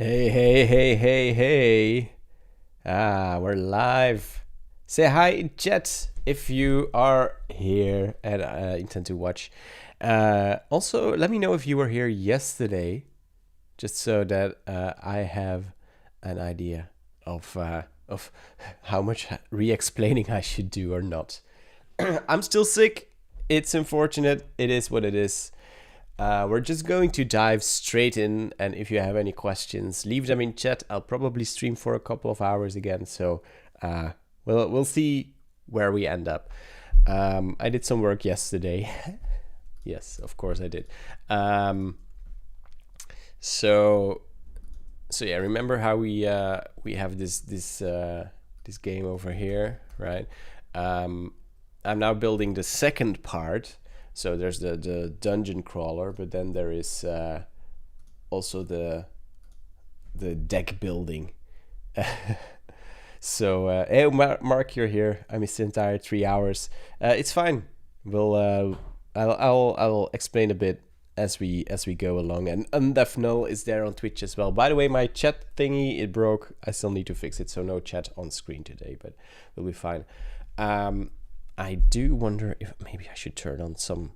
Hey, hey, hey, hey, hey. We're live. Say hi in chat if you are here and intend to watch. Also, let me know if you were here yesterday, just so that I have an idea of how much re-explaining I should do or not. I'm still sick. It's unfortunate. It is what it is. We're just going to dive straight in, and if you have any questions, leave them in chat. I'll probably stream for a couple of hours again, so we'll see where we end up. I did some work yesterday. Yes, of course I did. So yeah, remember how we have this game over here, right? I'm now building the second part. So there's the dungeon crawler, but then there is also the deck building. So hey, Mark, you're here. I missed the entire 3 hours. It's fine. I'll explain a bit as we go along. And Undefnul is there on Twitch as well. By the way, my chat thingy, it broke. I still need to fix it, so no chat on screen today, but we'll be fine. I do wonder if maybe I should turn on some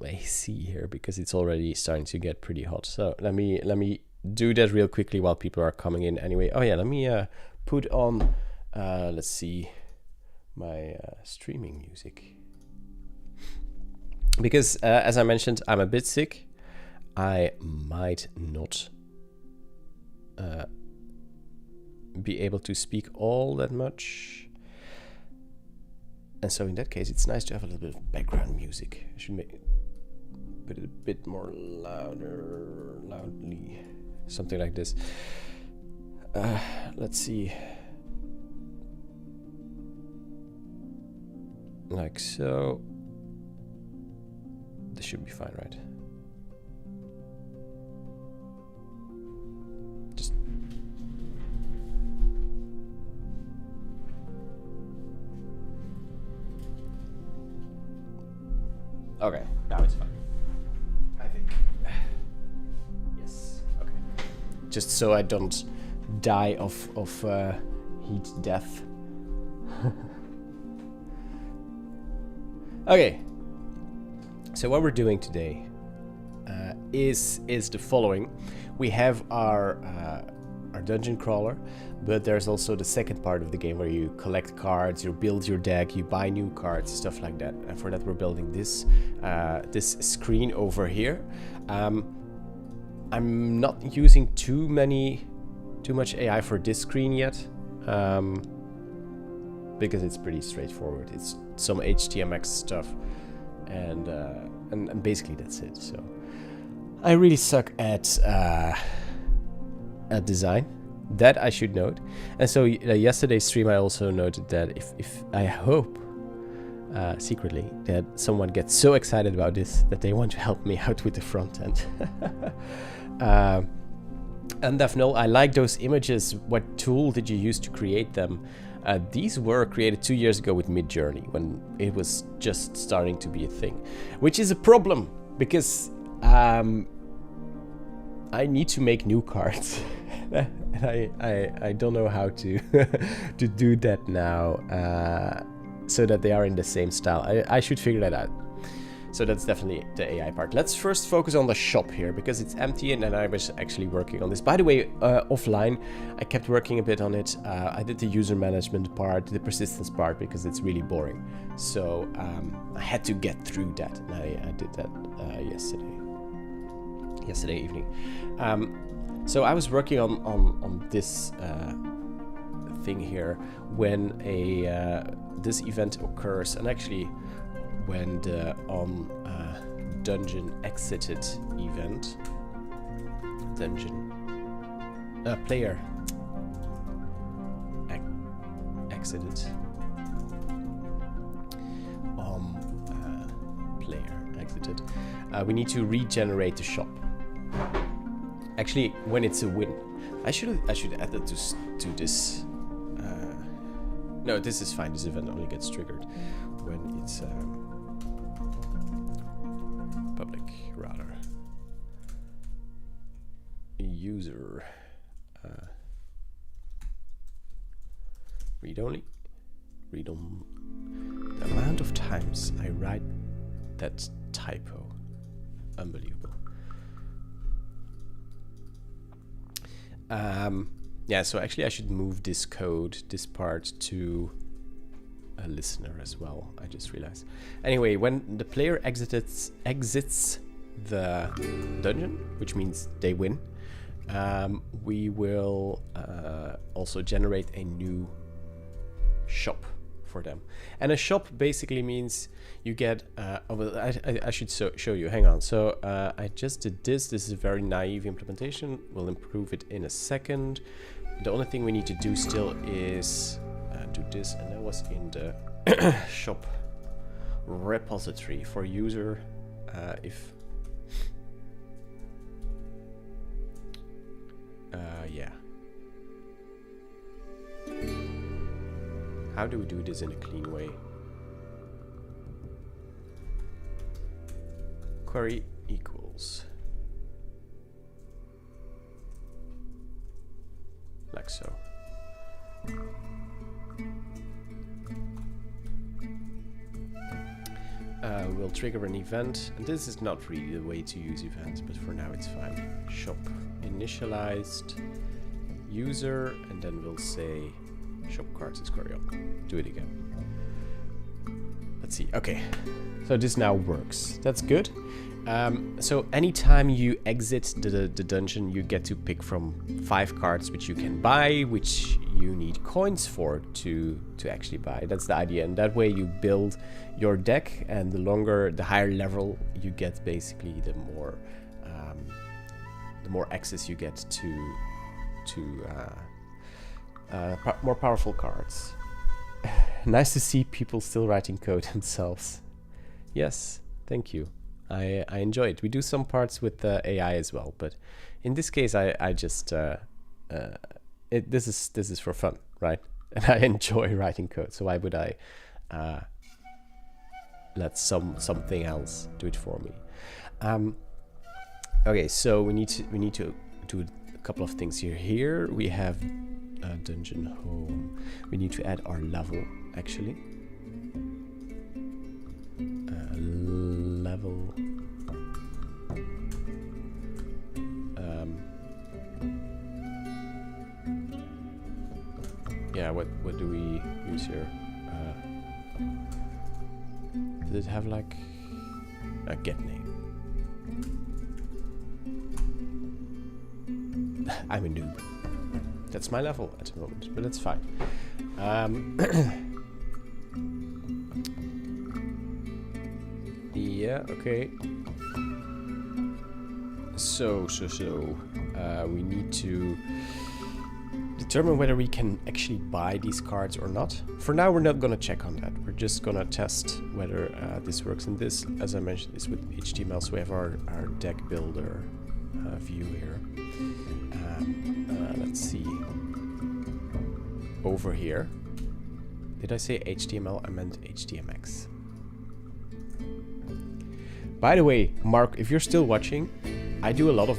AC here, because it's already starting to get pretty hot. So let me do that real quickly while people are coming in anyway. Oh yeah, let me put on let's see, my streaming music, because as I mentioned, I'm a bit sick. I might not be able to speak all that much. And so in that case, it's nice to have a little bit of background music. I should put it a bit more loudly, something like this. Let's see. Like so. This should be fine, right? Just... Okay, now it's fine. I think. Yes. Okay. Just so I don't die of heat death. Okay. So what we're doing today is the following. We have our dungeon crawler, but there's also the second part of the game where you collect cards, you build your deck, you buy new cards, stuff like that. And for that, we're building this screen over here. I'm not using too much AI for this screen yet, because it's pretty straightforward. It's some HTMX stuff, and basically that's it. So I really suck at design. That I should note. And so yesterday's stream, I also noted that if I hope secretly that someone gets so excited about this that they want to help me out with the front end. And Undefnul, I like those images. What tool did you use to create them? These were created 2 years ago with Midjourney, when it was just starting to be a thing, which is a problem because I need to make new cards. And I don't know how to to do that now, so that they are in the same style. I should figure that out. So that's definitely the AI part. Let's first focus on the shop here, because it's empty, and then I was actually working on this. By the way, offline, I kept working a bit on it. I did the user management part, the persistence part, because it's really boring. So I had to get through that, and I did that yesterday evening. So I was working on this thing here when this event occurs, and actually when the dungeon exited event, player exited player exited, we need to regenerate the shop. Actually, when it's a win, I should add that to this. No, this is fine. This event only gets triggered when it's public, rather. User Read only. Read on. The amount of times I write that typo. Unbelievable. Yeah, so actually I should move this code, this part, to a listener as well. I just realized. Anyway, when the player exits the dungeon, which means they win, we will also generate a new shop for them. And a shop basically means you get I should show you. Hang on. So I just did this. This is a very naive implementation. We'll improve it in a second. The only thing we need to do still is do this, and that was in the shop repository for user. If yeah. How do we do this in a clean way? Query equals, like so. We'll trigger an event, and this is not really the way to use events, but for now it's fine. Shop initialized user, and then we'll say shop cards is query up. Do it again. Let's see. Okay, so this now works. That's good. So anytime you exit the dungeon, you get to pick from 5 cards which you can buy, which you need coins for to actually buy. That's the idea, and that way you build your deck, and the higher level you get, basically the more access you get to more powerful cards. Nice to see people still writing code themselves. Yes, thank you. I enjoy it. We do some parts with AI as well, but in this case, I just this is for fun, right? And I enjoy writing code, so why would I let something else do it for me? Okay, so we need to do a couple of things here. Here we have dungeon home. We need to add our level, actually. Level. Yeah, what do we use here? Does it have like a get name? I'm a noob. That's my level at the moment, but that's fine. Yeah, okay. So we need to determine whether we can actually buy these cards or not. For now, we're not gonna check on that. We're just gonna test whether this works. And this, as I mentioned, is with HTML. So we have our deck builder view here. Let's see. Over here. Did I say HTML? I meant HTMX. By the way, Mark, if you're still watching, I do a lot of,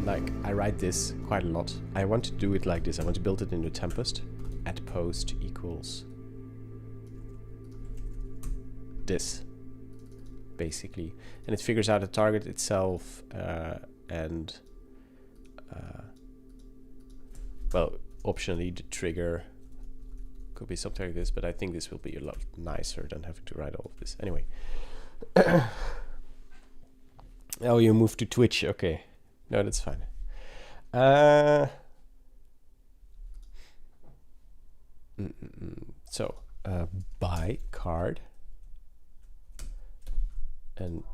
like, I write this quite a lot. I want to do it like this. I want to build it into Tempest. At post equals this, basically. And it figures out the target itself and well, optionally the trigger could be something like this, but I think this will be a lot nicer than having to write all of this. Anyway. Oh, you moved to Twitch. Okay. No, that's fine. So, buy card. And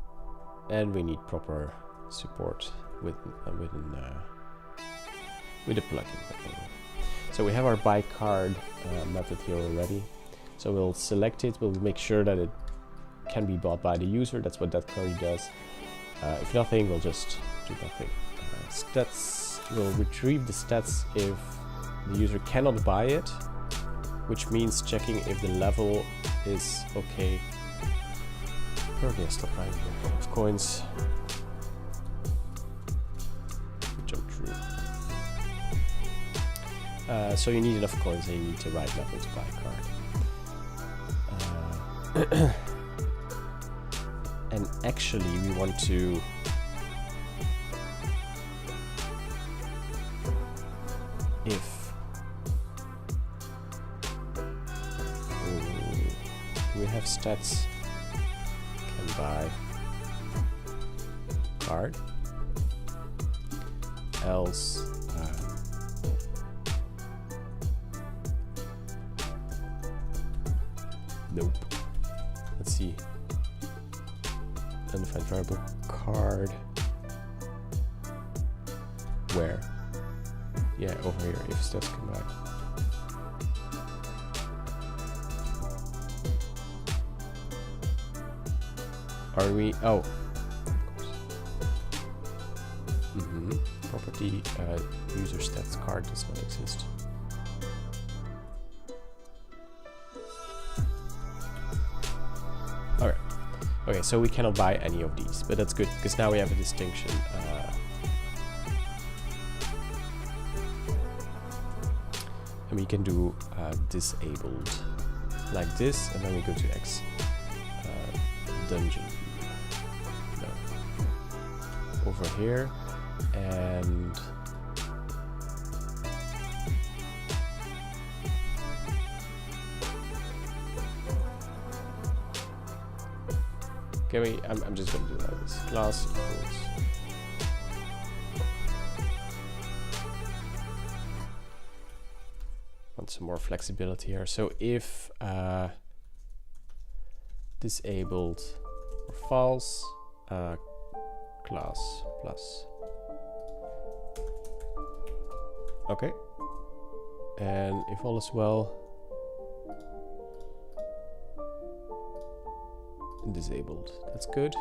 we need proper support with the plugin. So we have our buy card method here already. So we'll select it. We'll make sure that it can be bought by the user. That's what that query does. If nothing, we'll just do nothing. Stats, we'll retrieve the stats if the user cannot buy it, which means checking if the level is okay. Okay, stop buying a lot of coins. Jump through. So you need enough coins and you need the right level to buy a card. And actually we want to we have stats, can buy card, else nope. Let's see. Undefined variable card. Where? Yeah, over here. If stats come back. Are we? Oh, of course. Property user stats card does not exist. Alright. Okay, so we cannot buy any of these, but that's good because now we have a distinction. And we can do disabled like this, and then we go to X dungeon. No. Over here, and okay, I'm just gonna do it like this. Class equals want some more flexibility here. So if disabled or false, class plus. Okay. And if all is well, disabled. That's good.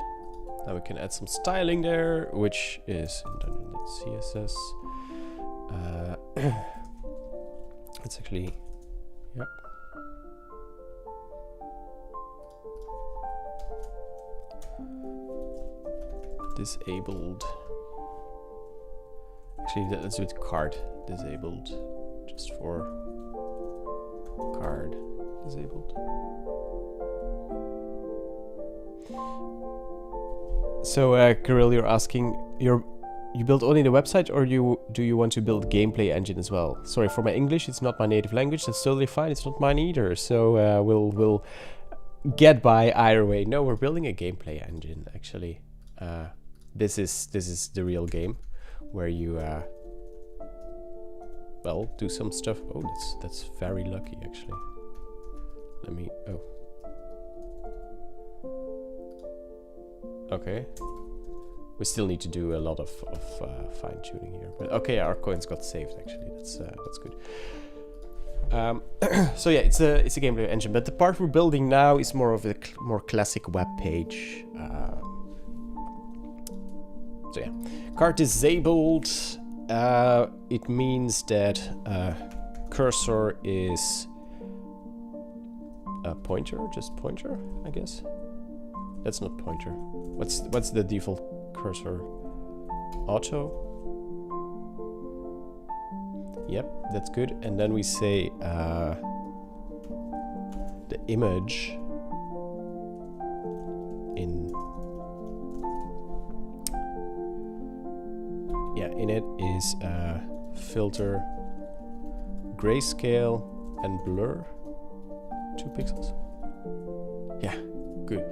Now we can add some styling there, which is in dungeon.css. It's actually, yep. Disabled. Actually, let's do it card disabled, just for card disabled. So, Kirill, you're asking, you build only the website, or do you want to build gameplay engine as well? Sorry, for my English, it's not my native language. That's totally fine. It's not mine either. So we'll get by either way. No, we're building a gameplay engine actually. This is the real game, where you well, do some stuff. Oh, that's very lucky actually. Let me. Oh. Okay. We still need to do a lot of fine tuning here, but okay, our coins got saved actually. That's good. So yeah, it's a gameplay engine, but the part we're building now is more of a more classic web page. So yeah, card disabled. It means that cursor is a pointer, just pointer, I guess. That's not pointer. What's the default cursor? Auto. Yep, that's good. And then we say the image in it is filter grayscale and blur 2 pixels. Yeah, good.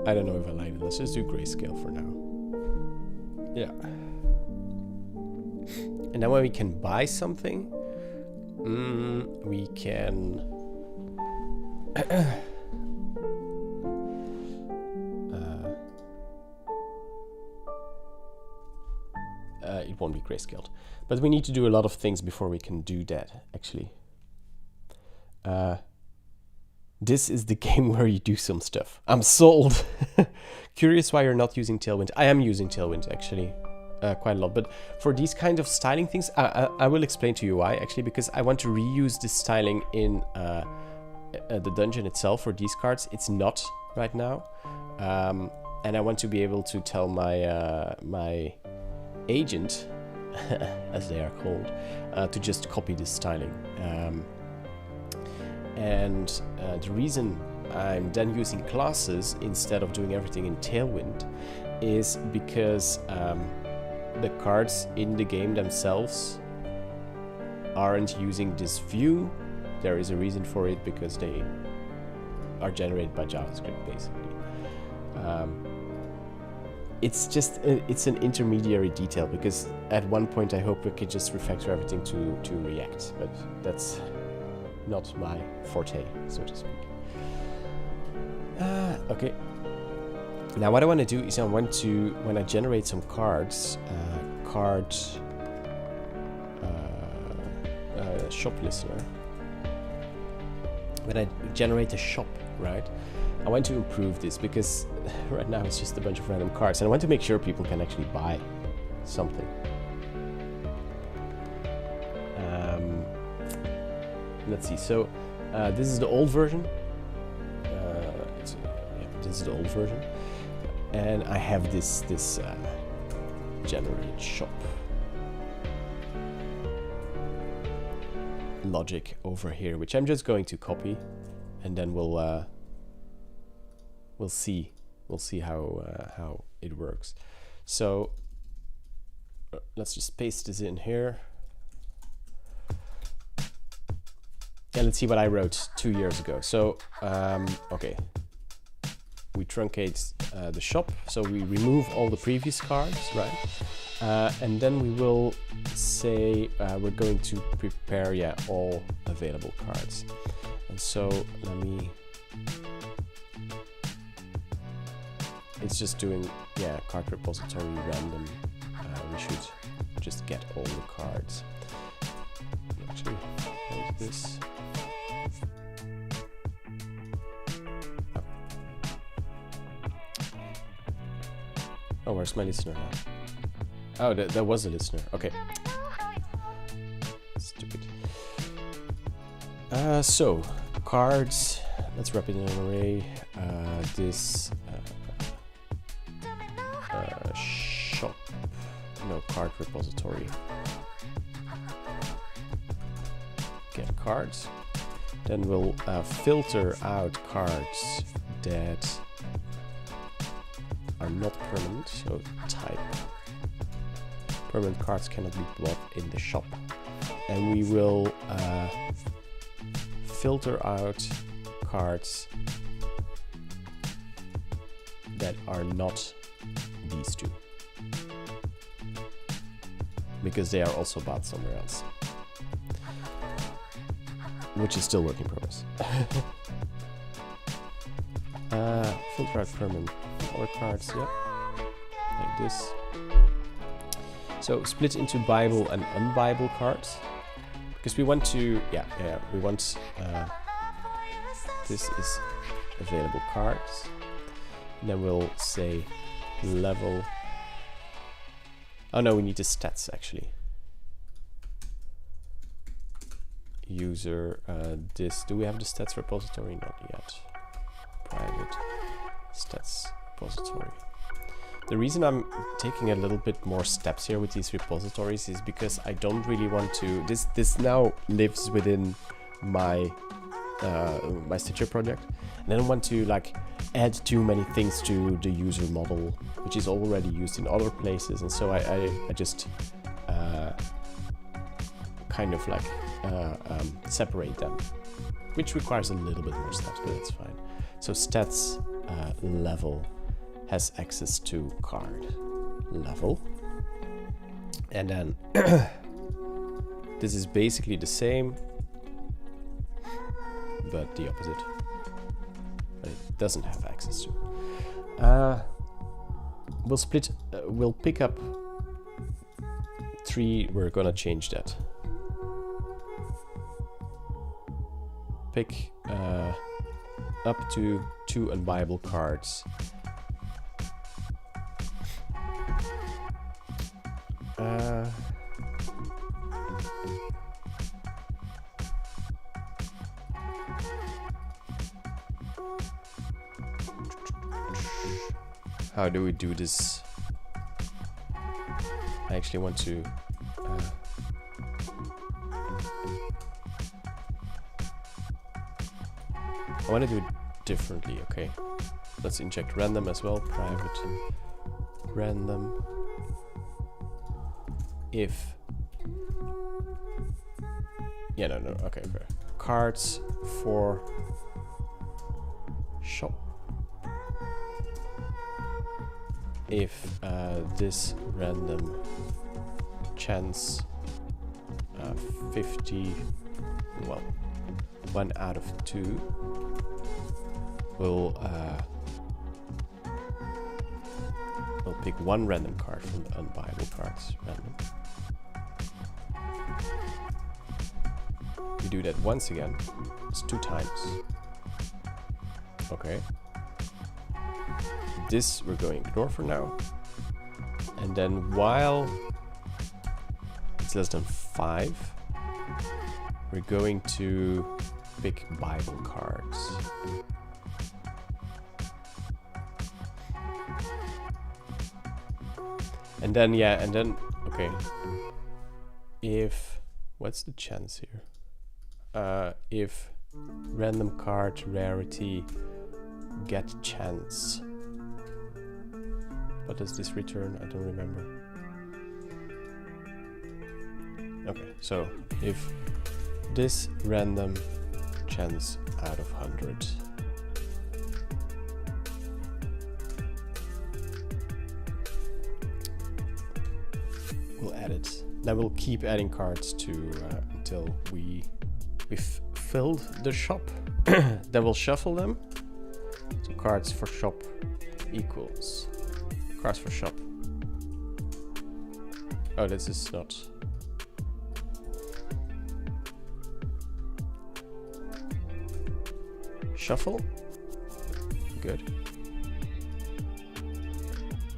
I don't know if I like it. Let's just do grayscale for now. Yeah. And then when we can buy something, we can it won't be grayscaled, but we need to do a lot of things before we can do that actually. This is the game where you do some stuff. I'm sold. Curious why you're not using Tailwind. I am using Tailwind actually, quite a lot. But for these kind of styling things, I will explain to you why actually, because I want to reuse this styling in the dungeon itself for these cards. It's not right now, and I want to be able to tell my my agent, as they are called, to just copy this styling. And the reason I'm then using classes instead of doing everything in Tailwind is because the cards in the game themselves aren't using this view. There is a reason for it, because they are generated by JavaScript basically. It's just it's an intermediary detail, because at one point I hope we could just refactor everything to React, but that's not my forte, so to speak. Okay. Now what I want to do is I want to, when I generate some cards, shop listener, when I generate a shop, right, I want to improve this, because right now it's just a bunch of random cards, and I want to make sure people can actually buy something. Let's see, so this is the old version. This is the old version, and I have this generate shop logic over here, which I'm just going to copy, and then we'll see how it works. So let's just paste this in here, and let's see what I wrote 2 years ago. So okay, we truncate the shop, so we remove all the previous cards, right? And then we will say we're going to prepare all available cards. And so let me, it's just doing card repository random. We should just get all the cards. Actually, what is this? Oh, where's my listener now? Oh, there was a listener. Okay. Stupid. So, cards. Let's wrap it in an array. This shop. No, card repository. Get cards. Then we'll filter out cards that are not permanent, so type permanent cards cannot be bought in the shop, and we will filter out cards that are not these two, because they are also bought somewhere else, which is still work in progress. Filter out permanent or cards, like this. So split into Bible and unBible cards, because we want to, we want this is available cards. And then we'll say level. Oh no, we need the stats actually. User this. Do we have the stats repository? Not yet. Private stats repository. The reason I'm taking a little bit more steps here with these repositories is because I don't really want to. This now lives within my my Stitcher project, and I don't want to like add too many things to the user model, which is already used in other places, and so I just kind of like separate them, which requires a little bit more steps, but it's fine. So stats level has access to card level, and then this is basically the same, but the opposite. But it doesn't have access to. We'll split. We'll pick up 3. We're gonna change that. Pick up to 2 unbuyable cards. How do we do this? I actually want to I want to do it differently. Okay, let's inject random as well. Private random. If no, okay, fair. Cards for shop. If this random chance 50, well, 1 out of 2 will pick one random card from the unbuyable cards random. We do that once again. It's 2 times. Okay. This we're going to ignore for now. And then while it's less than 5, we're going to pick Bible cards. And then, okay. If, what's the chance here? If random card rarity get chance. What does this return? I don't remember. Okay, so if this random chance out of 100 we'll add it. Then we'll keep adding cards to until we've filled the shop. Then we'll shuffle them. So cards for shop equals cards for shop. Oh, this is not. Shuffle. Good.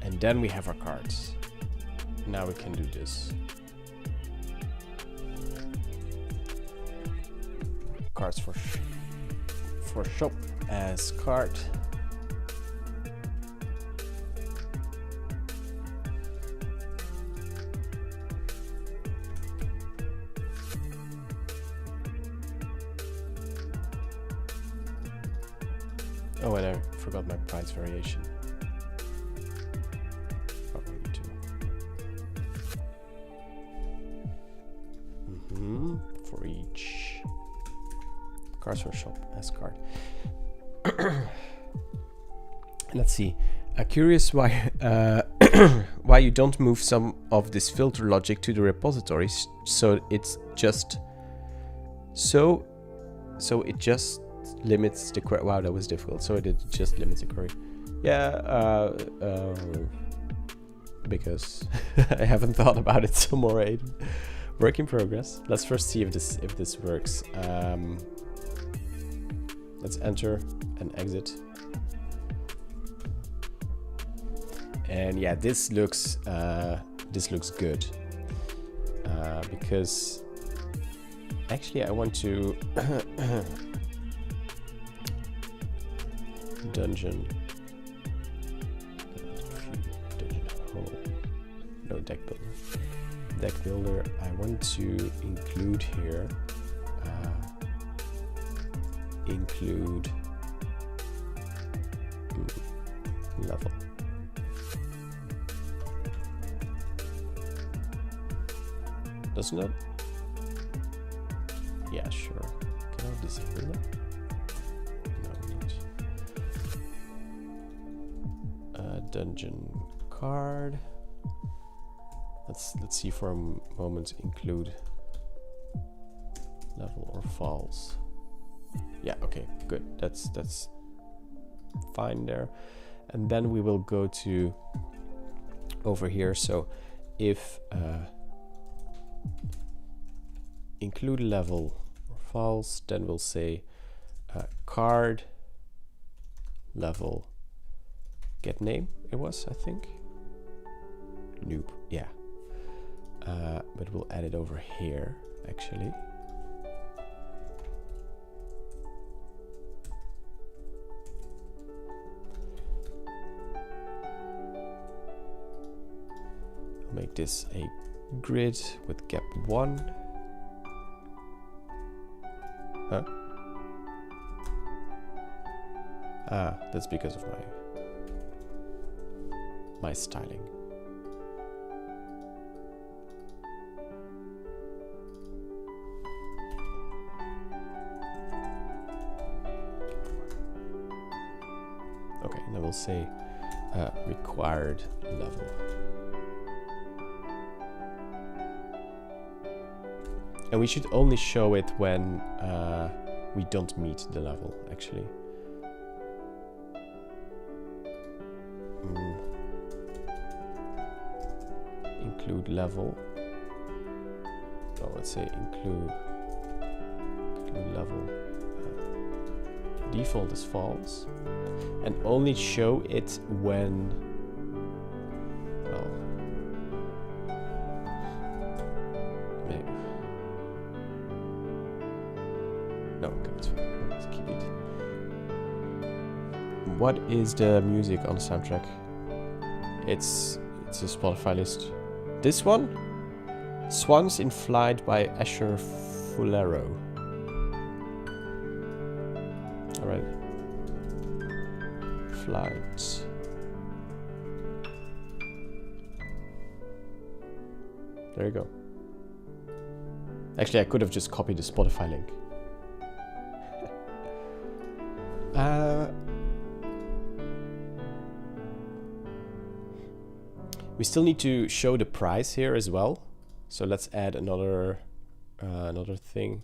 And then we have our cards. Now we can do this. Cards for shop as card. Oh, and I forgot my price variation. Probably 2. For each. Cards for shop as card. Let's see. Curious why why you don't move some of this filter logic to the repositories, so it's just it just limits the query. Wow, that was difficult. So it just limits the query. Yeah, because I haven't thought about it some more. Aiden. Work in progress. Let's first see if this works. Let's enter and exit. And yeah, this looks good because actually I want to dungeon no deck builder. I want to include here include level. Doesn't it? Yeah, sure. Can I disable it? No, dungeon card. Let's see for a moment. Include level or false. Yeah, okay, good. That's fine there. And then we will go to over here. So if include level or false, then we'll say card level get name. It was, I think. Noob, yeah. But we'll add it over here actually. Make this a grid with gap 1. Huh? Ah, that's because of my styling. Okay, and I will say required level. And we should only show it when we don't meet the level, actually. Include level. Oh, let's say include level. Default is false. And only show it when, well, maybe. No, good. Let's keep it. What is the music on the soundtrack? It's a Spotify list. This one? Swans in Flight by Asher Fulero. Alright. Flights. There you go. Actually, I could have just copied the Spotify link. We still need to show the price here as well. So let's add another thing.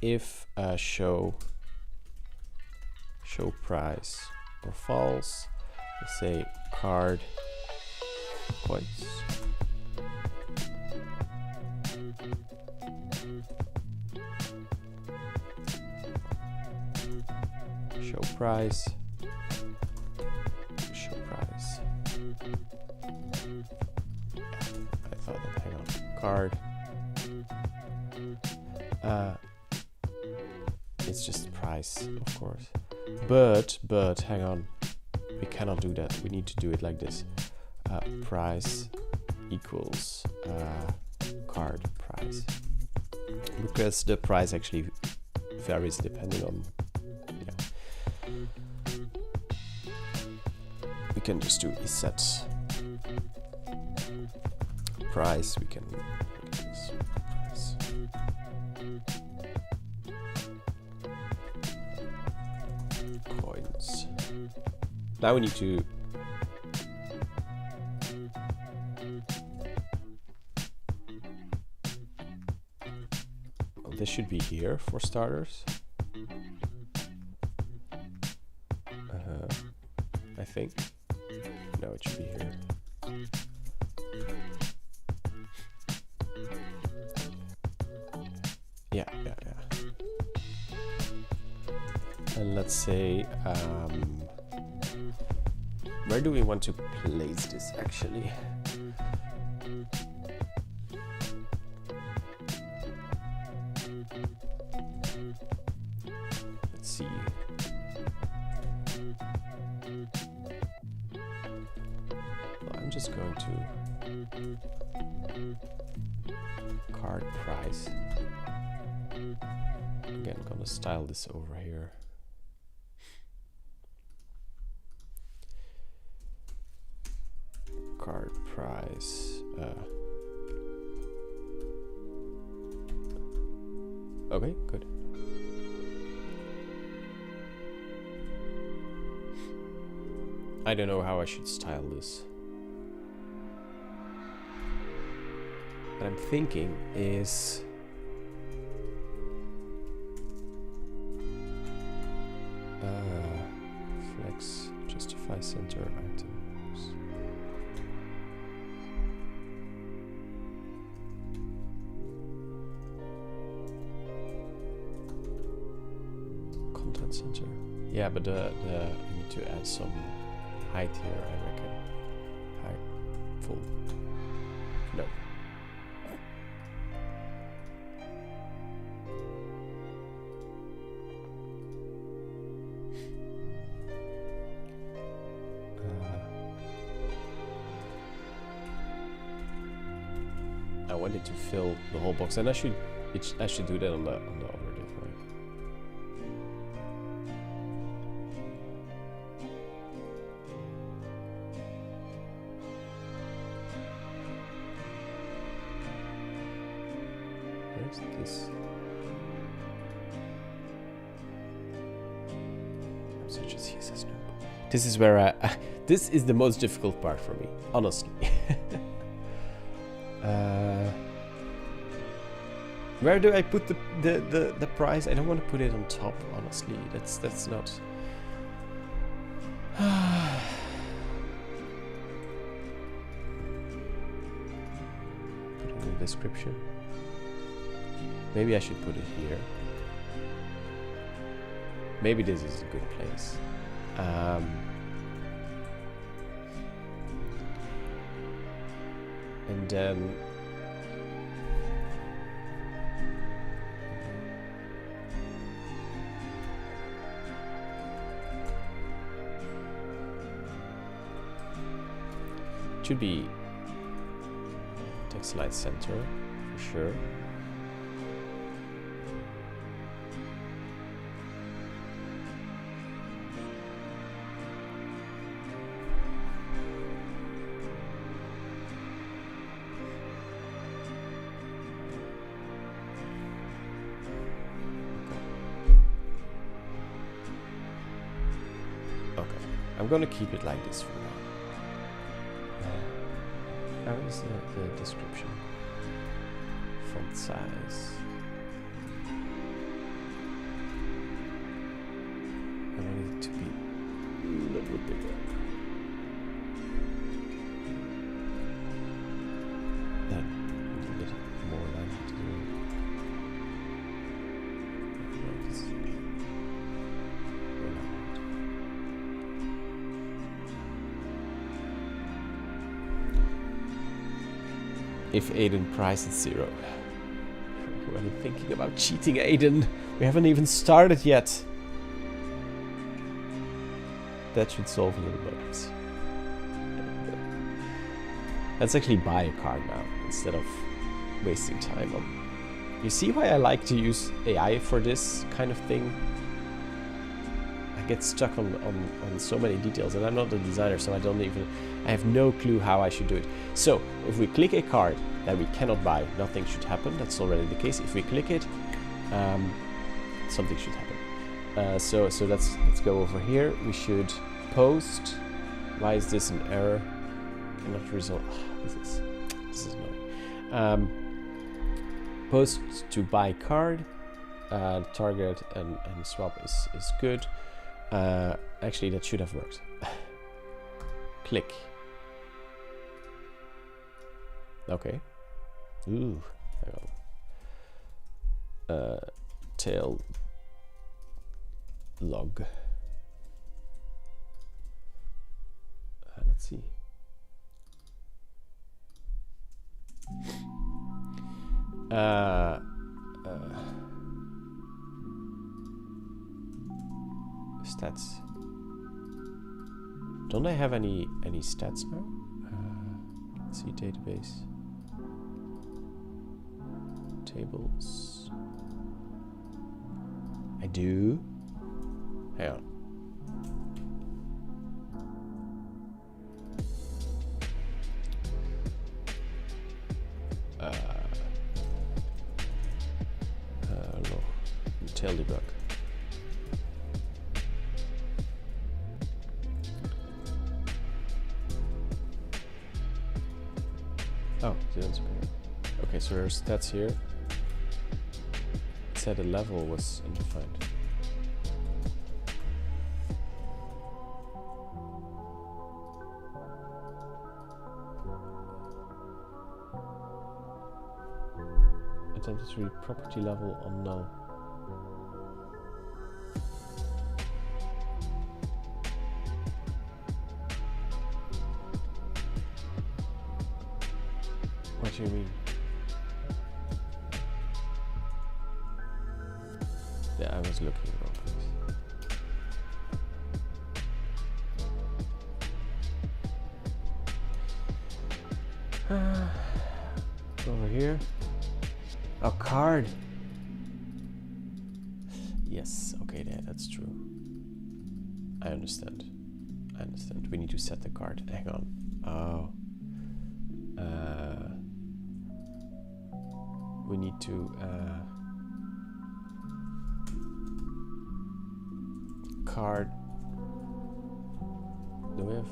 If show price or false, let's say card points. Show price. Show price. I thought that, hang on, card. It's just price, of course. But hang on, we cannot do that. We need to do it like this. Price equals card price, because the price actually varies depending on. We can just do is set price. We can price. Coins. Now we need to this should be here for starters. I think. No, it should be here. Yeah. And let's say, where do we want to place this actually? Let's see. I'm just going to card price. Again, I'm gonna style this over here. Card price. Okay, good. I don't know how I should style this. What I'm thinking is flex justify center items. Content center. Yeah, but I need to add some height here, I reckon. Height full. No. I wanted to fill the whole box, and I should do that on the overdiff, right? Where's this? I'm such a CSS noob. This is where this is the most difficult part for me, honestly. Where do I put the price? I don't want to put it on top, honestly. That's not. Put it in the description. Maybe I should put it here. Maybe this is a good place. And then it should be text light center for sure. I'm gonna keep it like this for now. How is the description? Font size. I want it to be a little bit bigger. Then a little more line to do. If Aiden price is 0. Who are you thinking about cheating, Aiden? We haven't even started yet. That should solve a little bugs. Let's actually buy a card now instead of wasting time on. You see why I like to use AI for this kind of thing? I get stuck on so many details, and I'm not a designer, so I have no clue how I should do it. So if we click a card that we cannot buy, nothing should happen. That's already the case. If we click it, something should happen. So let's go over here. We should post. Why is this an error? Cannot resolve. This is annoying. Post to buy card. Target and swap is good. Actually, that should have worked. Click. Okay. Ooh. Hang on. Tail log. Let's see. Stats. Don't I have any stats now? Let's see, database. Tables. I do. Hang on. No. Tail debug. Oh, didn't spare. Okay, so there's stats here. It said the level was undefined. Attempted to read property level on null. What do you mean? Yeah, I was looking wrong place. Over here. A card. Yes, okay, that's true. I understand. We need to set the card. Hang on. Oh. We need to card. Do we have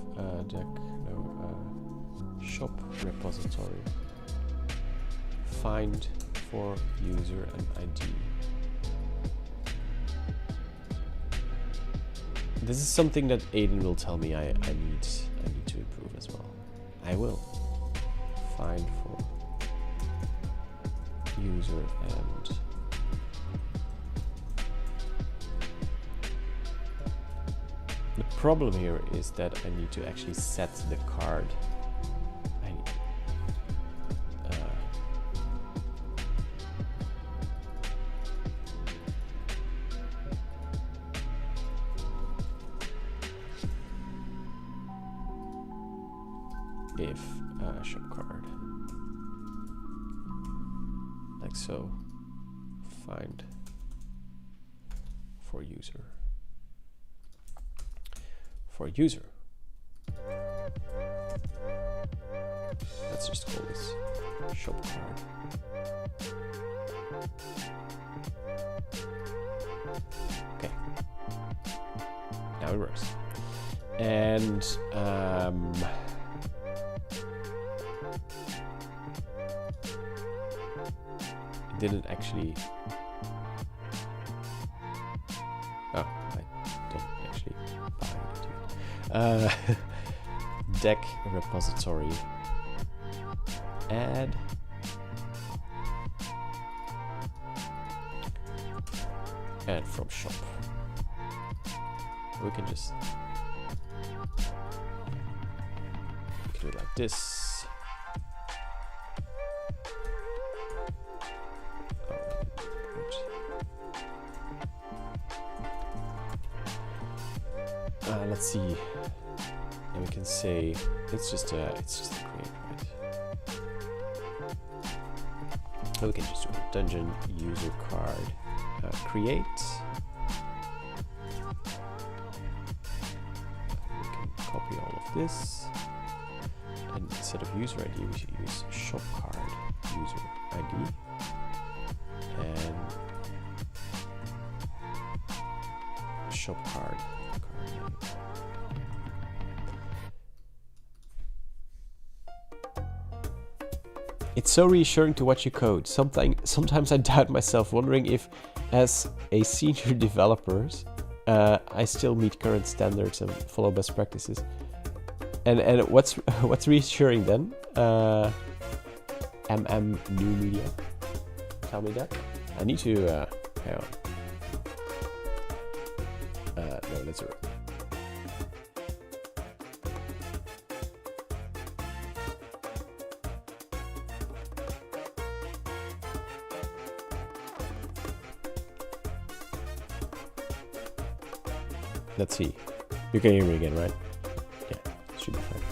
deck? No. Shop repository. Find for user and ID. This is something that Aiden will tell me I need to improve as well. I will find for user and the problem here is that I need to actually set the card. If shop card, like so, find for user. Let's just call this shop card. Okay, now it works. And didn't actually. Oh, I don't actually buy it. Deck repository. Add. And from shop. We can just do it like this. Let's see. And we can say it's just a create, right? So we can just do a dungeon user card create. We can copy all of this, and instead of user ID, we should use shop card user ID and shop card. It's so reassuring to watch you code. Sometimes I doubt myself, wondering if, as a senior developer, I still meet current standards and follow best practices. And what's reassuring then? New media. Tell me that. I need to hang on. No, that's right. Let's see. You can hear me again, right? Yeah, should be fine.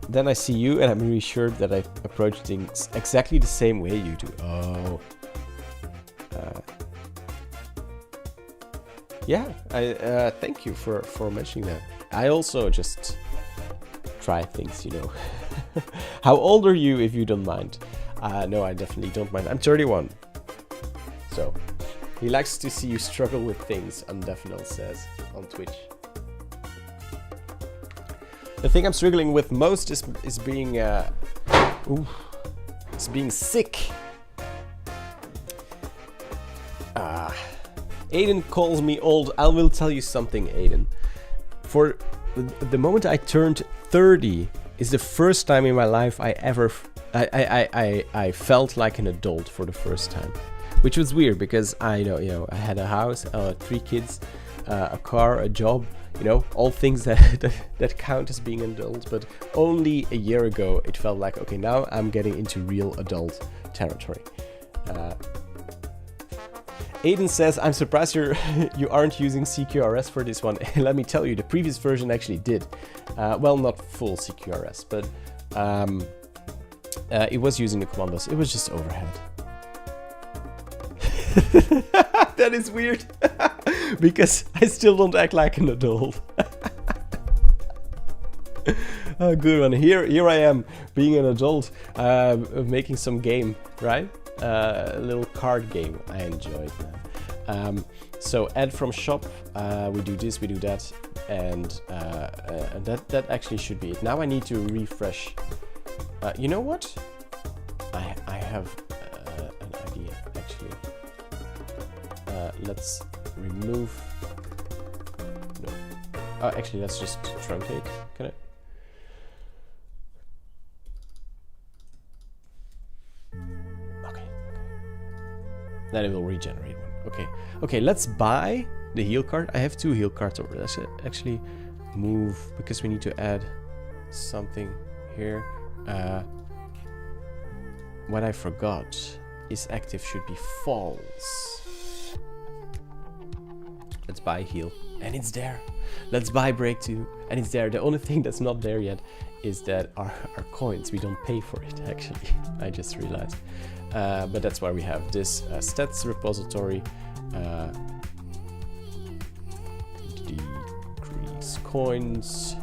Then I see you, and I'm reassured that I approach things exactly the same way you do. Oh. Yeah, I thank you for mentioning that. I also just try things, you know. How old are you, if you don't mind? No, I definitely don't mind. I'm 31. So. He likes to see you struggle with things, Undefinal says on Twitch. The thing I'm struggling with most is being being sick. Aiden calls me old. I will tell you something, Aiden. For the moment I turned 30 is the first time in my life I felt like an adult for the first time. Which was weird because I had a house, 3 kids, a car, a job, all things that count as being an adult. But only a year ago it felt like, okay, now I'm getting into real adult territory. Aiden says, I'm surprised you aren't using CQRS for this one. Let me tell you, the previous version actually did. Well, not full CQRS, but It was using the commandos. It was just overhead. That is weird. Because I still don't act like an adult. Oh, good one. Here I am, being an adult, making some game, right? A little card game. I enjoy it, man. So add from shop. We do this, we do that, and that actually should be it. Now I need to refresh. You know what? I have an idea actually. Let's remove. No. Actually, let's just truncate. Can I? Then it will regenerate one. Okay, let's buy the heal card. I have 2 heal cards over. Let's actually move because we need to add something here. What I forgot is active should be false. Let's buy heal, and it's there. Let's buy break 2, and it's there. The only thing that's not there yet is that our coins, we don't pay for it actually. I just realized. But that's why we have this stats repository. Decrease coins.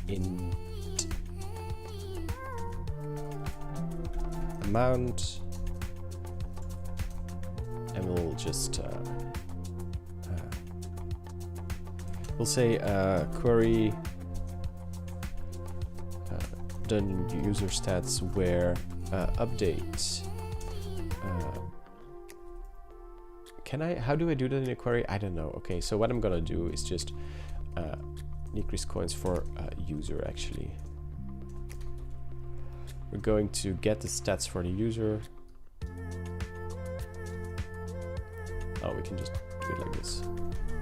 Int amount. And we'll just we'll say query done user stats where update. How do I do that in a query? I don't know. Okay, so what I'm gonna do is just decrease coins for user actually. We're going to get the stats for the user. Oh, we can just do it like this.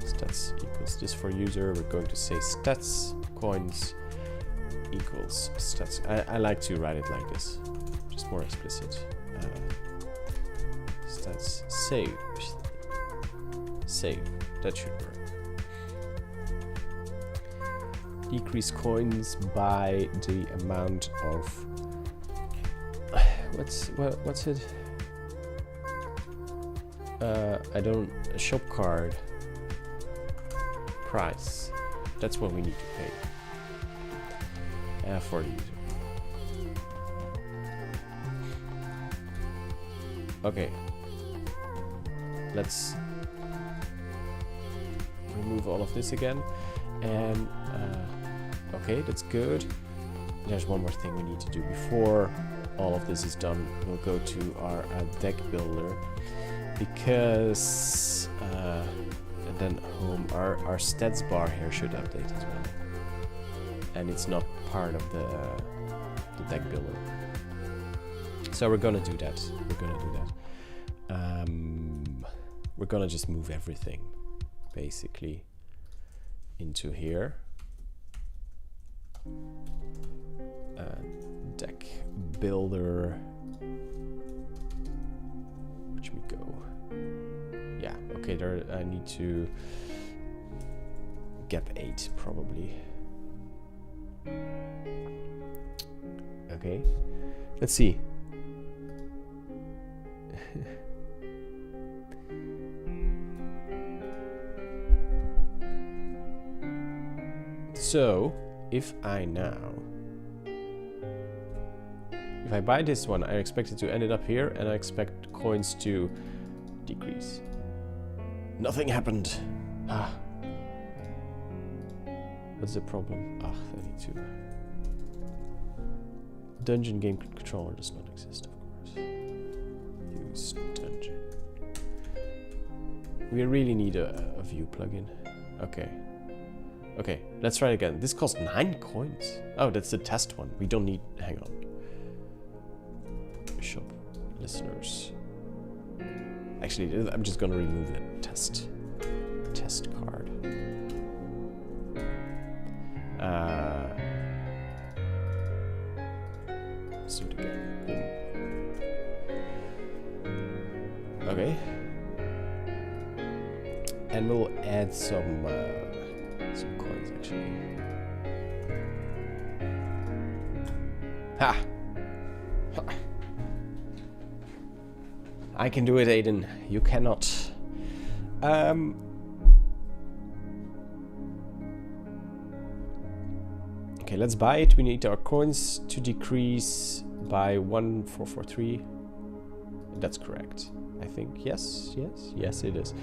Stats equals this for user. We're going to say stats coins equals stats. I like to write it like this, just more explicit. Stats save. That should work. Decrease coins by the amount of what's it? Shop card price. That's what we need to pay for the user. Okay, let's remove all of this again, and okay, that's good. There's one more thing we need to do before all of this is done. We'll go to our deck builder, because and then home, our stats bar here should update as well, and it's not part of the deck builder. So we're gonna do that. We're gonna just move everything basically into here. Deck builder. Which we go. Yeah, okay, there I need to gap 8 probably. Okay, let's see. So if I buy this one, I expect it to end it up here, and I expect coins to decrease. Nothing happened. What's the problem? 32. Dungeon game controller does not exist, of course. Use dungeon. We really need a view plugin. Okay, let's try it again. This costs 9 coins. Oh, that's the test one. We don't need. Hang on. Shop listeners. Actually, I'm just gonna remove the test card. Let's do it again. Okay. And we'll add some coins actually. Ha! I can do it, Aiden. You cannot. Okay, let's buy it. We need our coins to decrease by 1443. That's correct, I think. Yes, it is.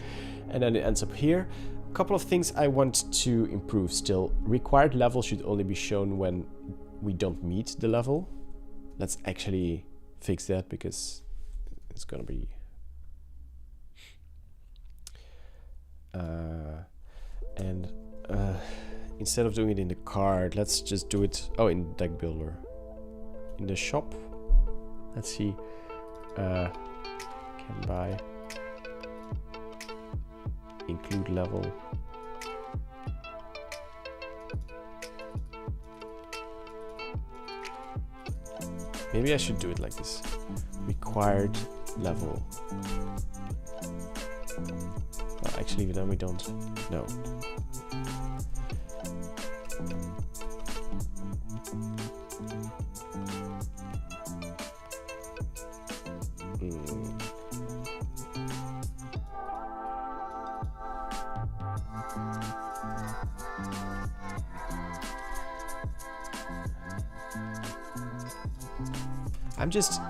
And then it ends up here. A couple of things I want to improve still. Required level should only be shown when we don't meet the level. Let's actually fix that because it's gonna be instead of doing it in the card, let's just do it in deck builder. In the shop. Let's see. Can buy. Include level. Maybe I should do it like this. Required level. Well, actually, then we don't. No.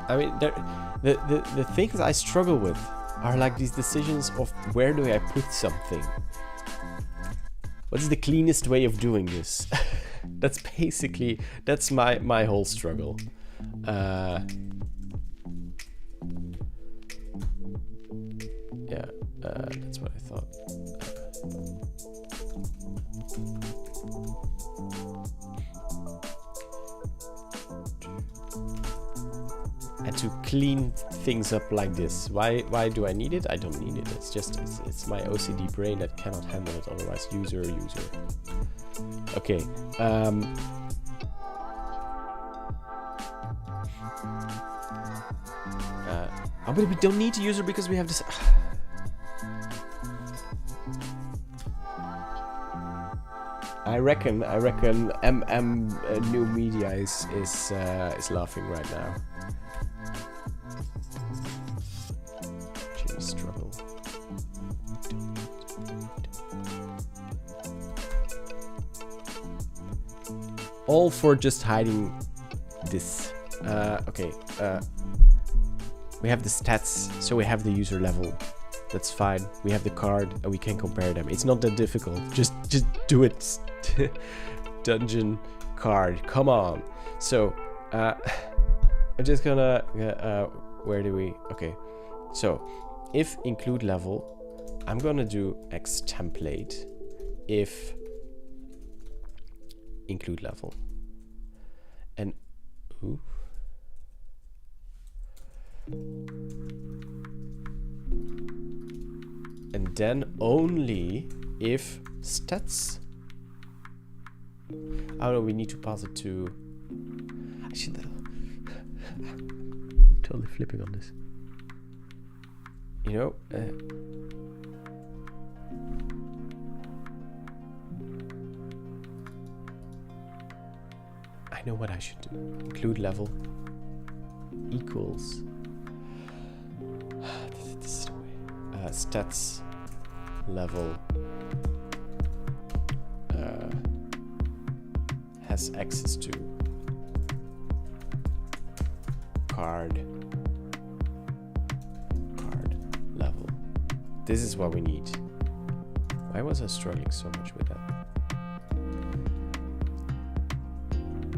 I mean, the things I struggle with are like these decisions of where do I put something? What is the cleanest way of doing this? That's my whole struggle. Yeah, that's what I thought. And to clean things up like this, why do I need it? I don't need it. It's just it's my OCD brain that cannot handle it. Otherwise, user. Okay. But we don't need a user because we have this. I reckon new media is laughing right now. Jimmy struggle. All for just hiding this. Okay. We have the stats, so we have the user level. That's fine. We have the card, and we can compare them. It's not that difficult. Just do it. Dungeon card. Come on. So, I'm just gonna. Where do we? Okay. So, if include level, I'm gonna do X template. If include level, and ooh. And then only if stats. Oh no, we need to pass it to. I should. I'm totally flipping on this. You know. I know what I should do. Include level equals. This is the way. Stats level has access to card level. This is what we need. Why was I struggling so much with that?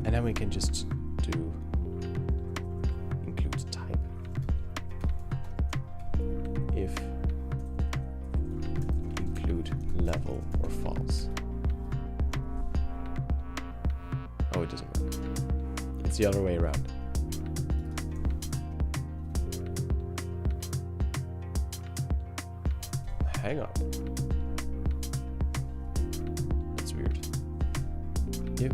And then we can just do include type. If include level or false. Oh, it doesn't work. It's the other way around. Hang on. That's weird. Yep.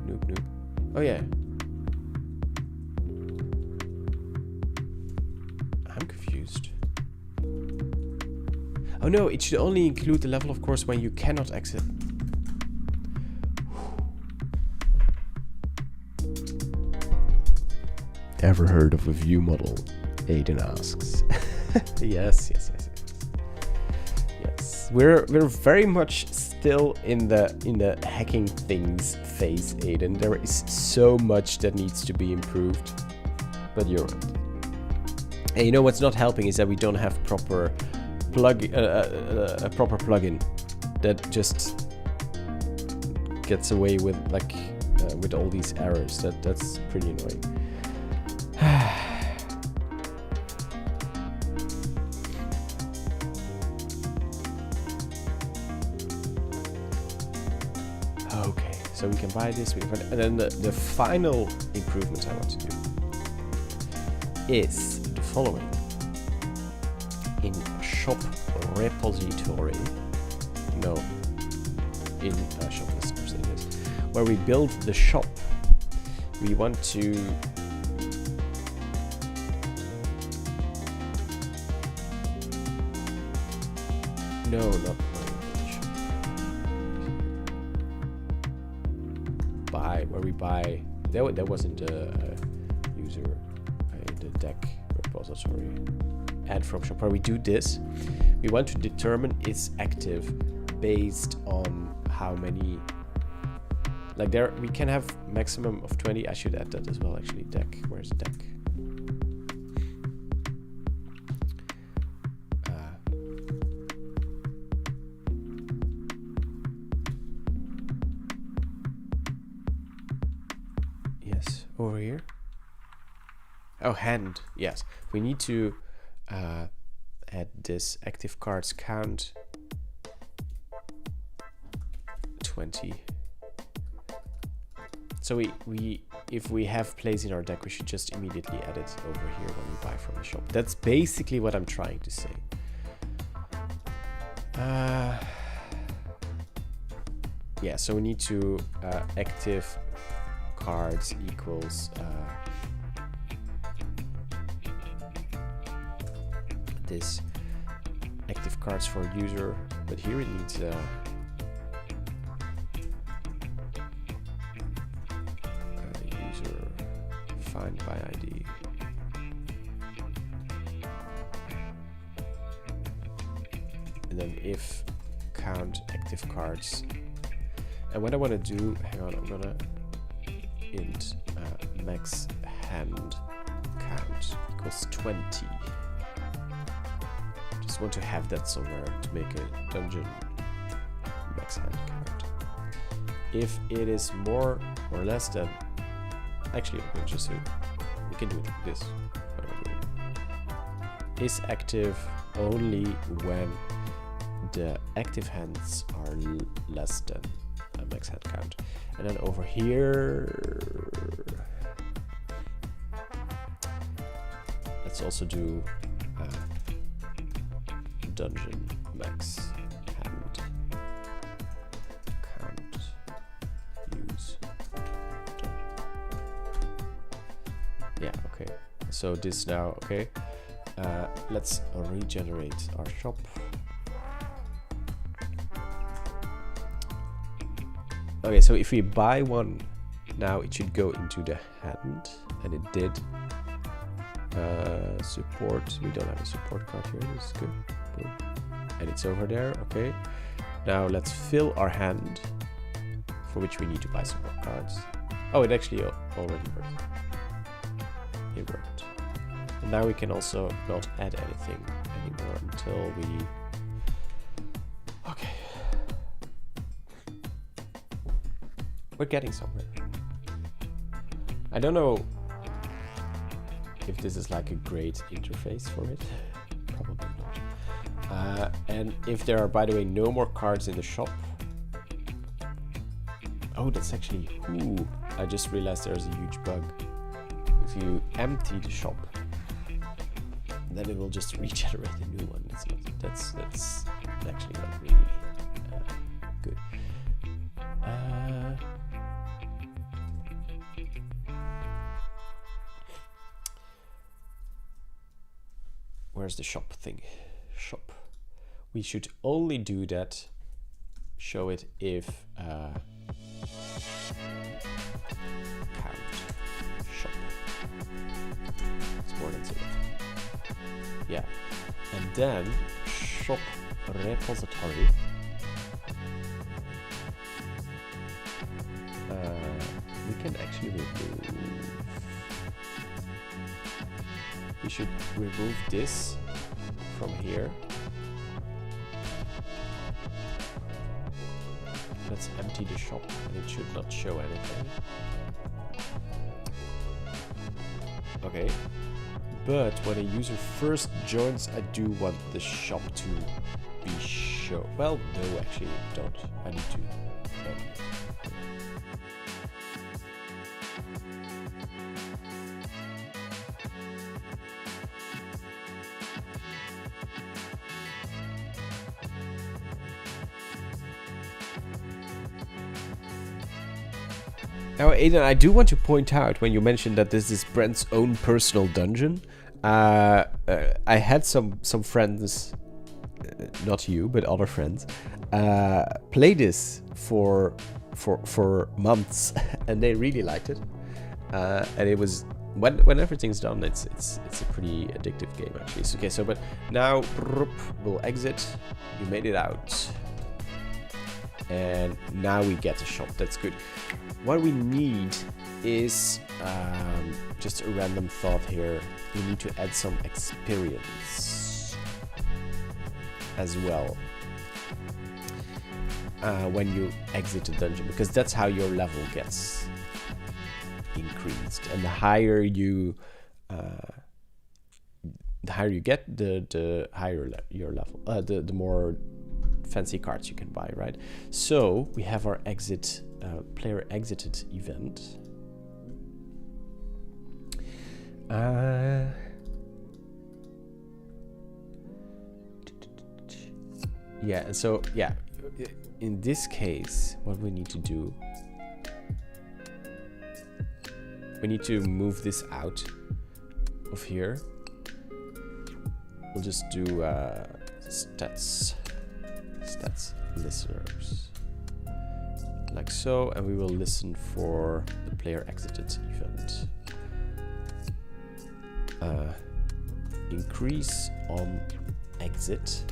Nope. Oh yeah. I'm confused. Oh no, it should only include the level, of course, when you cannot exit. Ever heard of a view model? Aiden asks. Yes. We're very much still in the hacking things phase, Aiden. There is so much that needs to be improved, but you're right. And you know what's not helping is that we don't have proper a proper plugin that just gets away with with all these errors. That's pretty annoying. Okay, so we can buy this. And then the final improvement I want to do is the following. In shop repository, no, in shop listeners, it is, where we build the shop, we want to no, not buy, where we buy, that wasn't a user, the deck repository. Add from shop, where we do this. We want to determine it's active based on how many, like there we can have maximum of 20. I should add that as well actually. Deck, where's deck? Yes, over here. Oh, hand, yes. We need to add this active cards count 20. So we if we have plays in our deck, we should just immediately add it over here when we buy from the shop. That's basically what I'm trying to say. Yeah, so we need to active cards equals this active cards for user, but here it needs user find by ID. And then if count active cards. And what I want to do, hang on, I'm gonna int max hand count equals 20. Just want to have that somewhere to make a dungeon max hand count. If it is more or less than, actually we'll just do, we can do it like this. What am I doing? Is active only when the active hands are less than a max hand count. And then over here, let's also do dungeon max hand count use dungeon. Yeah, okay. So this now, okay. Let's regenerate our shop. Okay, so if we buy one, now it should go into the hand, and it did. Support, we don't have a support card here, this is good. Boom. And it's over there, okay. Now let's fill our hand, for which we need to buy support cards. Oh, it actually already worked. It worked. And now we can also not add anything anymore until we... Okay. We're getting somewhere. I don't know if this is like a great interface for it. Probably not. And if there are, by the way, no more cards in the shop. Oh, that's actually... Ooh, I just realized there's a huge bug. If you empty the shop, then it will just regenerate a new one. That's actually not really good. Where's the shop thing? Shop. We should only do that, show it if count shop. It's more than 0. Yeah. And then shop repository. We can actually remove. We should remove this from here. Let's empty the shop, and it should not show anything. Okay. But when a user first joins, I do want the shop to be shown. Well, no, actually, don't. I need to. Now, Aiden, I do want to point out when you mentioned that this is Brent's own personal dungeon. I had some friends, not you, but other friends, play this for months, and they really liked it. And it was when everything's done, it's a pretty addictive game actually. So, okay, so but now we'll exit. You made it out, and now we get a shop. That's good. What we need is just a random thought here. We need to add some experience as well when you exit the dungeon, because that's how your level gets increased. And the higher you get, the higher your level, the more fancy cards you can buy, right? So we have our exit. Player exited event. Yeah, and so yeah, in this case, what we need to do, we need to move this out of here. We'll just do stats listeners. Like so, and we will listen for the player exited event. Increase on exit.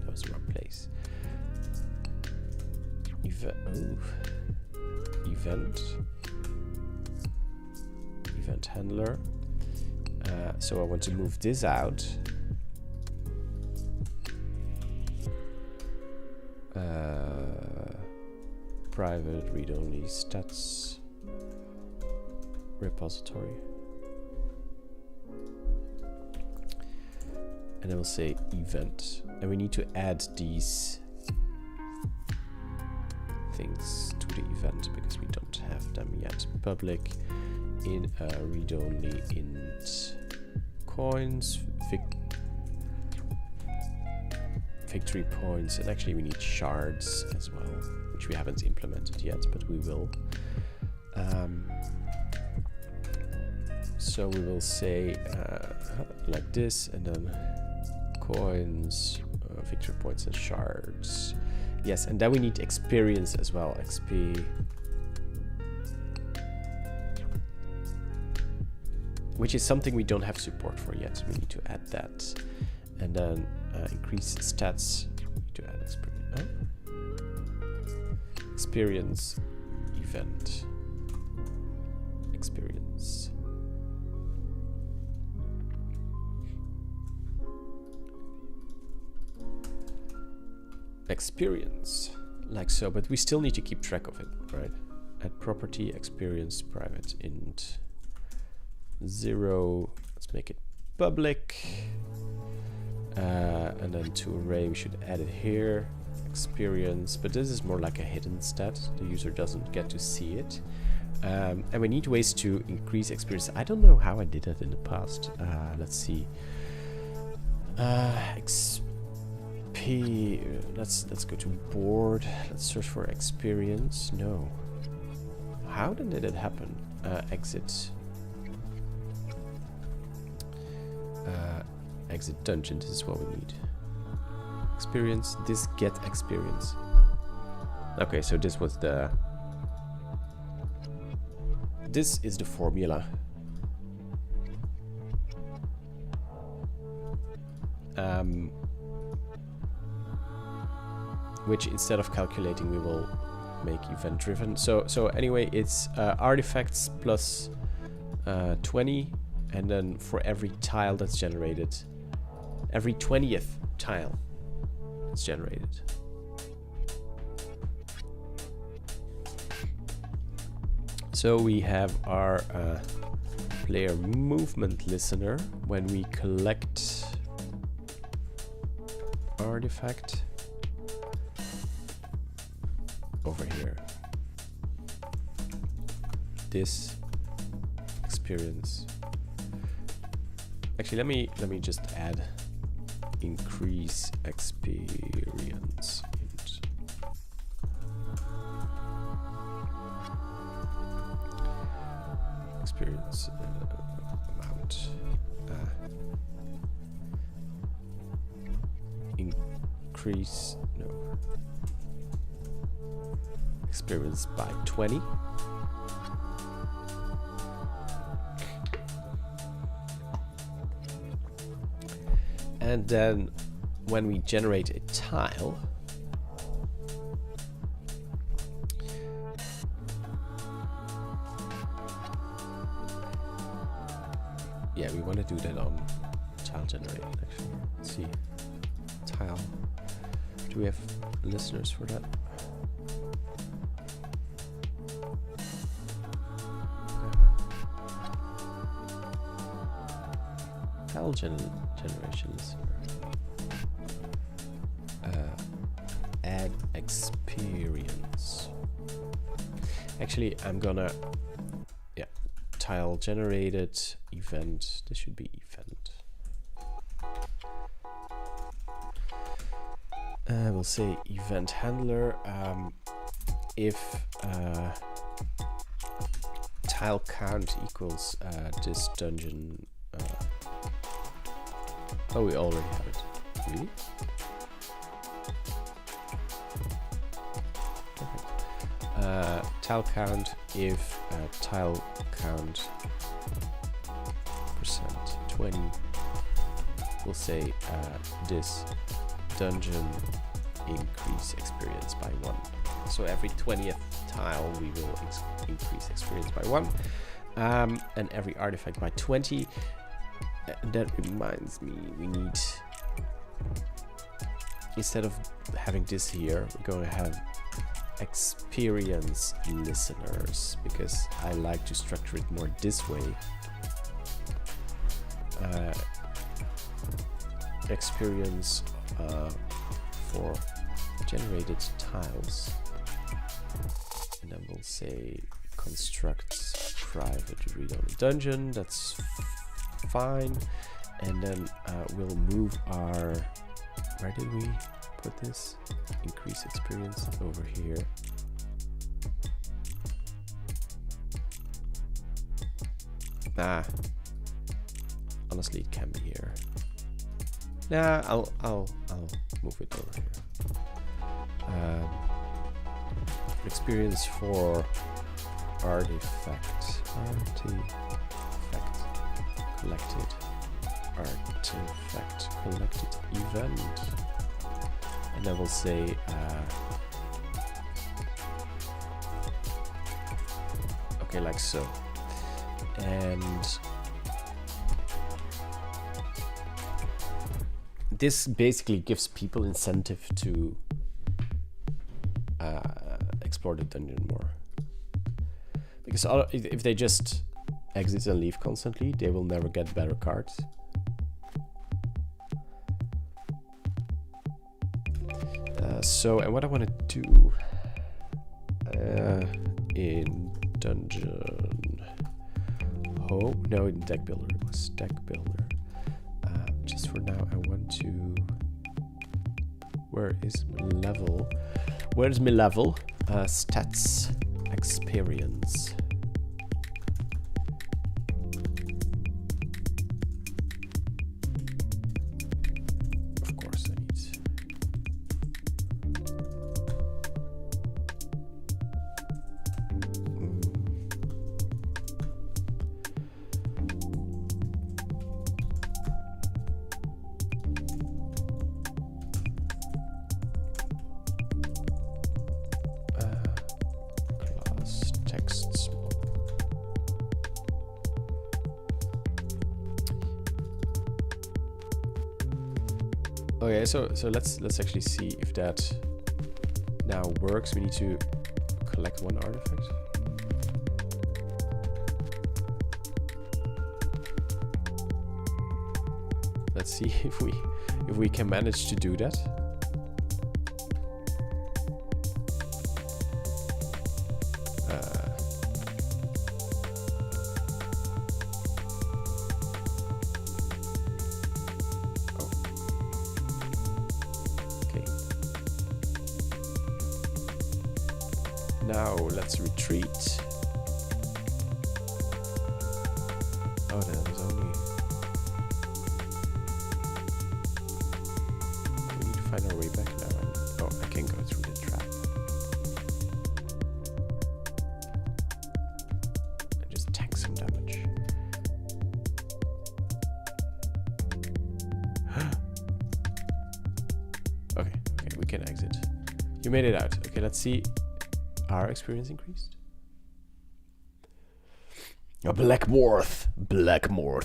That was the wrong place. Event handler. So I want to move this out. Private read-only stats repository, and then we'll say event, and we need to add these things to the event because we don't have them yet. Public in read-only int coins, victory points, and actually we need shards as well, which we haven't implemented yet, but we will. So we will say like this, and then coins, victory points, and shards. Yes, and then we need experience as well, XP. Which is something we don't have support for yet. We need to add that, and then increase stats. We need to add experience. Experience event. Experience. Experience, like so, but we still need to keep track of it, right? Add property experience private int 0. Let's make it public, and then to array we should add it here. Experience, but this is more like a hidden stat. The user doesn't get to see it. And we need ways to increase experience. I don't know how I did that in the past. Let's see. Let's go to board. Let's search for experience. No. How did it happen? Exit. Exit dungeon. This is what we need. Experience. This get experience. Okay, so this was the this is the formula. Which instead of calculating, we will make event driven. So anyway, it's artifacts plus 20, and then for every tile that's generated, every 20th tile that's generated. So we have our player movement listener. When we collect artifact over here, this experience. Actually, let me just add increase experience. Experience amount. Increase experience by 20. And then when we generate a tile, yeah, we want to do that on tile generated actually. Let's see. Tile. Do we have listeners for that? Tile generation listener. Add experience. Actually, I'm gonna, yeah, tile generated event. This should be event. We'll say event handler. If tile count equals this dungeon. Oh, we already have it. Really? Okay. Tile count if tile count percent 20. We'll say this dungeon increase experience by 1. So every 20th tile we will increase experience by 1, and every artifact by 20. That reminds me, we need, instead of having this here, we're going to have experience listeners, because I like to structure it more this way. Experience for generated tiles, and then we'll say constructs private read-only dungeon. That's fine. And then we'll move our, where did we put this? Increase experience over here. Honestly, it can be here. Nah, I'll move it over here. Experience for artifact collected, artifact collected event, and then we'll say okay, like so. And this basically gives people incentive to explore the dungeon more, because if they just exit and leave constantly, they will never get better cards. So, and what I want to do in dungeon no, in deck builder, it was deck builder. Just for now, I want to, where is my level? Where's my level? Stats, experience. Of course, I need. Okay, so let's actually see if that now works. We need to collect one artifact. Let's see if we can manage to do that. Now let's retreat. Oh, that was only... We need to find our way back now. Oh, I can go through the trap. And just tank some damage. Okay, we can exit. You made it out. Okay, let's see. Our experience increased. A Blackmorth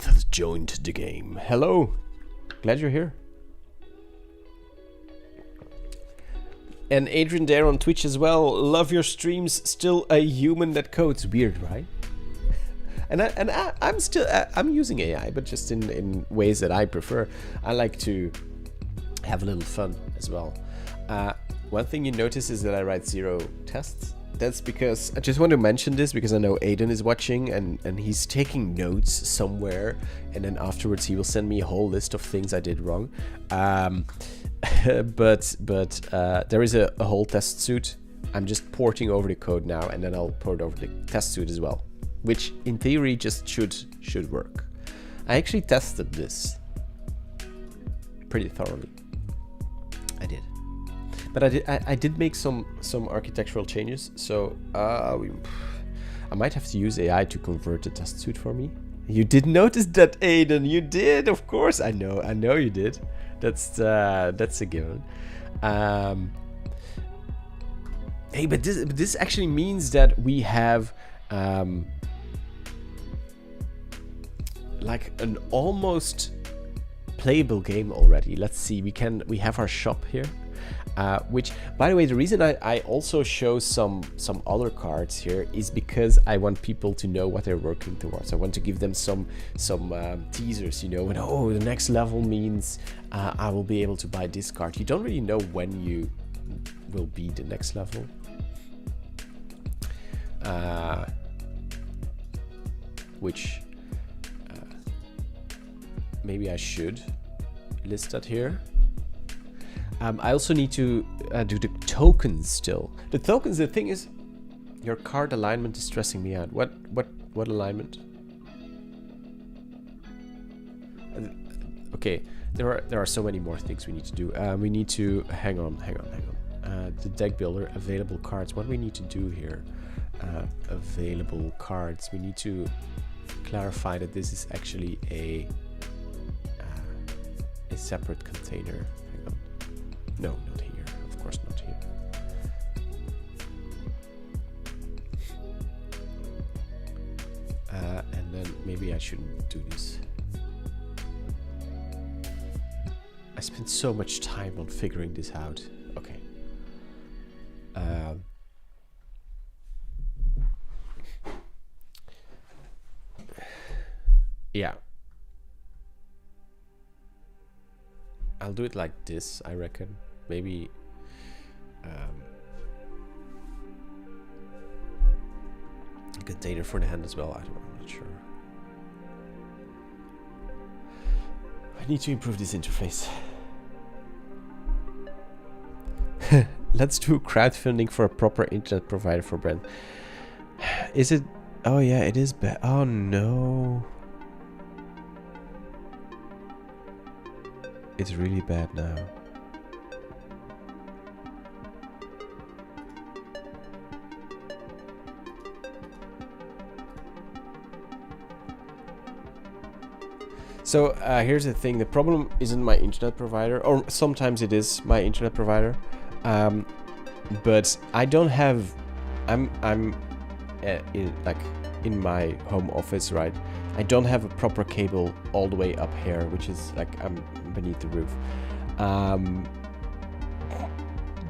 has joined the game. Hello, glad you're here. And Adrian there on Twitch as well. Love your streams. Still a human that codes. Weird, right? I'm still I'm using AI, but just in ways that I prefer. I like to have a little fun as well. One thing you notice is that I write 0 tests. That's because, I just want to mention this because I know Aiden is watching and he's taking notes somewhere, and then afterwards he will send me a whole list of things I did wrong. But there is a whole test suite. I'm just porting over the code now, and then I'll port over the test suite as well, which in theory just should work. I actually tested this pretty thoroughly. I did. But I did make some architectural changes, so I might have to use AI to convert the test suite for me. You did notice that, Aiden. You did, of course. I know you did. That's a given. Hey, but this actually means that we have like an almost playable game already. Let's see. We have our shop here. Which, by the way, the reason I also show some other cards here is because I want people to know what they're working towards. I want to give them some teasers, you know, and oh, the next level means I will be able to buy this card. You don't really know when you will be the next level. Which maybe I should list that here. I also need to do the tokens still. The tokens, the thing is, your card alignment is stressing me out. What alignment? Okay, there are so many more things we need to do. We need to hang on. The deck builder, available cards. What do we need to do here? Available cards. We need to clarify that this is actually a separate container. No, not here. Of course not here. And then maybe I shouldn't do this. I spent so much time on figuring this out. Okay. Yeah. I'll do it like this, I reckon. Maybe a container for the hand as well. I'm not sure. I need to improve this interface. Let's do crowdfunding for a proper internet provider for Brent. Is it? Oh yeah, it is bad. Oh no. It's really bad now. So here's the thing, the problem isn't my internet provider, or sometimes it is my internet provider, but I don't have, I'm in my home office, right? I don't have a proper cable all the way up here, which is like I'm beneath the roof. Um,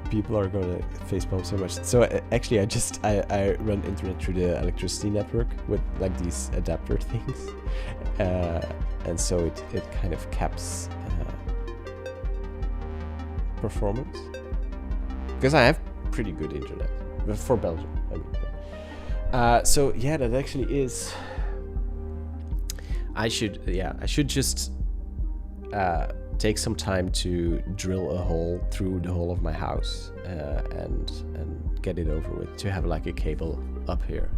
people are gonna facepalm so much. So actually, I run internet through the electricity network with like these adapter things, and so it kind of caps performance, because I have pretty good internet for Belgium. I mean, so yeah, that actually is. I should just take some time to drill a hole through the whole of my house and get it over with, to have like a cable up here.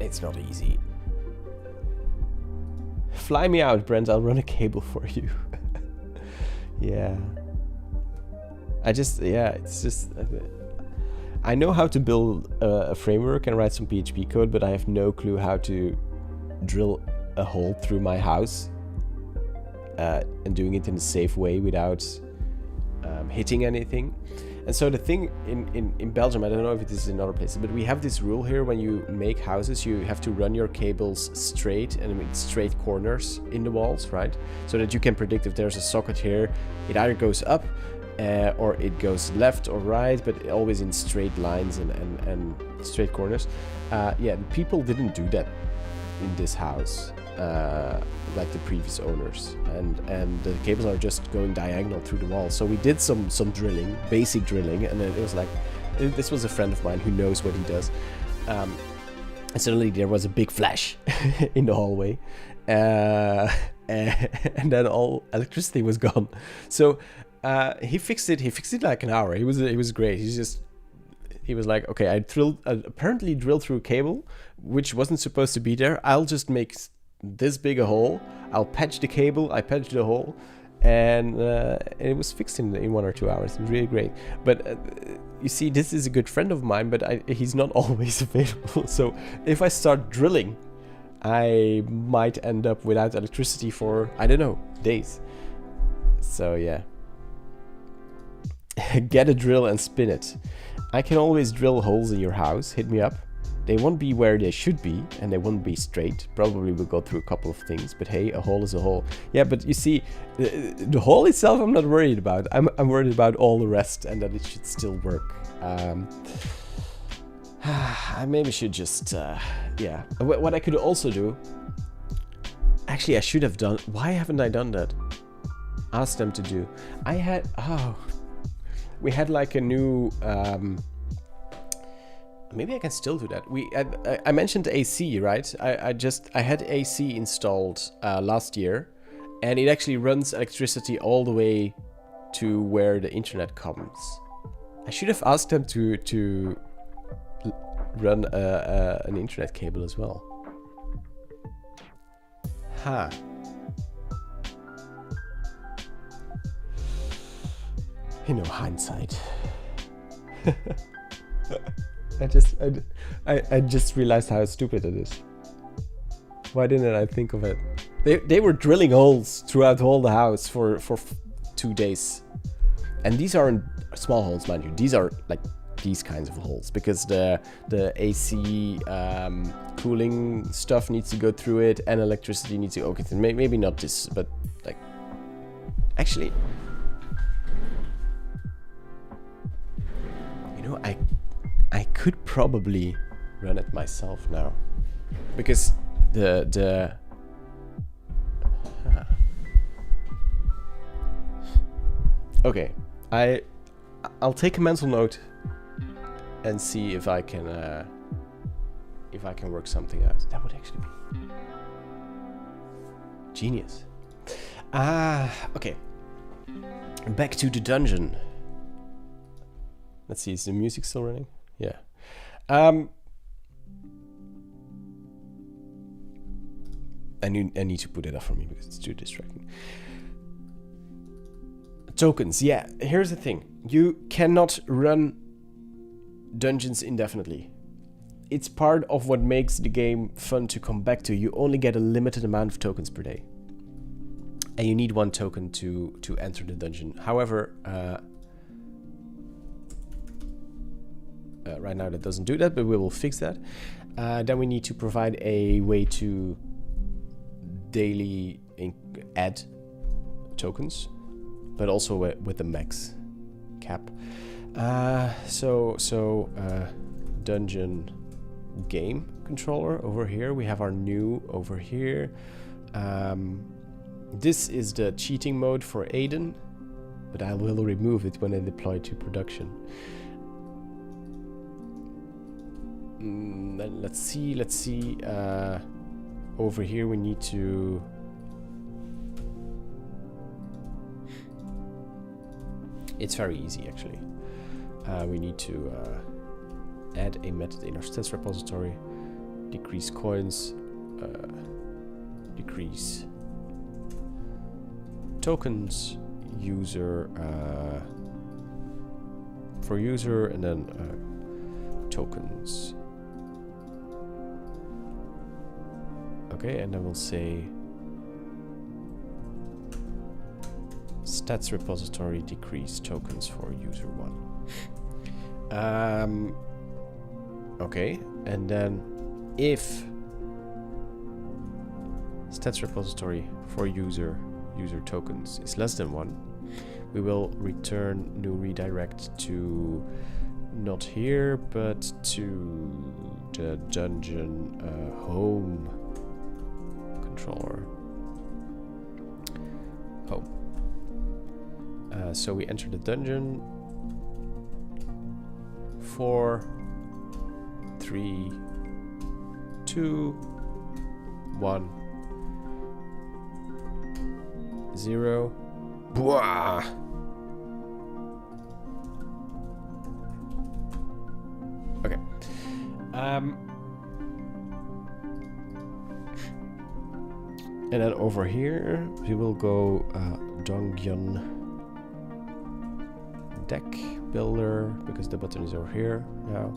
It's not easy. Fly me out, Brent. I'll run a cable for you. Yeah. It's just. I know how to build a framework and write some PHP code, but I have no clue how to drill a hole through my house and doing it in a safe way without hitting anything. And so the thing in Belgium, I don't know if it is in other places, but we have this rule here: when you make houses, you have to run your cables straight and with straight corners in the walls, right? So that you can predict if there's a socket here, it either goes up or it goes left or right, but always in straight lines and straight corners. Yeah, people didn't do that in this house like the previous owners, and the cables are just going diagonal through the wall. So we did some drilling, basic drilling, and then it was like, this was a friend of mine who knows what he does, and suddenly there was a big flash in the hallway, and then all electricity was gone. So he fixed it like an hour. He was great. He was like, okay, I apparently drilled through a cable which wasn't supposed to be there. I'll just make this big a hole. I'll patch the cable. I patched the hole, and it was fixed in 1 or 2 hours. It was really great. But you see, this is a good friend of mine, but he's not always available. So if I start drilling, I might end up without electricity for, I don't know, days. So yeah. Get a drill and spin it. I can always drill holes in your house. Hit me up. They won't be where they should be, and they won't be straight. Probably we'll go through a couple of things, but hey, a hole is a hole. Yeah, but you see, the hole itself I'm not worried about. I'm worried about all the rest, and that it should still work. I maybe should just, yeah. What I could also do, actually I should have done, why haven't I done that? Ask them to do. We had like a new, maybe I can still do that. I mentioned AC, right? I had AC installed last year, and it actually runs electricity all the way to where the internet comes. I should have asked them to run an internet cable as well. Huh. You know, hindsight. I just realized how stupid it is. Why didn't I think of it? They were drilling holes throughout all the house for 2 days, and these aren't small holes, mind you. These are like these kinds of holes, because the AC cooling stuff needs to go through it, and electricity needs to. Okay, maybe not this, but like actually. I could probably run it myself now, because okay, I'll take a mental note and see if I can work something out. That would actually be genius. Okay, back to the dungeon. Let's see, is the music still running? Yeah. I need to put it off for me because it's too distracting. Tokens, yeah. Here's the thing. You cannot run dungeons indefinitely. It's part of what makes the game fun to come back to. You only get a limited amount of tokens per day. And you need 1 token to enter the dungeon. However, right now that doesn't do that, but we will fix that. Then we need to provide a way to daily add tokens, but also with the max cap. Dungeon game controller over here. We have our new over here. This is the cheating mode for Aiden, but I will remove it when I deploy to production. Let's see. Over here we need to... It's very easy actually. We need to add a method in our stats repository. Decrease coins. Decrease tokens. User for user, and then tokens. Okay, and then we'll say stats repository decrease tokens for user 1. Okay, and then if stats repository for user tokens is less than 1, we will return new redirect to not here, but to the dungeon home controller. Home. So we enter the dungeon. 4, 3, 2, 1, 0. Bwah! Okay. And then over here we will go dungeon deck builder, because the button is over here now.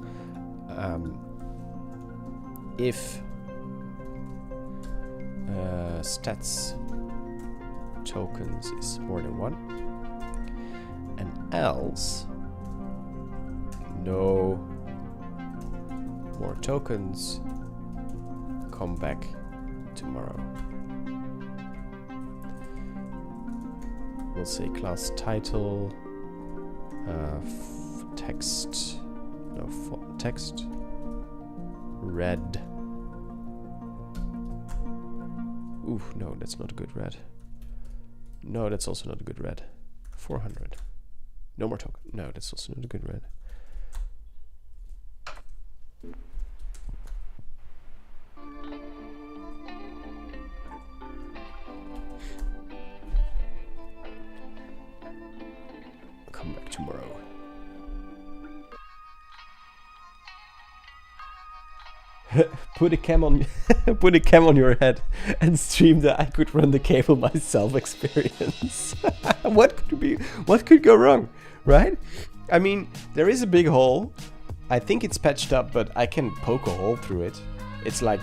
If stats tokens is more than 1, and else no more tokens, come back tomorrow. We'll say class title, text, no, text, red. Ooh, no, that's not a good red. No, that's also not a good red. 400. No more token. No, that's also not a good red. Come back tomorrow. Put a cam on put a cam on your head and stream the I could run the cable myself experience. What could go wrong, right? I mean, there is a big hole. I think it's patched up, but I can poke a hole through it. It's like,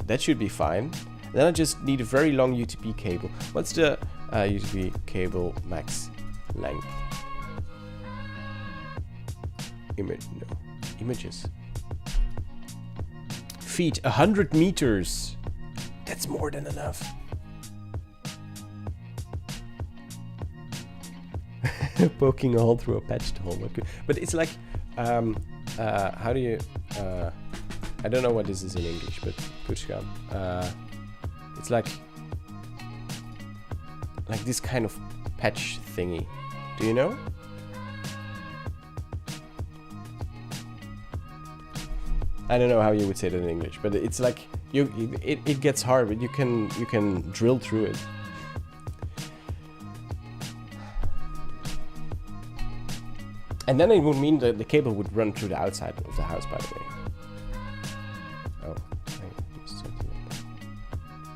that should be fine. Then I just need a very long UTP cable. What's the UTP cable max length? Images. Feet, 100 meters. That's more than enough. Poking a hole through a patched hole. Okay. But it's like, how do you, I don't know what this is in English, but pushcam. It's like this kind of patch thingy. Do you know? I don't know how you would say that in English, but it's like it gets hard, but you can drill through it. And then it would mean that the cable would run through the outside of the house, by the way. Oh,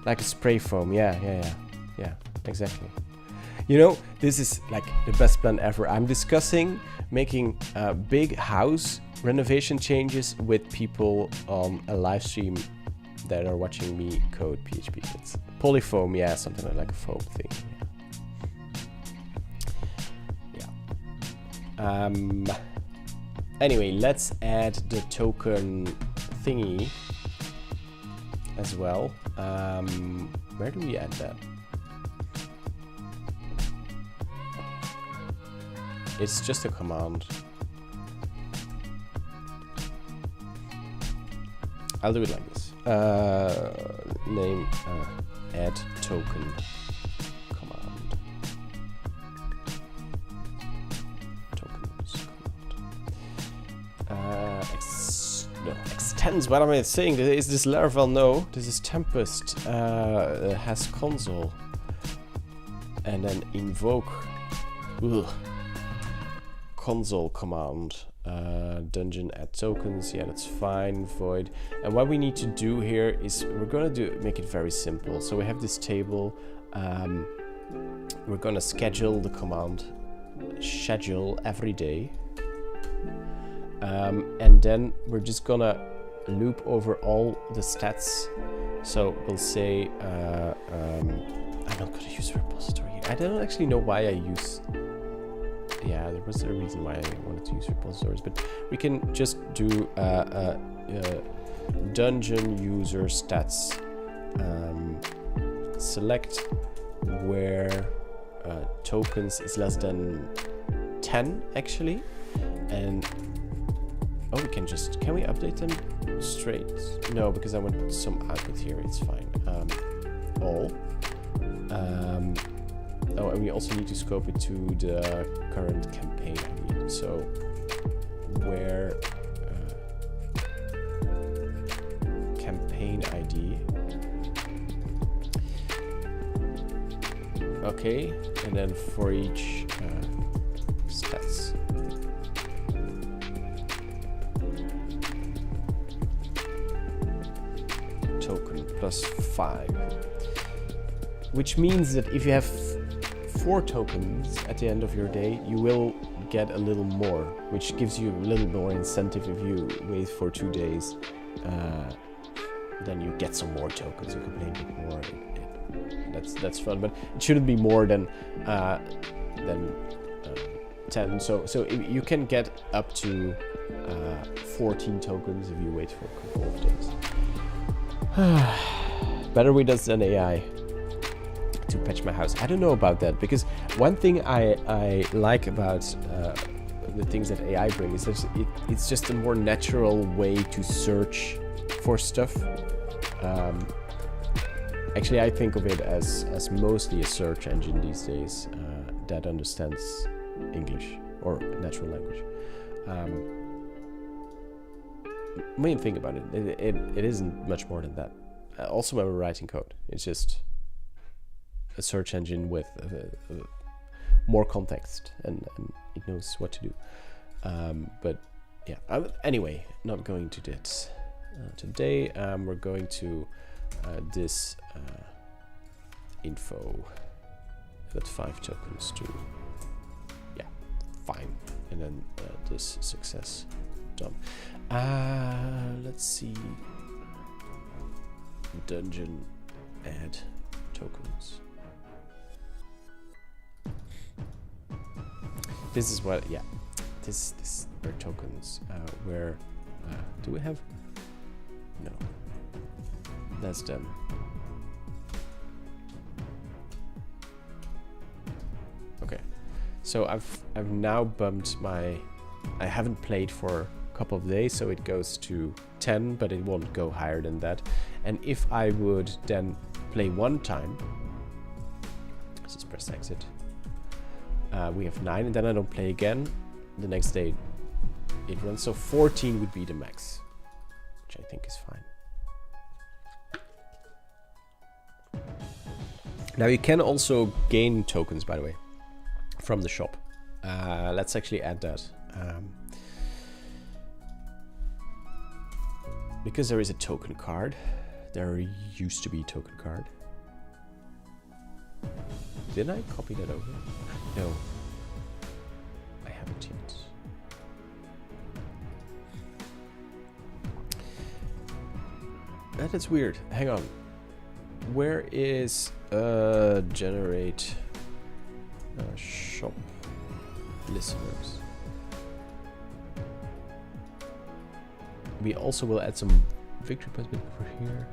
like a spray foam. Yeah, exactly. You know, this is like the best plan ever. I'm discussing making a big house renovation changes with people on a live stream that are watching me code PHP. It's polyfoam, yeah, something like a foam thing. Yeah. Anyway, let's add the token thingy as well. Where do we add that? It's just a command. I'll do it like this. Name add token command. Tokens command. No, extends. What am I saying? Is this Laravel? No, this is Tempest. Has console. And then invoke. Ugh. Console command. Dungeon add tokens. Yeah, that's fine. Void. And what we need to do here is we're gonna make it very simple. So we have this table. We're gonna schedule the command schedule every day. And then we're just gonna loop over all the stats. So we'll say I'm not gonna use a repository. I don't actually know why I use. Yeah, there was a reason why I wanted to use repositories, but we can just do dungeon user stats. Select where tokens is less than 10 actually, and we can we update them straight? No, because I want to put some output here. It's fine. All. Oh, and we also need to scope it to the current campaign ID. So where campaign ID. Okay, and then for each stats. Token plus 5. Which means that if you have 4 tokens at the end of your day, you will get a little more, which gives you a little more incentive. If you wait for 2 days, then you get some more tokens. You can play a bit more. That's fun, but it shouldn't be more than 10. So you can get up to 14 tokens if you wait for a couple of days. Better with us than AI. To patch my house. I don't know about that, because one thing I like about the things that AI brings is that it's just a more natural way to search for stuff. Actually, I think of it as mostly a search engine these days that understands English or natural language. Main thing about it isn't much more than that. Also, when we're writing code, it's just a search engine with more context, and it knows what to do. But yeah, anyway, not going to that today. We're going to this info that 5 tokens to, yeah, fine, and then this success done. Let's see, dungeon add tokens. This is what, yeah, this are tokens where, do we have? No, that's them. Okay, so I've now bumped my, I haven't played for a couple of days, so it goes to 10, but it won't go higher than that. And if I would then play one time, let's just press exit. We have 9, and then I don't play again. The next day it runs, so 14 would be the max, which I think is fine. Now you can also gain tokens, by the way, from the shop. Let's actually add that. Because there is a token card. There used to be a token card. Did I copy that over? No, I haven't yet. That is weird. Hang on. Where is generate shop listeners? We also will add some victory points over here.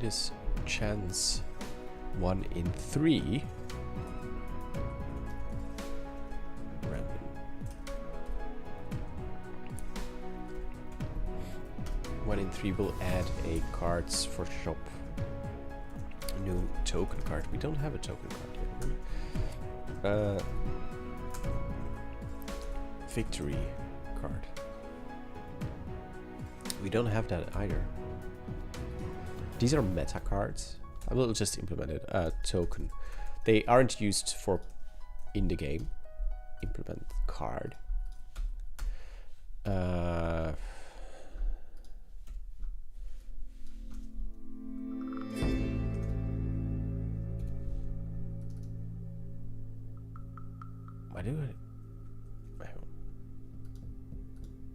this chance 1 in 3. Random. One in 3 will add a cards for shop. New token card. We don't have a token card yet. Victory card. We don't have that either. These are meta cards. I will just implement it. Token. They aren't used for in the game. Implement card. Why do I?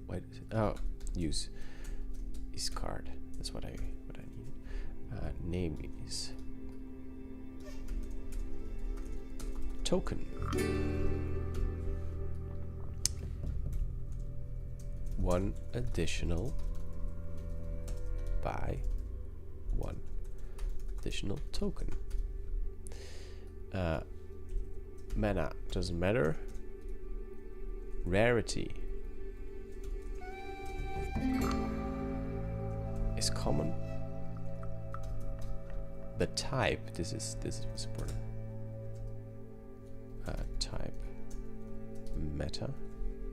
Wait. Oh, use is card. That's what I need. Name is token. One additional buy one additional token. Mana doesn't matter. Rarity is common. The type, this is important. Type meta,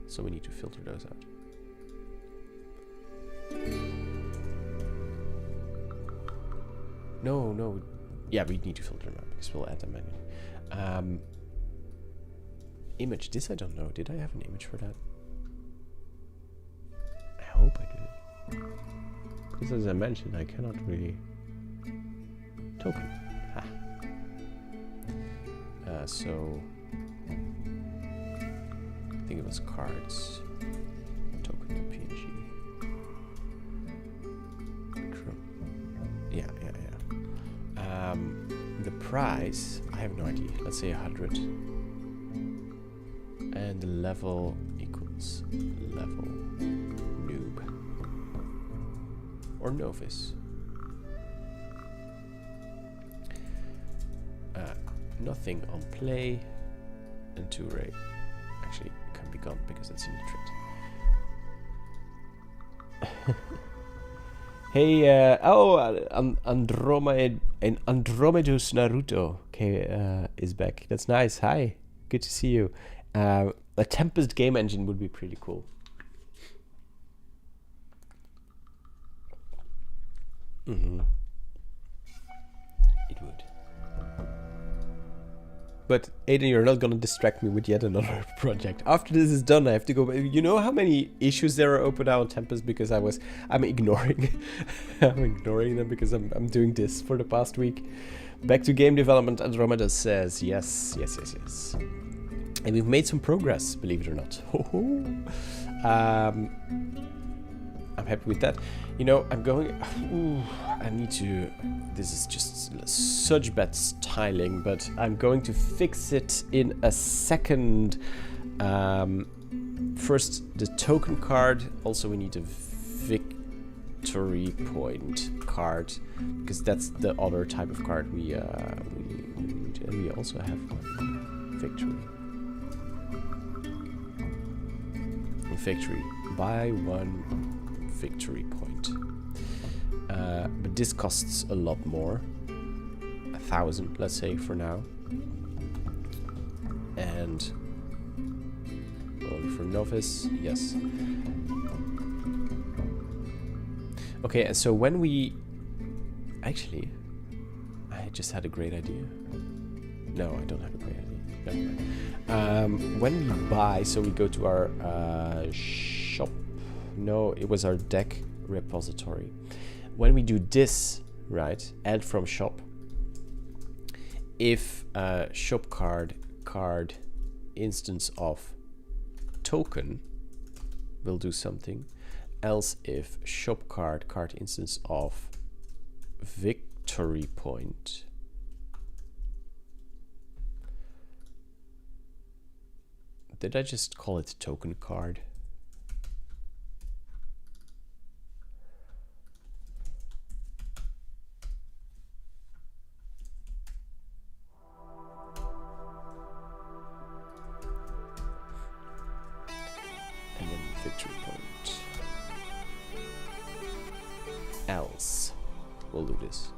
so we need to filter those out. No, yeah, we need to filter them out because we'll add them manually. Image, this I don't know. Did I have an image for that? I hope I did. Because as I mentioned, I cannot really token. Ha. So I think it was cards. Token PNG. Yeah. The price, I have no idea. Let's say 100. And the level equals level noob or novice. Nothing on play and 2 ray. Actually, it can be gone because it's in the thread. Hey, Andromedus Naruto is back. That's nice. Hi, good to see you. A Tempest game engine would be pretty cool. It would. But Aiden, you're not gonna distract me with yet another project. After this is done, I have to go. You know how many issues there are open now on Tempest because I'm ignoring, I'm ignoring them because I'm doing this for the past week. Back to game development. Andromeda says yes. And we've made some progress, believe it or not. I'm happy with that. You know, I'm going... I need to... This is just such bad styling, but I'm going to fix it in a second. First, the token card. Also, we need a victory point card, because that's the other type of card we need. And we also have one. Victory. Victory. Buy one victory point. But this costs a lot more. 1,000, let's say, for now. And only for novice, yes. Okay, and so when we... Actually, I just had a great idea. No, I don't have a great idea. Never mind. When we buy, so we go to our shop. No, it was our deck repository. When we do this, right, add from shop, if shop card instance of token will do something, else if shop card instance of victory point did I just call it token card? else we'll do this.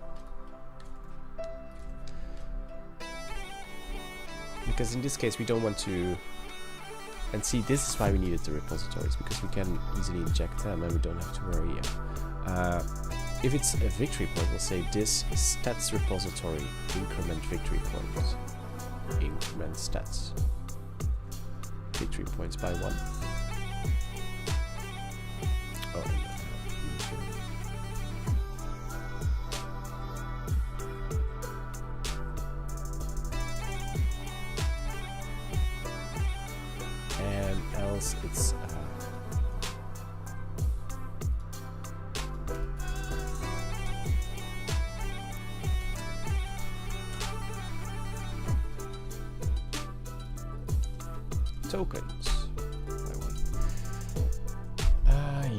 Because in this case we don't want to, and see, this is why we needed the repositories, because we can easily inject them and we don't have to worry. If it's a victory point, we'll say this stats repository increment victory points. Increment stats victory points by 1. Oh, and else it's tokens.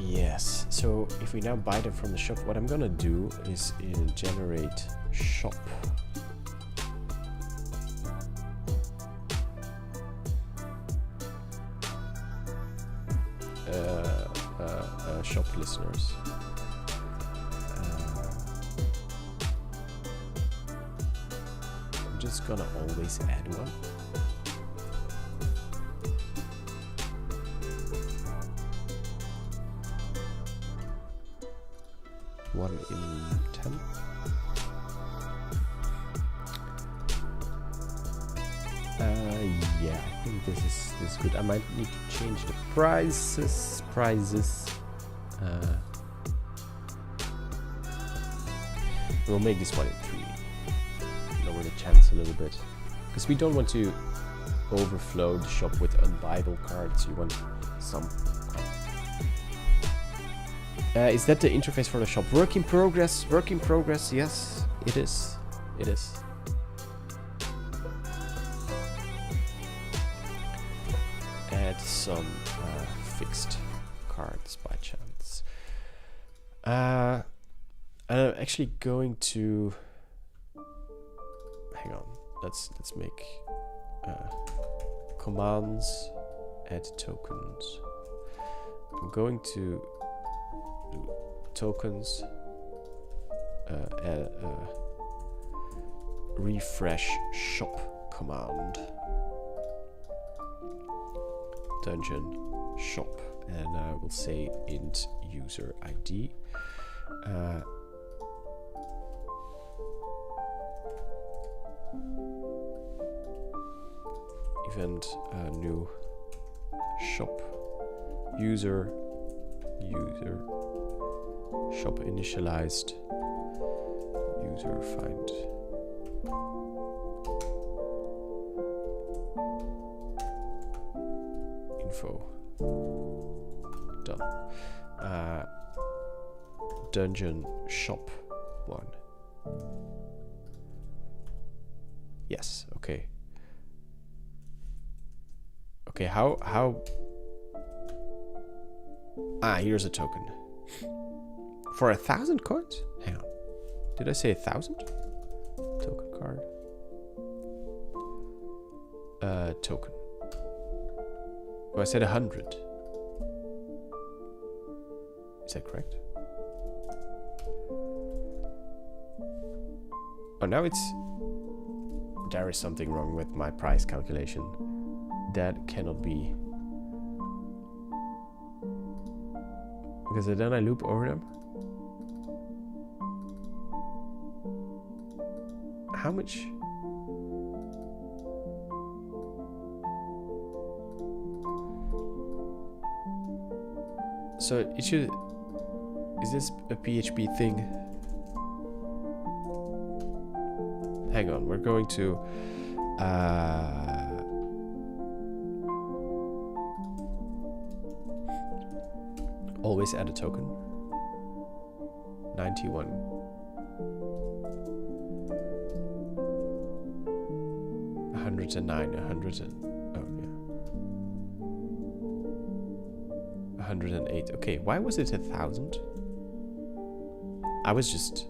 Yes. So if we now buy them from the shop, what I'm gonna do is generate shop. Shop listeners. I'm just gonna always add one. One in 10. Yeah, I think this is good. I might need to change the prices. We'll make this one in 3. Lower the chance a little bit, because we don't want to overflow the shop with unbuyable cards. You want some. Is that the interface for the shop? Work in progress. Work in progress. Yes, it is. It is. Add some fixed cards by chance. I'm actually going to hang on. Let's make commands, add tokens. I'm going to do tokens, refresh shop command, dungeon shop, and I will say int user ID. Event new shop user shop initialized user find info done. Dungeon shop 1. Yes, okay. Okay, how here's a token. For 1,000 coins? Hang on. Did I say 1,000? Token card. Token. Oh, I said 100. Is that correct? Oh, now it's... There is something wrong with my price calculation. That cannot be. Because then I loop over them. How much? So it should... Is this a PHP thing? Hang on, we're going to... always add a token. 91. 109. 100 and... Oh, yeah. 108. Okay, why was it 1,000? I was just...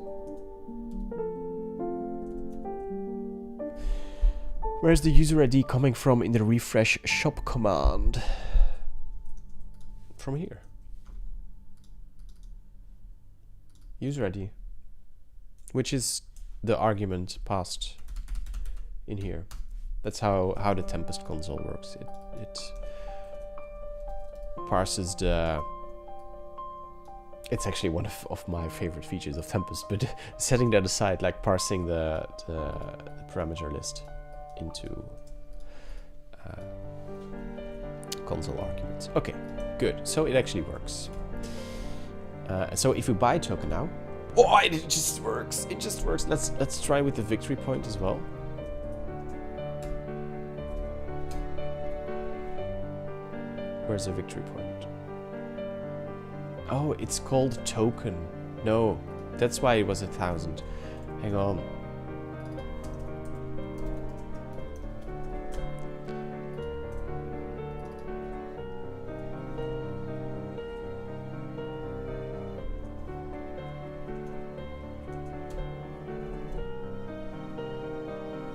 Where's the user ID coming from in the refresh shop command? From here. user ID, which is the argument passed in here. That's how the Tempest console works. It parses the... It's actually one of my favorite features of Tempest, but setting that aside, like parsing the parameter list into console arguments. Okay, good. So it actually works. So if we buy a token now, oh, it just works. It just works. Let's try with the victory point as well. Where's the victory point? Oh, it's called token. No, that's why it was 1,000. Hang on.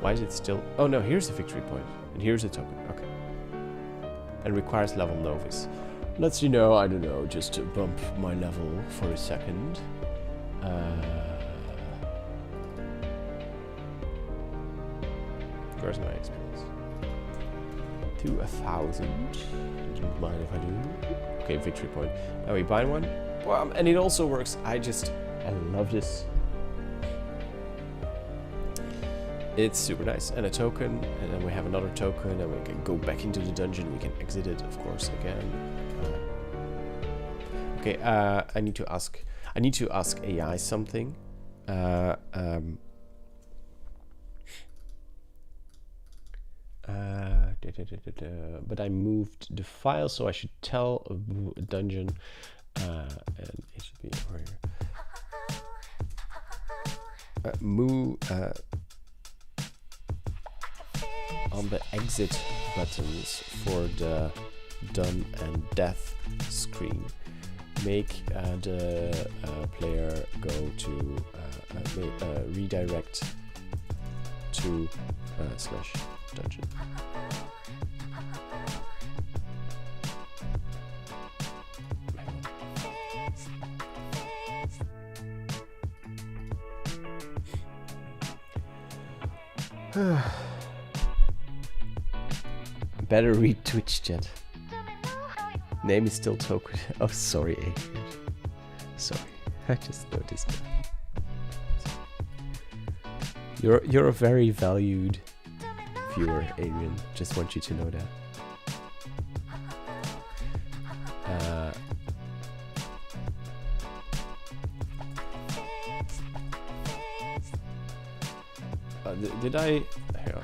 Why is it still... Oh no, here's the victory point. And here's the token. Okay. And requires level novice. Lets you know, I don't know, just to bump my level for a second. Where's my experience? To 1,000. Don't mind if I do. Okay, victory point. Now we buy one. Well, and it also works. I love this. It's super nice. And a token, and then we have another token, and we can go back into the dungeon. We can exit it, of course, again. Okay, I need to ask AI something. But I moved the file, so I should tell a dungeon, and it should be over here. Move on the exit buttons for the done and death screen. Make the player go to redirect to /dungeon. Better read Twitch chat. Name is still token. Oh, sorry, Adrian. Sorry, I just noticed that. You're a very valued viewer, Adrian. Just want you to know that. Did I? Hang on.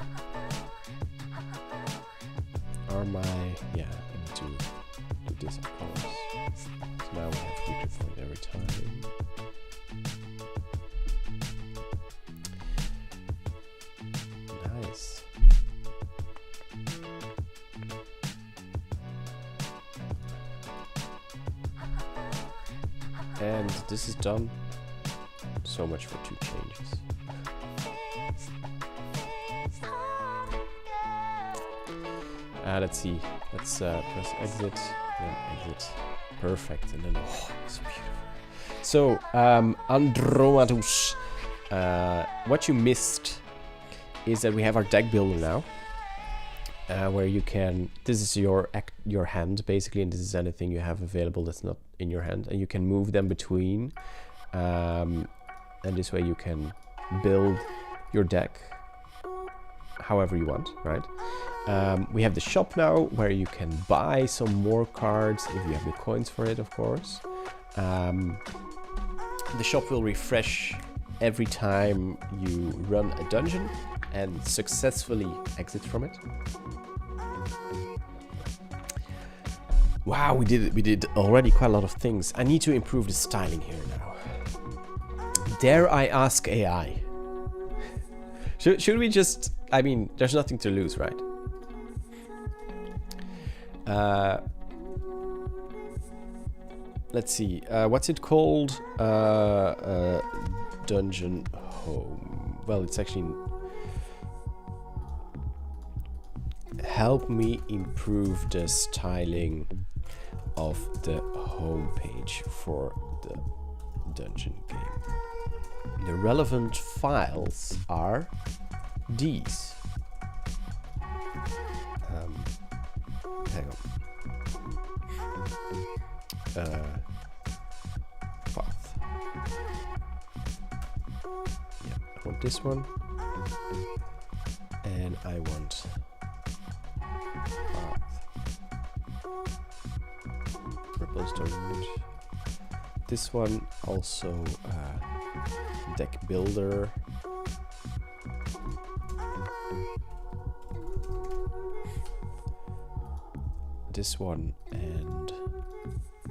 Are my... Yeah, I need to do this, of course. So now we have victory point every time. Nice. And this is done. So much for 2 changes. Let's see. Let's press exit, then exit. Perfect. And then, oh, it's beautiful. So, Andromatus. What you missed is that we have our deck builder now, where you can. This is your hand basically, and this is anything you have available that's not in your hand, and you can move them between, and this way you can build your deck however you want, right? We have the shop now, where you can buy some more cards if you have the coins for it, of course. The shop will refresh every time you run a dungeon and successfully exit from it. Wow, we did already quite a lot of things. I need to improve the styling here now. Dare I ask AI? Should we just... I mean, there's nothing to lose, right? Let's see. What's it called? Dungeon home. Well, it's actually... Help me improve the styling of the home page for the dungeon game. The relevant files are these. Hang on. Path. Yeah, I want this one. And I want path. Repository. This one also deck builder. This one and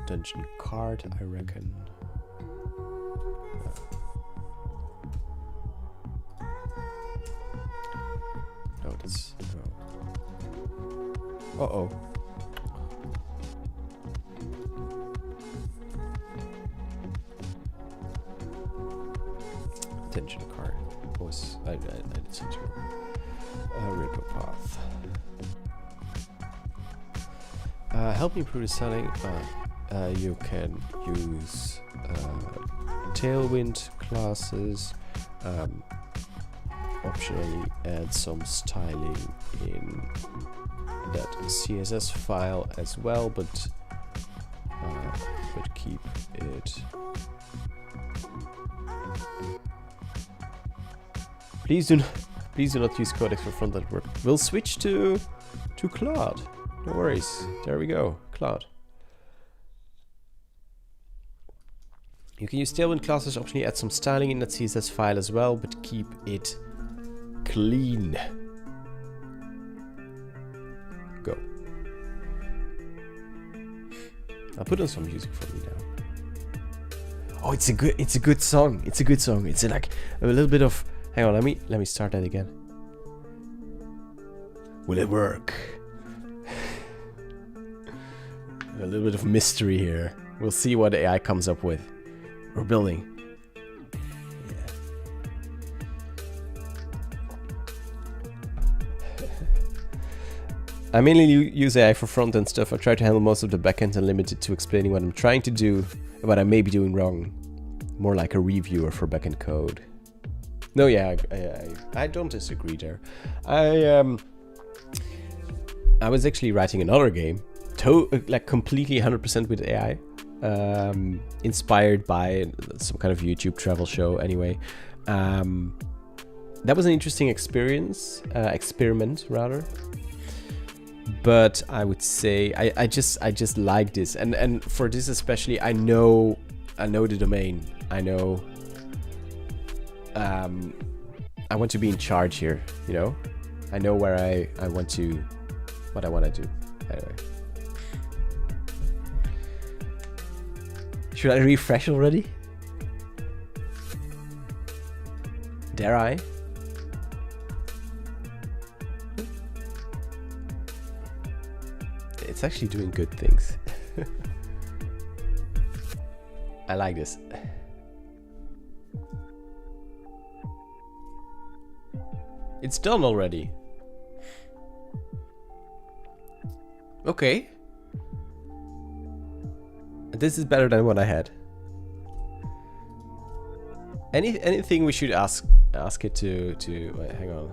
dungeon card, I reckon. No, that's no. Uh-oh. Dungeon card was I did something wrong. Repo path. Help me improve the selling. You can use Tailwind classes. Optionally add some styling in that CSS file as well, but keep it. Please do not use Codex for front-end work. We'll switch to Claude. No worries. There we go. Claude. You can use Tailwind classes, optionally add some styling in that CSS file as well, but keep it clean. Go. I'll put on some music for you now. Oh, it's a good song. It's a good song. It's like a little bit of. Hang on, let me start that again. Will it work? A little bit of mystery here. We'll see what AI comes up with. We're building. Yeah. I mainly use AI for front-end stuff. I try to handle most of the back-end and limit it to explaining what I'm trying to do and what I may be doing wrong. More like a reviewer for back-end code. No, yeah, I don't disagree there. I was actually writing another game, like completely 100% with AI, inspired by some kind of YouTube travel show. Anyway, that was an interesting experiment rather. But I would say I just like this, and for this especially, I know the domain. I know. I want to be in charge here, you know? I know where I want to, what I want to do. Anyway. Should I refresh already? Dare I? It's actually doing good things. I like this. It's done already. Okay. This is better than what I had. Anything we should ask it to wait, hang on.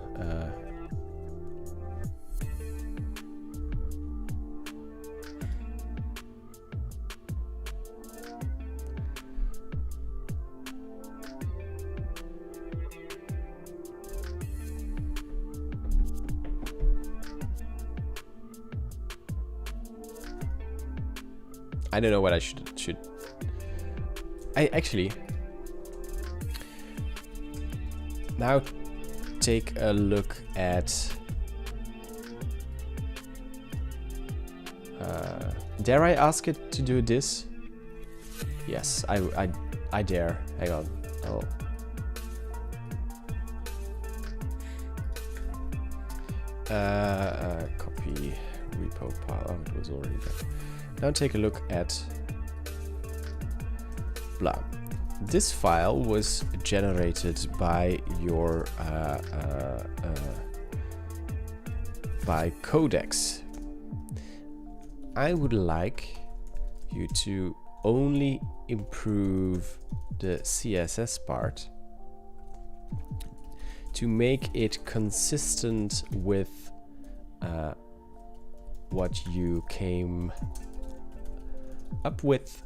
I don't know what I should. I actually now take a look at. Dare I ask it to do this? Yes, I dare. Hang on. Copy repo file. Oh, it was already there. Now take a look at blah. This file was generated by your by Codex. I would like you to only improve the CSS part to make it consistent with what you came up with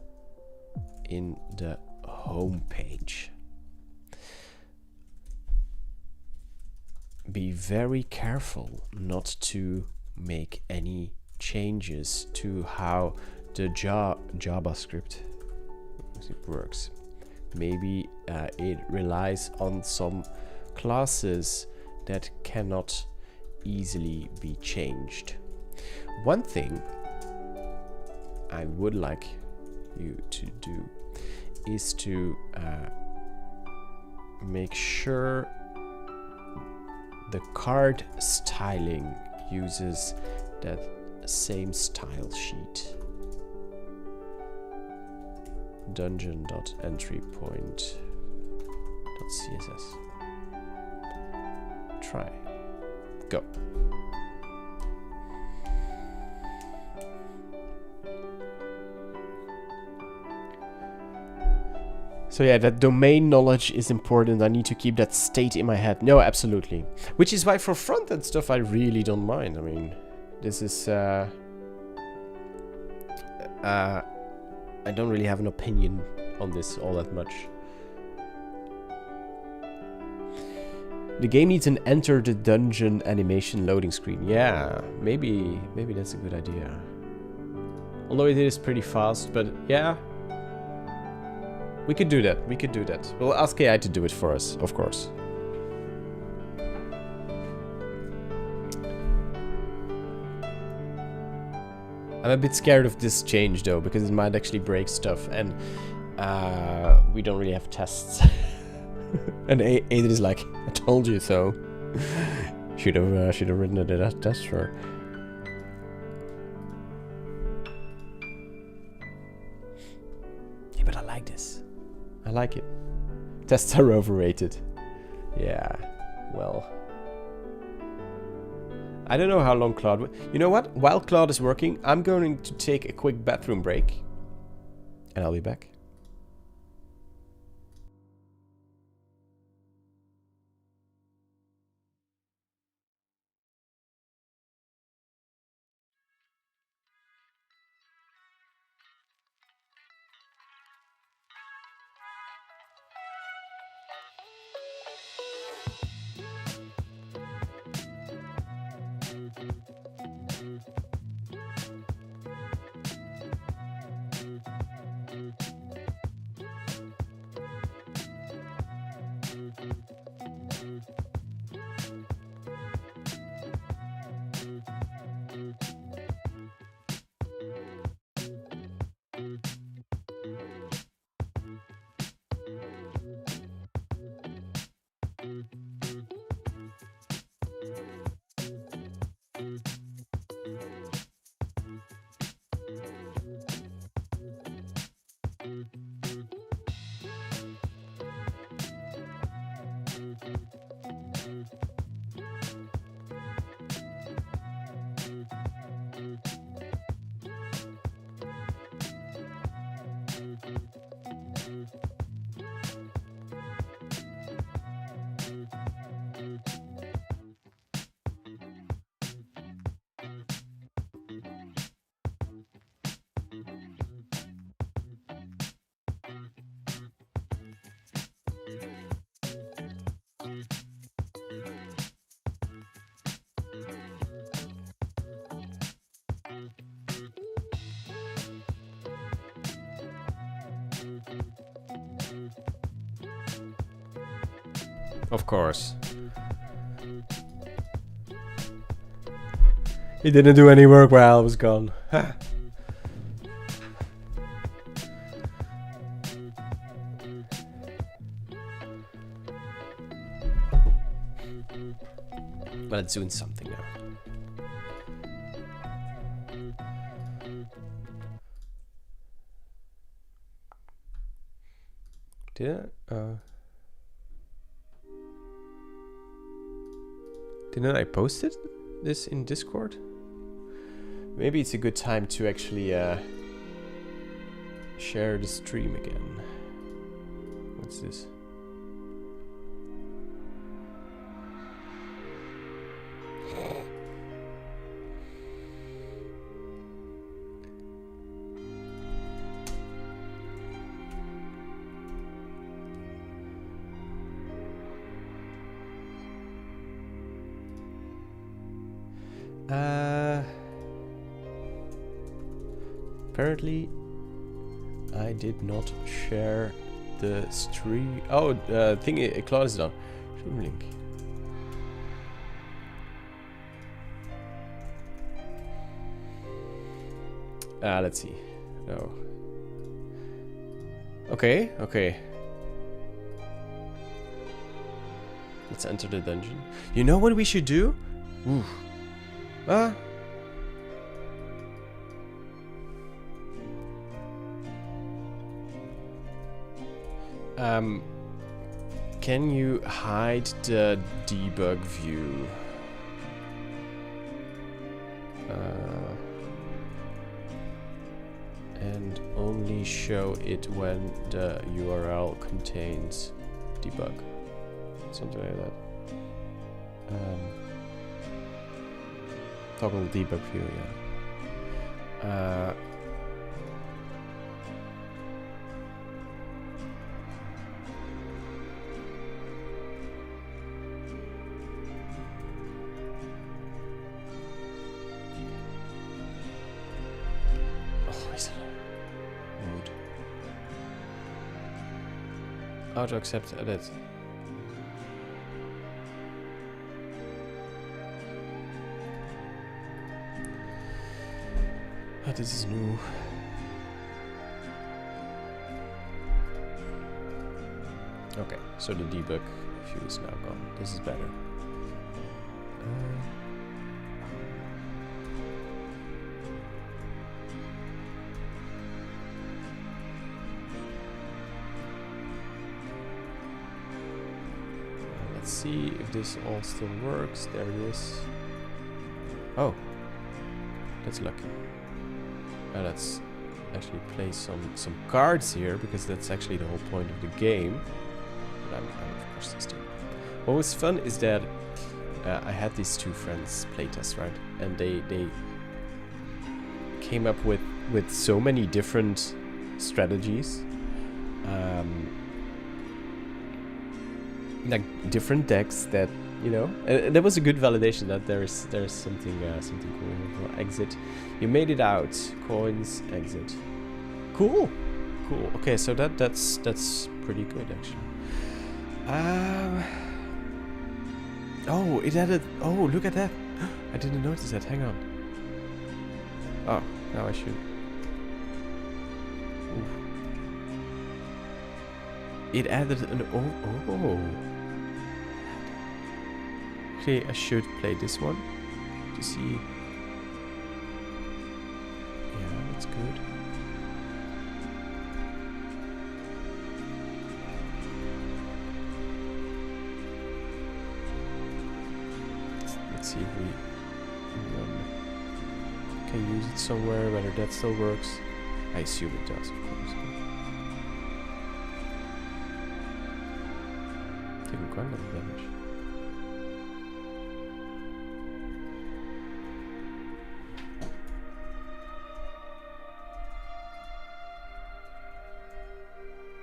in the home page. Be very careful not to make any changes to how the JavaScript works. Maybe it relies on some classes that cannot easily be changed. One thing I would like you to do is to make sure the card styling uses that same style sheet. dungeon.entrypoint.css. Try. Go. So yeah, that domain knowledge is important. I need to keep that state in my head. No, absolutely. Which is why for front-end stuff, I really don't mind. I mean, this is... I don't really have an opinion on this all that much. The game needs an enter the dungeon animation loading screen. Yeah, maybe that's a good idea. Although it is pretty fast, but yeah. We could do that. We could do that. We'll ask AI to do it for us, of course. I'm a bit scared of this change though, because it might actually break stuff, and we don't really have tests. And Aiden is like, I told you so. should have written it as a test for. Yeah, but I like this. I like it. Tests are overrated. Yeah, well. I don't know how long Claude... You know what? While Claude is working, I'm going to take a quick bathroom break. And I'll be back. Of course. He didn't do any work while I was gone. But it's doing something now. Didn't I post this in Discord? Maybe it's a good time to actually share the stream again. What's this? Apparently, I did not share the stream. Oh, thing it closed down. Stream link. Let's see. No. Okay, okay. Let's enter the dungeon. You know what we should do? Ooh. Can you hide the debug view? And only show it when the URL contains debug. Something like that. Toggle debug view, yeah. Auto accept edit. Oh, this is new. Okay, so the debug view is now gone. This is better. Let's see if this all still works. There it is. Oh, that's lucky. Let's actually play some cards here, because that's actually the whole point of the game. But I'm of course this too. What was fun is that I had these two friends playtest, right? And they came up with so many different strategies. Like different decks that, you know, that was a good validation that there's something cool here. Exit, you made it out. Coins, exit. Cool. Okay, so that's pretty good actually. Oh, it added. Oh, look at that. I didn't notice that. Hang on. Oh, now I should. Ooh. It added an oh. Okay, I should play this one to see. Yeah, that's good. Let's see if we can use it somewhere, whether that still works. I assume it does, of course. Taking quite a lot of damage.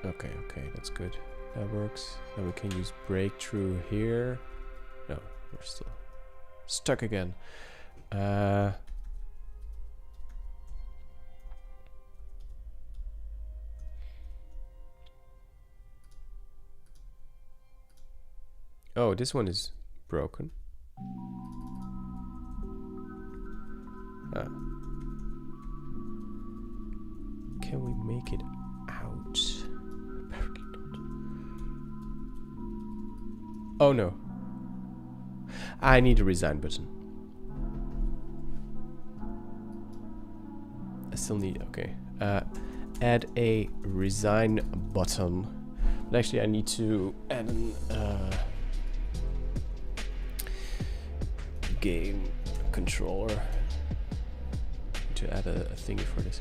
Okay, that's good. That works. Now we can use breakthrough here. No, we're still stuck again. Oh, this one is broken. Can we make it out? Apparently not. Oh no. I need a resign button. I still need, okay. Add a resign button. But actually I need to add an game controller to add a thingy for this.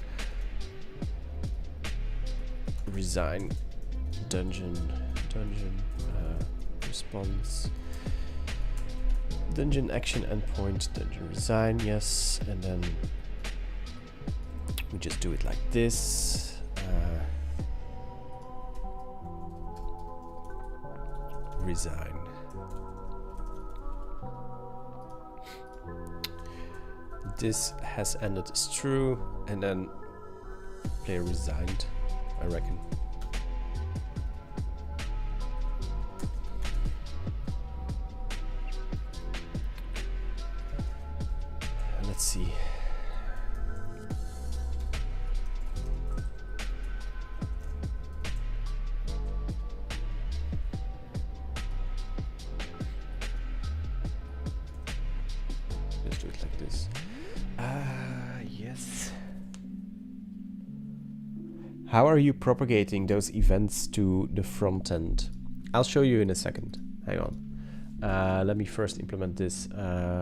Resign dungeon response, dungeon action endpoint, dungeon resign, yes, and then we just do it like this. Resign. This has ended is true, and then player resigned, I reckon. Let's see. Let's do it like this. Yes. How are you propagating those events to the front end? I'll show you in a second. Hang on. Let me first implement this.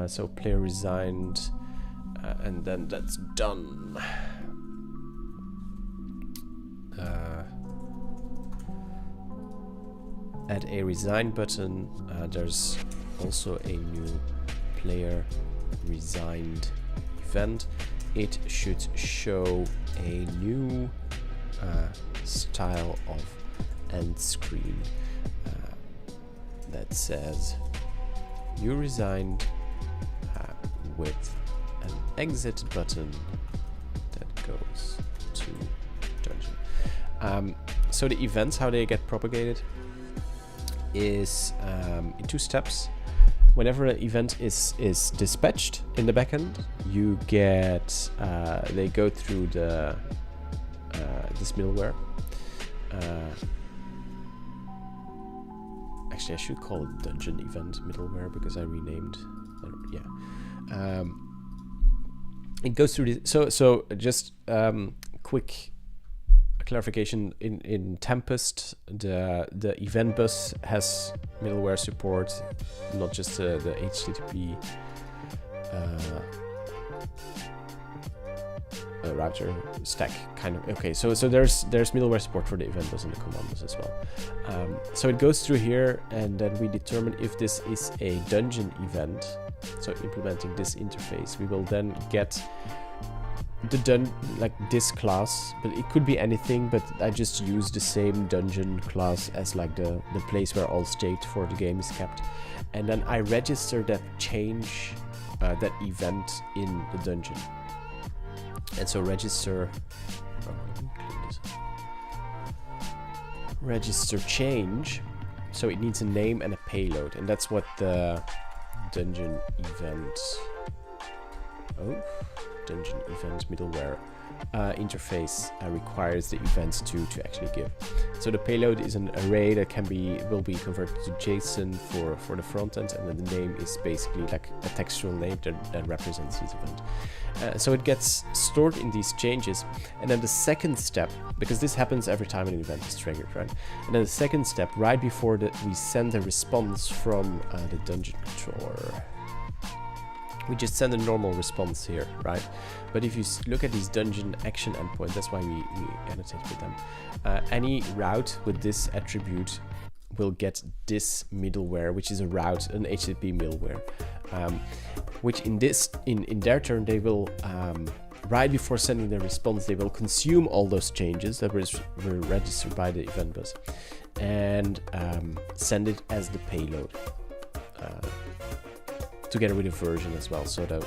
So player resigned, and then that's done. Add a resign button. There's also a new player resigned event. It should show a new style of end screen that says you resigned with an exit button that goes to dungeon. So the events, how they get propagated is in 2 steps. Whenever an event is dispatched in the backend, you get they go through the this middleware. Actually, I should call it dungeon event middleware because I renamed. It goes through the, so just quick clarification. In Tempest, the event bus has middleware support, not just the HTTP router stack kind of. Okay, so there's middleware support for the event bus and the command bus as well. So it goes through here, and then we determine if this is a dungeon event. So implementing this interface, we will then get the like this class, but it could be anything, but I just use the same dungeon class as like the place where all state for the game is kept, and then I register that change, that event in the dungeon. And so register change, so it needs a name and a payload, and that's what the dungeon event dungeon event middleware interface requires the events to actually give. So the payload is an array that will be converted to JSON for the front end, and then the name is basically like a textual name that represents this event. So it gets stored in these changes, and then the second step, because this happens every time an event is triggered, right? And then the second step, right before we send a response from the dungeon controller. We just send a normal response here, right? But if you look at these dungeon action endpoint, that's why we annotate with them. Any route with this attribute will get this middleware, which is a route, an HTTP middleware, which in their turn, they will, right before sending the response, they will consume all those changes that were registered by the event bus and send it as the payload. Together with a version as well, so that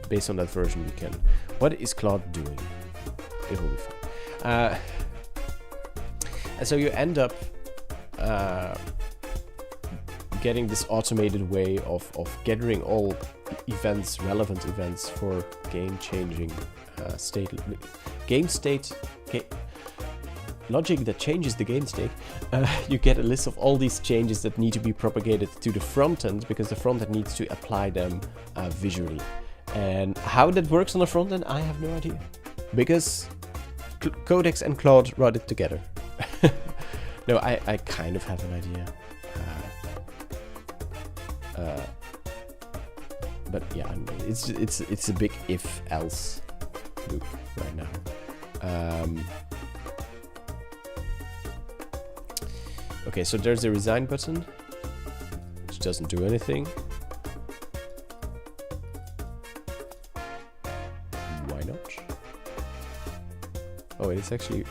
based on that version we can. What is Claude doing? It will be fun. And so you end up getting this automated way of gathering all events, relevant events for game-changing logic that changes the game state. You get a list of all these changes that need to be propagated to the front end, because the front end needs to apply them visually. And how that works on the front end, I have no idea, because Codex and Claude wrote it together. No, I kind of have an idea. But yeah, it's a big if-else loop right now. Okay, so there's the resign button, which doesn't do anything. Why not? Oh, it's actually...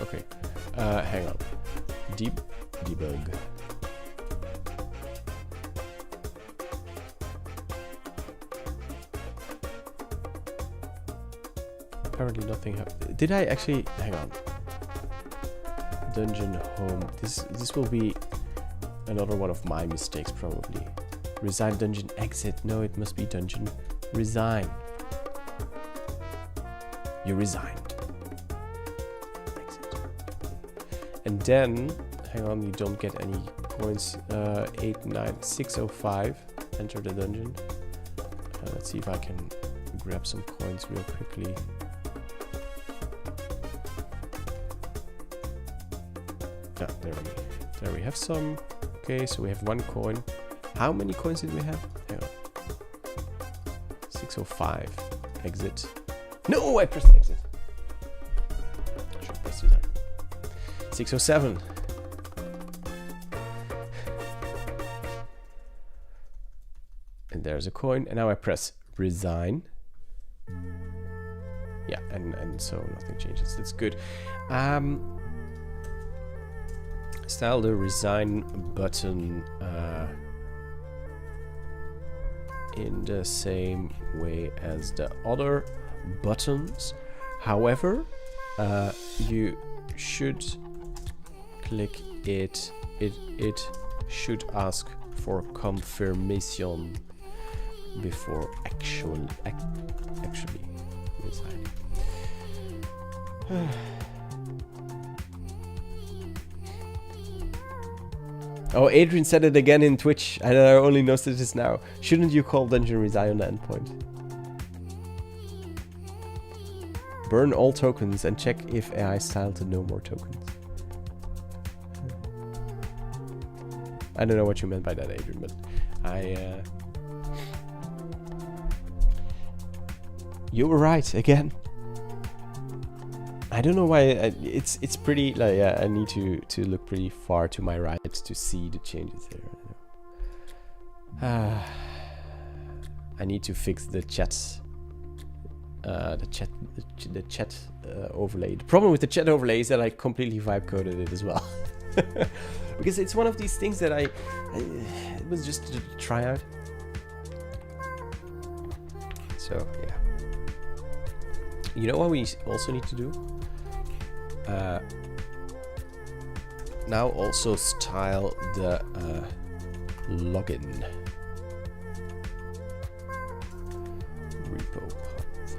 Okay, hang on. Debug. Apparently nothing happened. Did I actually... Hang on. Dungeon home. This will be another one of my mistakes probably. Resign dungeon exit. No, it must be dungeon resign. You resigned. Exit. And then, hang on, you don't get any coins. 89605. Enter the dungeon. Let's see if I can grab some coins real quickly. Ah, there we have some. Okay, so we have 1 coin. How many coins did we have? Hang on. 605. Exit. No, I pressed exit. I should press that. 607. And there's a coin. And now I press resign. Yeah, and so nothing changes. That's good. Style the resign button in the same way as the other buttons. However, you should click it. It should ask for confirmation before actually resign. Oh, Adrian said it again in Twitch, and I only noticed this now. Shouldn't you call dungeon resign on the endpoint? Burn all tokens and check if AI style to no more tokens. I don't know what you meant by that, Adrian, but you were right again. I don't know why it's pretty like I need to look pretty far to my right to see the changes there. I need to fix the chat overlay. The problem with the chat overlay is that I completely vibe coded it as well. Because it's one of these things that it was just to try out. So yeah. You know what we also need to do? Now also style the login repo path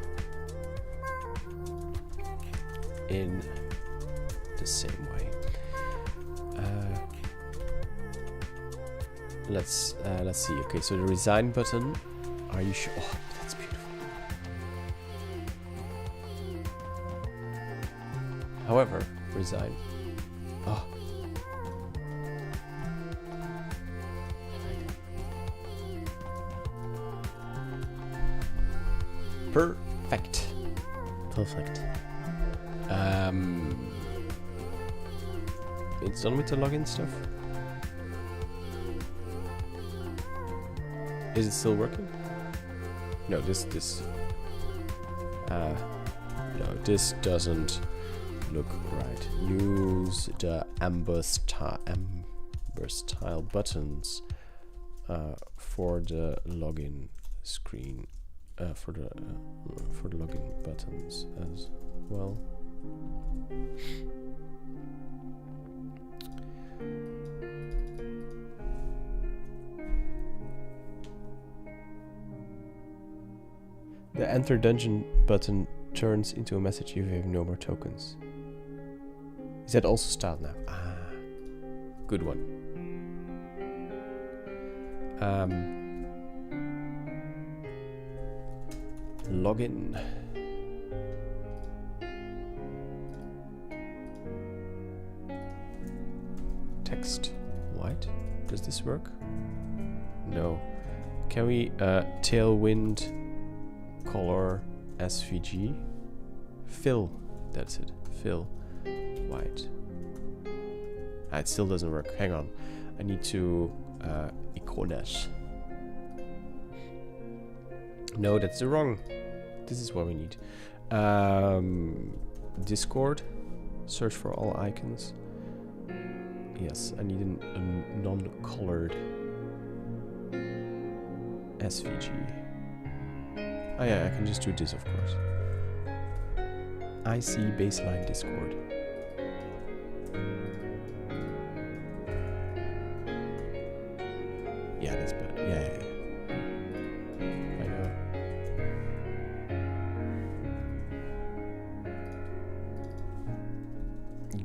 in the same way. Let's see. Okay, so the resign button. Are you sure? Oh, that's beautiful. However, resign. Oh. Perfect. Perfect. It's done with the login stuff. Is it still working? No, this doesn't look right. Use the amber style buttons for the login screen, for the login buttons as well. The enter dungeon button turns into a message if you have no more tokens. Is that also styled now? Ah, good one. Login. Text white. Does this work? No. Can we tailwind color SVG? Fill. That's it. Fill. White. Ah, it still doesn't work. Hang on. I need to iconas. No, that's the wrong. This is what we need. Discord. Search for all icons. Yes, I need a non-colored SVG. Oh yeah, I can just do this, of course. IC baseline Discord. Yeah, that's better. Yeah. I know.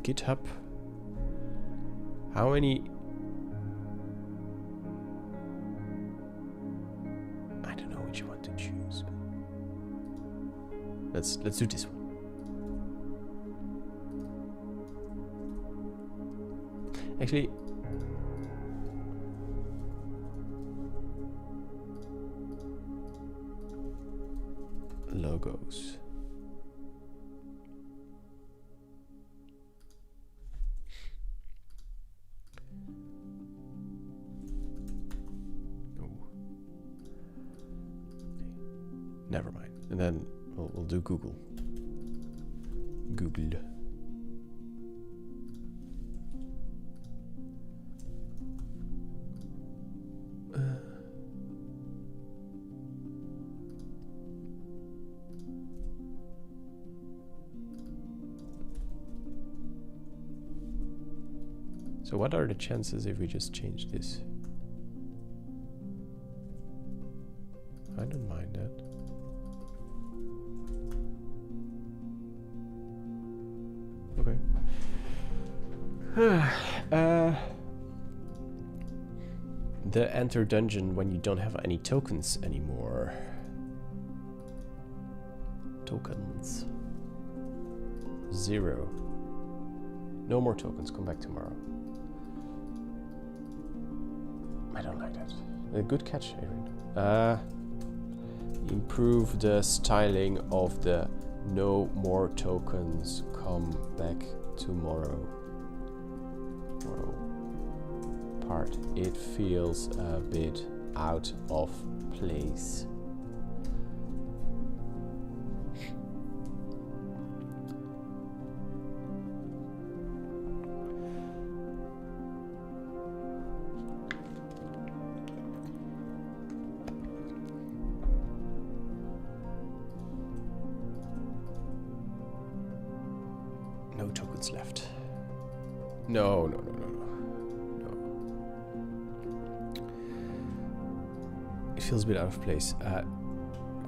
GitHub. How many? I don't know which one to choose. Let's do this one. Actually, logos. Never mind. And then we'll do Google. Google. So what are the chances if we just change this? I don't mind that. Okay. The enter dungeon when you don't have any tokens anymore. Tokens. 0. No more tokens. Come back tomorrow. I don't like that. A good catch, Aaron. Improve the styling of the no more tokens. Come back tomorrow. Part. It feels a bit out of place. No tokens left. No. It feels a bit out of place.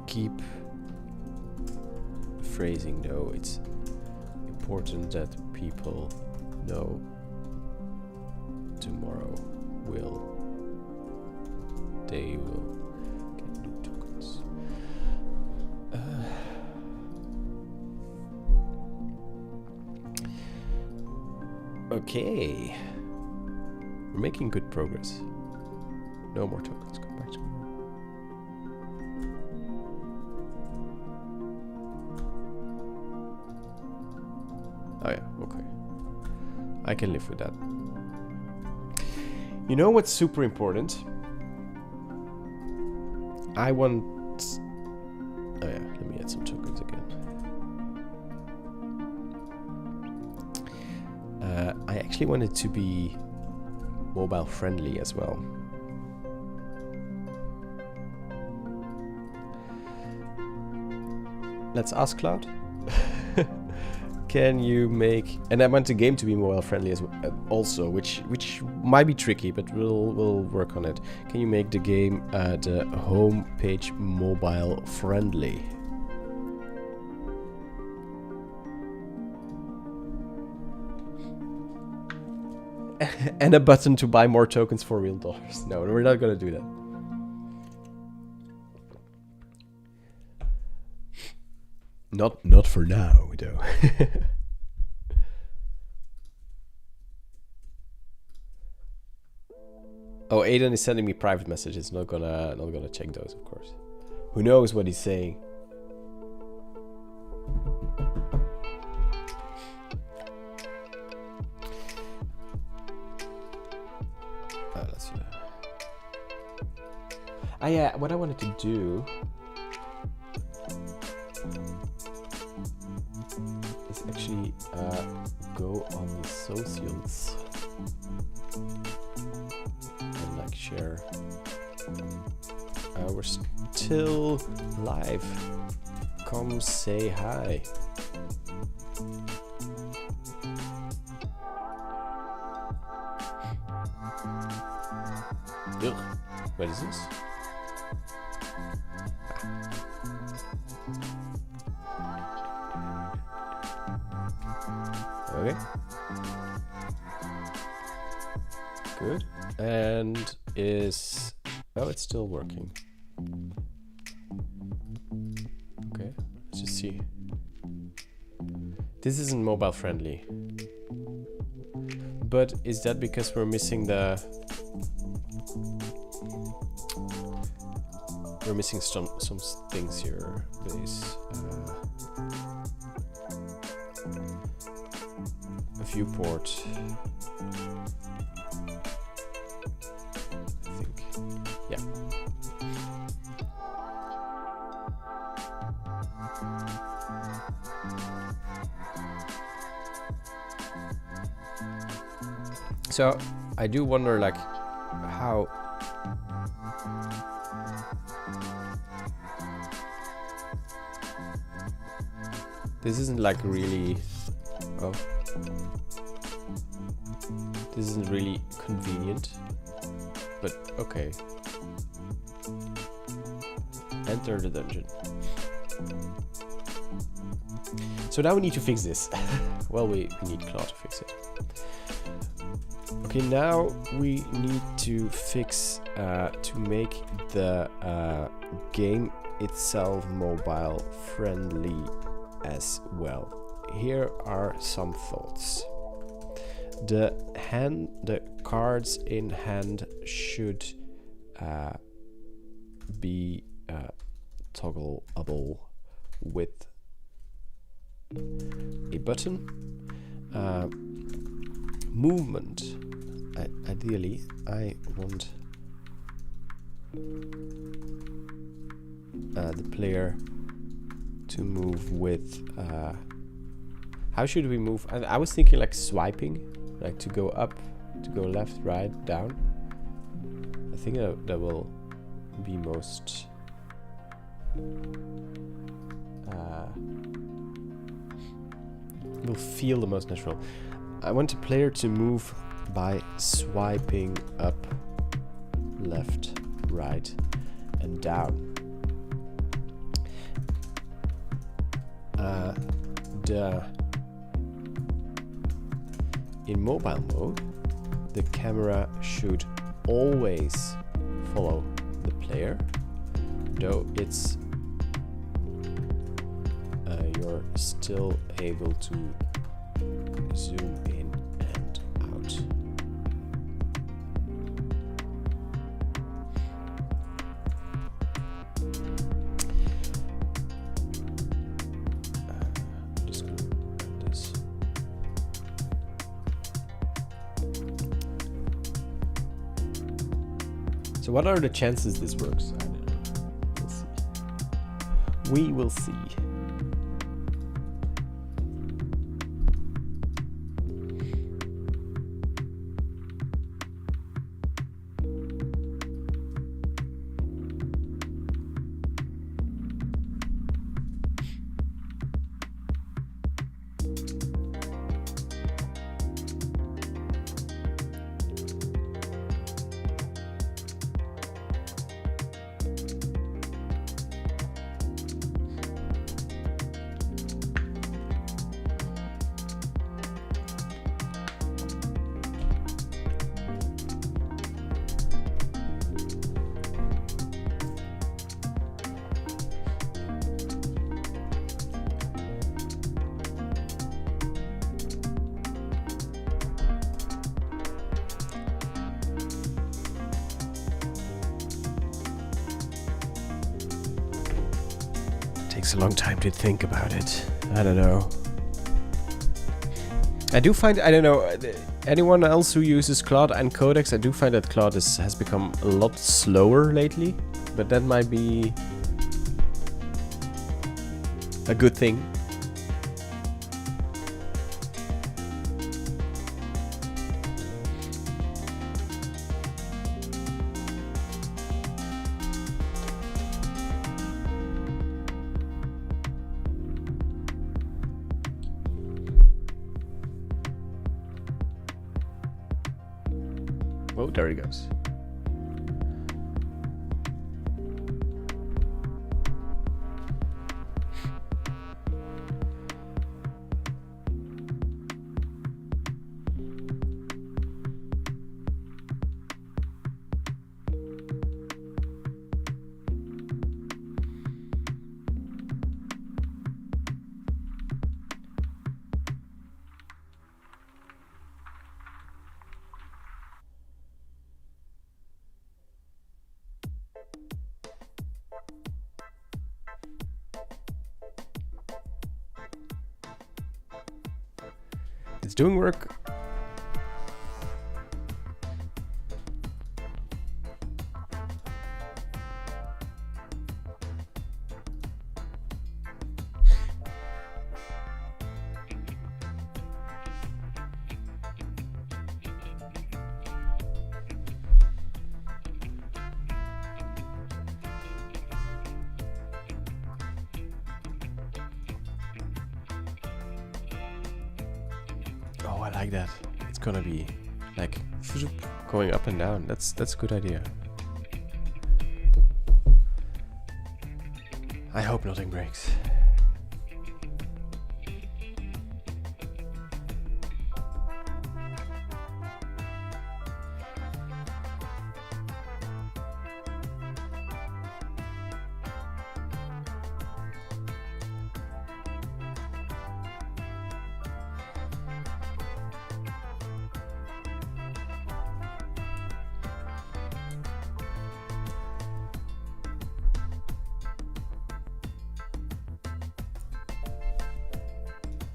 Keep phrasing. No, it's important that people know tomorrow they will get new tokens. Okay, we're making good progress. No more tokens. Come back tomorrow. Oh yeah, okay. I can live with that. You know what's super important? I want... Oh yeah, let me add some tokens again. I actually want it to be mobile friendly as well. Let's ask Cloud. Can you make... And I want the game to be mobile friendly as well, also, which might be tricky, but we'll work on it. Can you make the game the home page mobile friendly? And a button to buy more tokens for real dollars. No, we're not gonna do that. Not for now, though. Oh, Aiden is sending me private messages. Not gonna check those, of course. Who knows what he's saying? Let's see. Ah, yeah. What I wanted to do is actually go on the socials and like share. We're still live. Come say hi. Ugh. What is this? Okay. Good. And is... Oh, it's still working. Okay, let's just see. This isn't mobile friendly. But is that because we're missing the... We're missing some things here. Base. A viewport. I think. Yeah. So I do wonder, like, how this isn't like really this isn't really convenient, but okay. Enter the dungeon. So now we need to fix this. Well, we need Claw to fix it. Okay, now we need to fix to make the game itself mobile friendly as well. Here are some thoughts. The cards in hand should be toggleable with a button. Movement. Ideally, I want the player to move with... how should we move? I was thinking like swiping, like to go up, to go left, right, down. I think that will be most... will feel the most natural. I want the player to move by swiping up, left, right, and down. In mobile mode, the camera should always follow the player, though it's you're still able to zoom in and out. Just gonna add this. So what are the chances this works? I don't know. We'll see. We will see. Takes a long time to think about it. I don't know. I do find, I don't know, anyone else who uses Claude and Codex, I do find that Claude has become a lot slower lately, but that might be a good thing. Oh, there he goes. It's doing work. Oh, I like that. It's gonna be like going up and down. That's a good idea. I hope nothing breaks.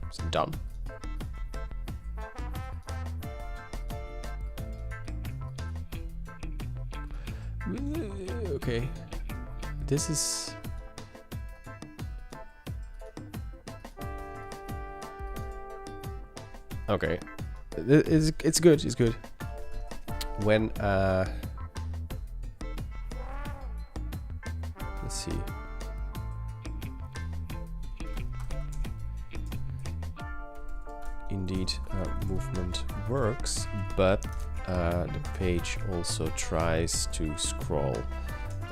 It's done. Okay. This is... Okay. It's good, it's good. When, let's see. Indeed, movement works, but the page also tries to scroll.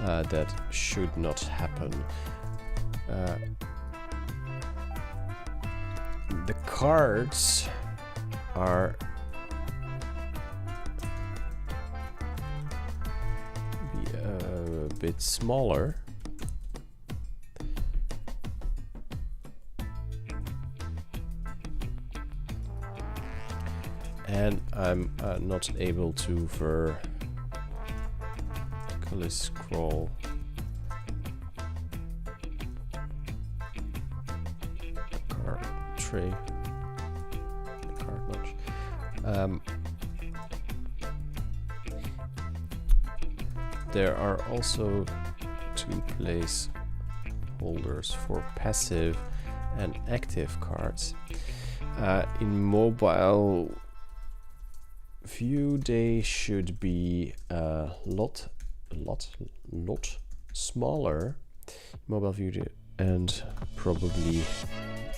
That should not happen. The cards are a bit smaller. And I'm not able to vertically scroll. Card tray. Card launch. There are also 2 place holders for passive and active cards. In mobile view, they should be a lot smaller. Mobile view and probably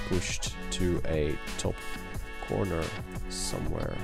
pushed to a top corner somewhere.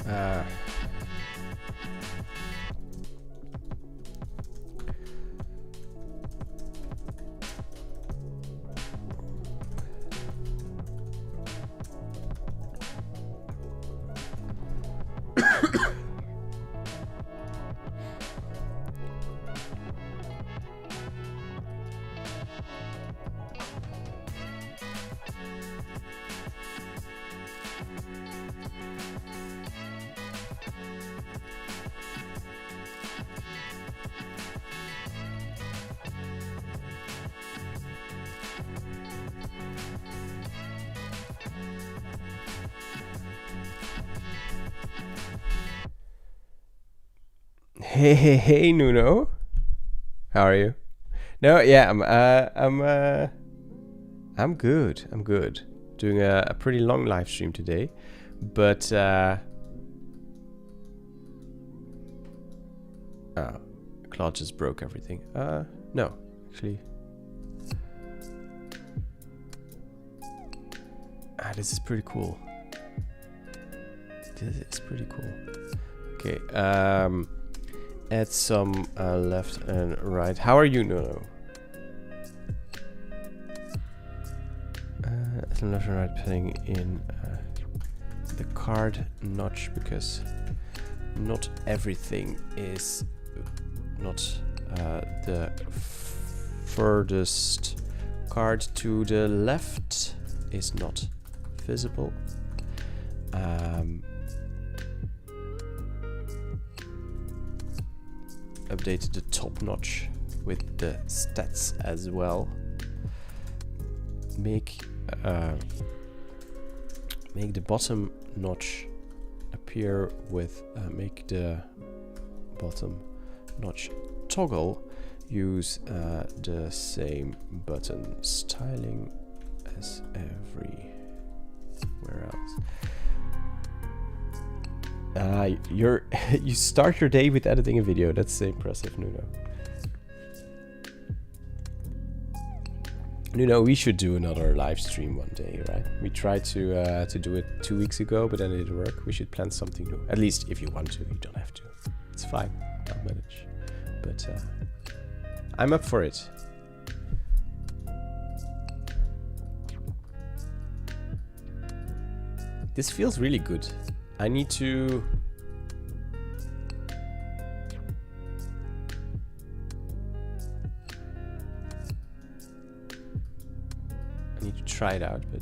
Uh, hey, Nuno. How are you? No, yeah, I'm good. I'm good. Doing a pretty long live stream today, but oh, Claude just broke everything. No, actually. This is pretty cool. This is pretty cool. Okay, add some left and right. How are you, Nuno? Some left and right putting in the card notch, because not everything is not the furthest card to the left is not visible. Updated the top notch with the stats as well. Make the bottom notch appear with make the bottom notch toggle. Use the same button styling as everywhere else. You start your day with editing a video. That's impressive, Nuno. Nuno, we should do another live stream one day, right? We tried to do it 2 weeks ago, but then it didn't work. We should plan something new. At least if you want to, you don't have to. It's fine. I'll manage. But I'm up for it. This feels really good. I need to... try it out, but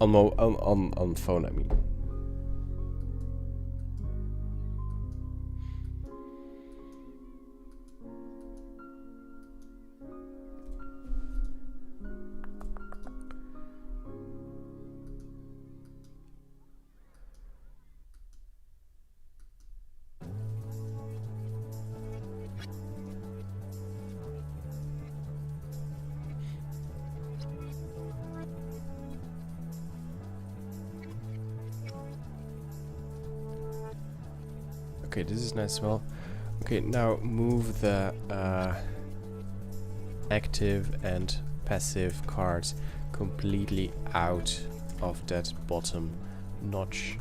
on phone, I mean. Okay, this is nice as well. Okay, now move the active and passive cards completely out of that bottom notch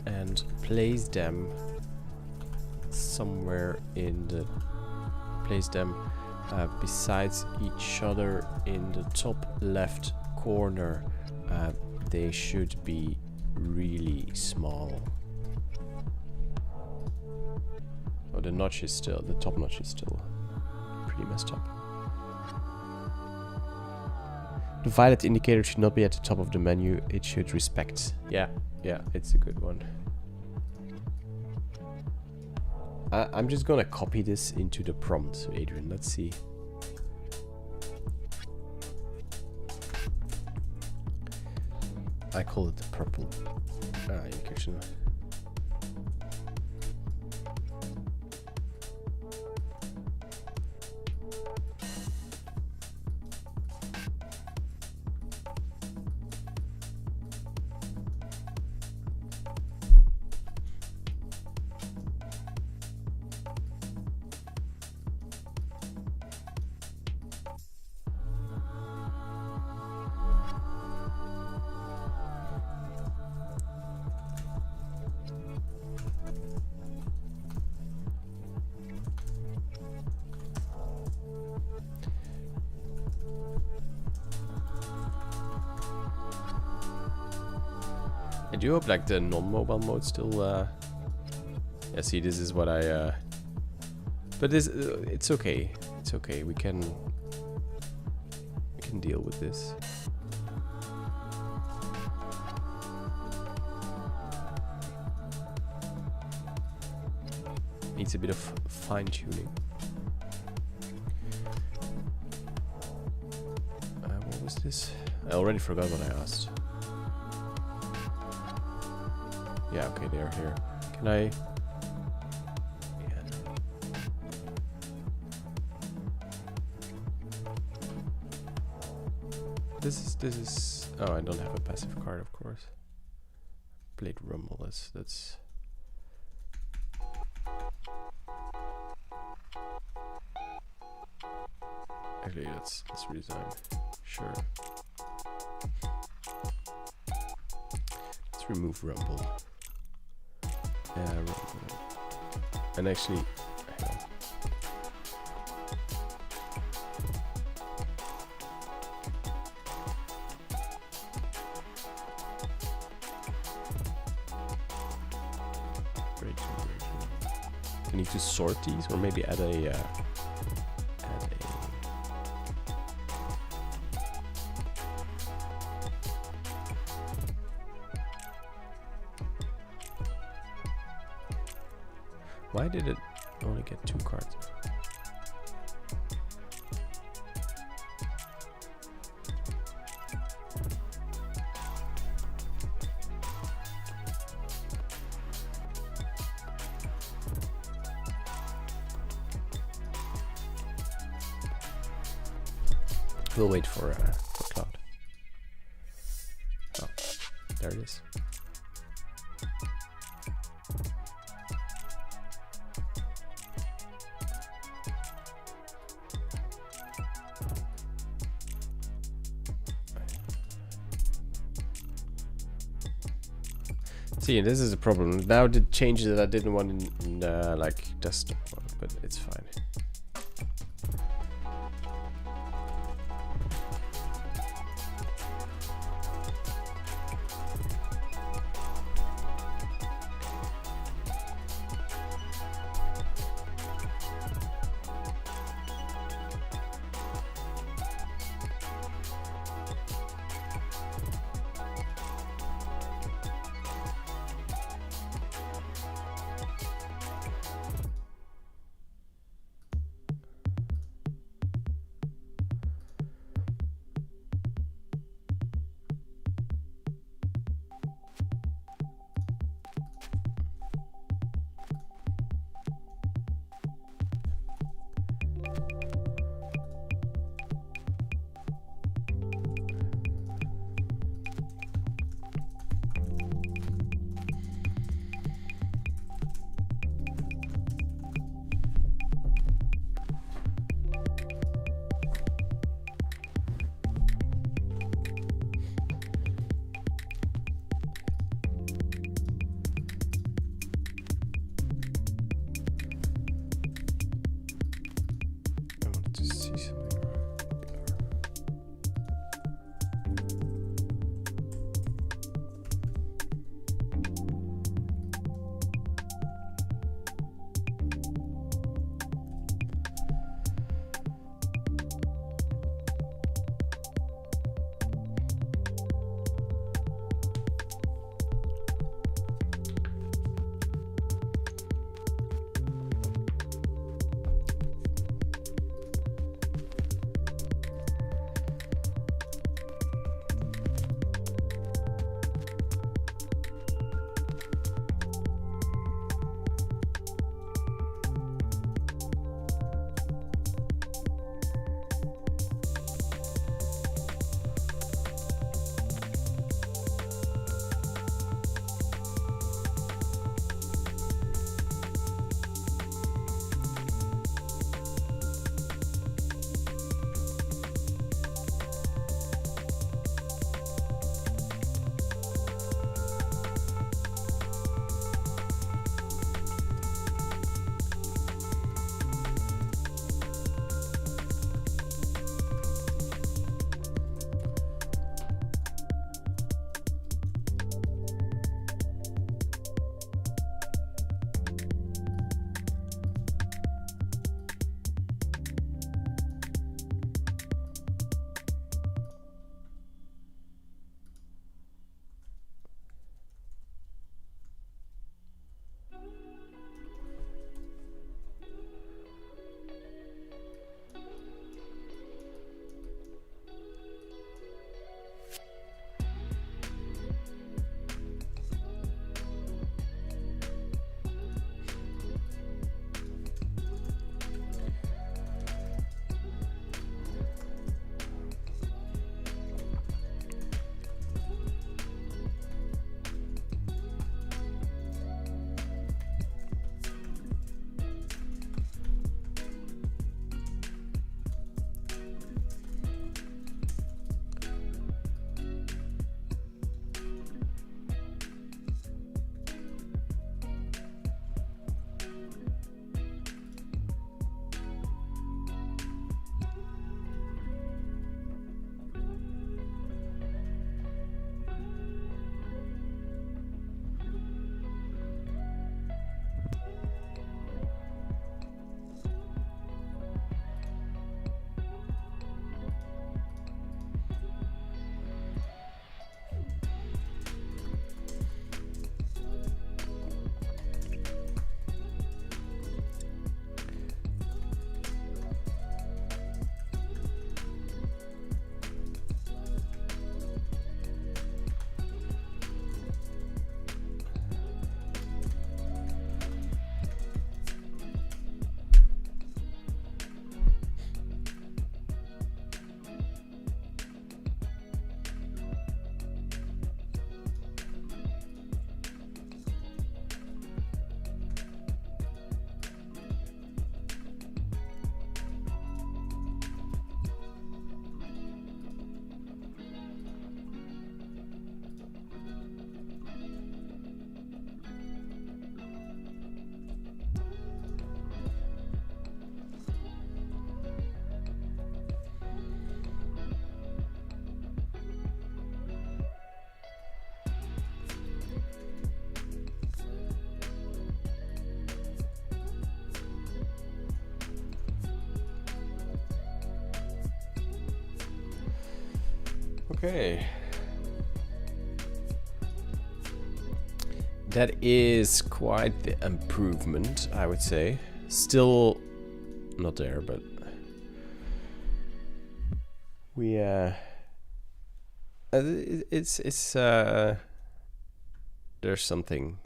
and place them somewhere in the... place them besides each other in the top left corner. They should be really small. Oh, the notch is still, the top notch is still pretty messed up. The violet indicator should not be at the top of the menu. It should respect. Yeah, it's a good one. I'm just gonna copy this into the prompt, Adrian. Let's see. I call it the purple indication. I do hope like the non-mobile mode still. Yeah, see, this is what I. But this, it's okay. It's okay. We can deal with this. Needs a bit of fine tuning. What was this? I already forgot what I asked. Yeah, okay, they are here. Can I? Yeah. This is. Oh, I don't have a passive card, of course. Played Rumble. That's. Actually, let's resign. Sure. Let's remove Rumble. Yeah, Rumble. And actually, hang on. Great. I need to sort these, or maybe add a. Why did it only get 2 cards? We'll wait for Cloud. Oh, there it is. See, this is a problem. Now the changes that I didn't want in like desktop mode, but it's fine. Okay. That is quite the improvement, I would say. Still not there, but we it's there's something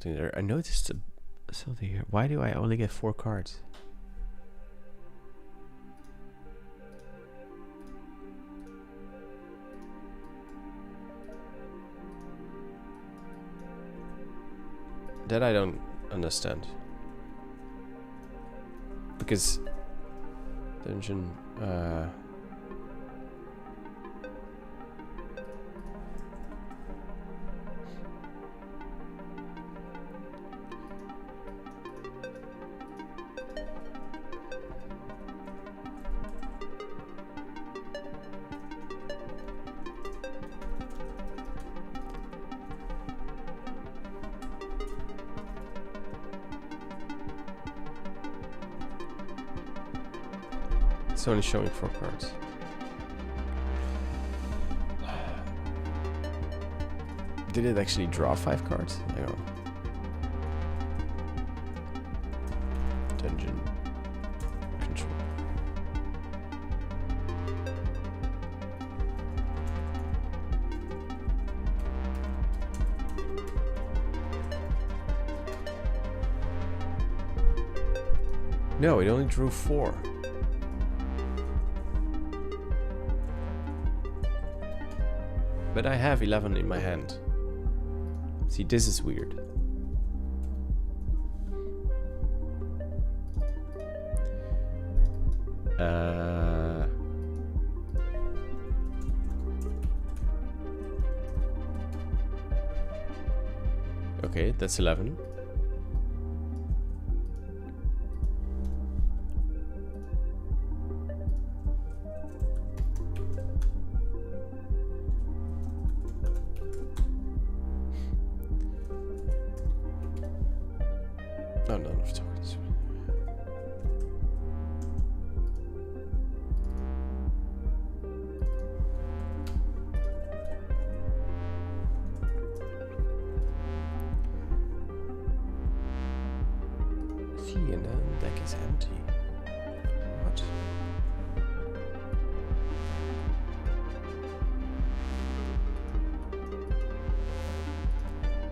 there. I noticed something here. Why do I only get 4 cards? That I don't understand. Because dungeon it's only showing 4 cards. Did it actually draw 5 cards? Hang on. Dungeon control. No, it only drew 4. But I have 11 in my hand. See, this is weird. Okay, that's 11. Oh, none of tokens. See, and then the deck is empty. What?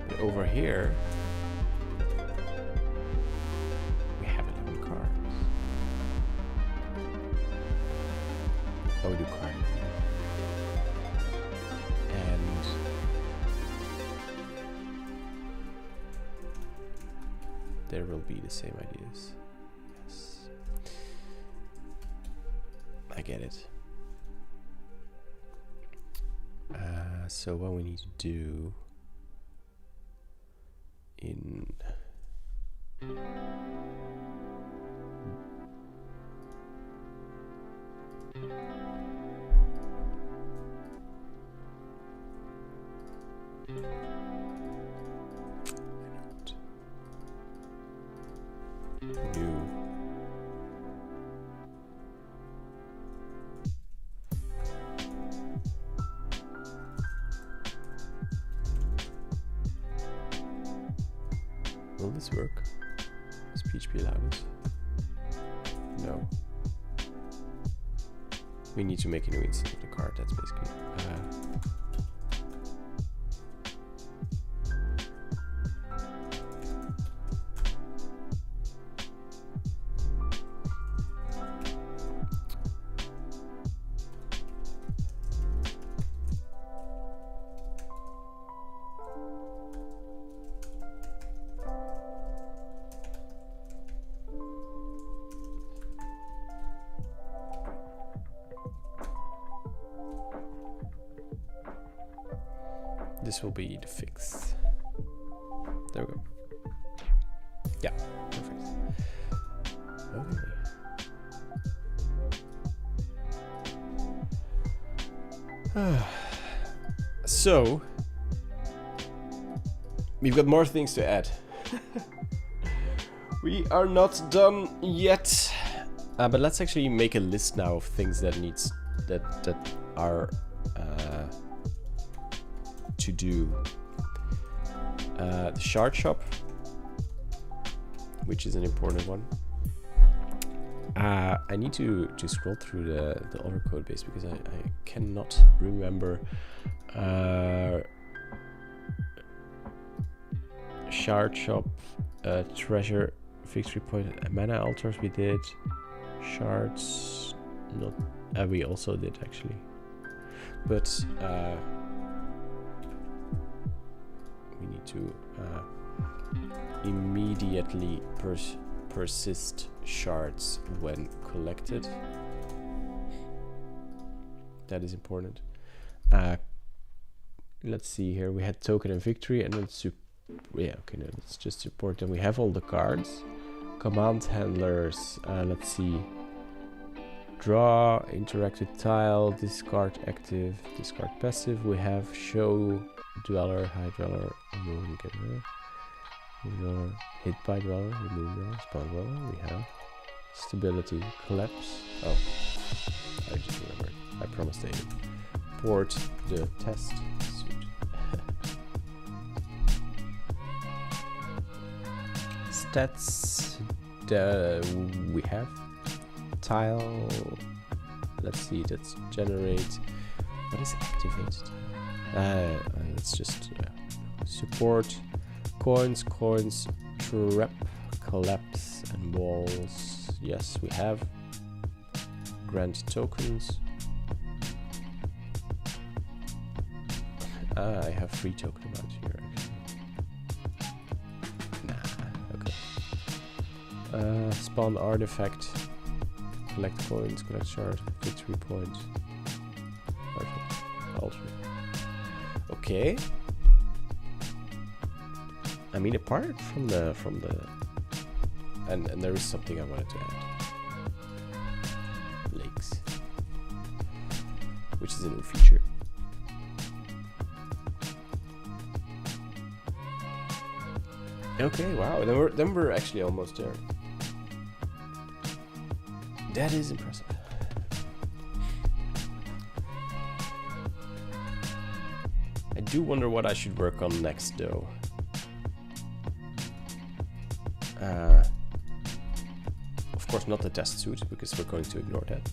But over here. Oh, we do card. And there will be the same ideas. Yes. I get it. So what we need to do in new. Will this work? Does PHP allow this? No. We need to make a new instance of the card, that's basically this will be the fix. There we go. Yeah, perfect. Okay. So, we've got more things to add. We are not done yet, but let's actually make a list now of things that are to do the shard shop, which is an important one. I need to scroll through the other code base because I cannot remember. Shard shop, treasure, victory point, mana altars we did. Shards, not. We also did actually, but we need to immediately persist shards when collected. That is important. Let's see here. We had token and victory, and then okay, no, let's just support them. We have all the cards. Command handlers. Let's see. Draw, interact with tile, discard active, discard passive. We have show dweller, high dweller, remove, get rid. Dweller, hit by dweller, remove dweller, spawn dweller. We have stability, collapse. Oh, I just remembered. I promised I import the test suit. Stats. We have tile. Let's see. Let's generate. What is activated? Let's just support coins, trap, collapse, and walls. Yes, we have. Grant tokens. I have free token amount here. Actually. Nah. Okay. Spawn artifact. Collect coins. Collect shard. Victory points. Perfect. Also. Okay. I mean, apart from the and there is something I wanted to add. Lakes, which is a new feature. Okay, wow. Then we're actually almost there. That is impressive. I do wonder what I should work on next, though. Of course, not the test suit, because we're going to ignore that.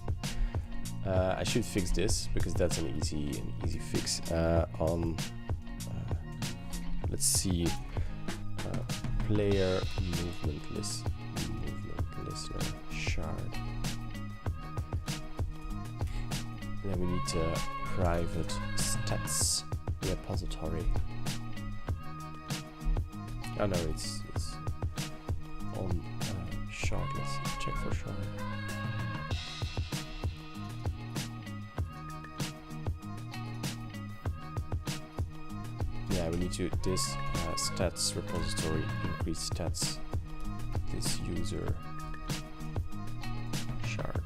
I should fix this because that's an easy fix. Let's see, player movement listener shard. And then we need a private stats repository. Oh no, it's on shard. Let's check for shard. Yeah, we need to this stats repository increase stats this user shard.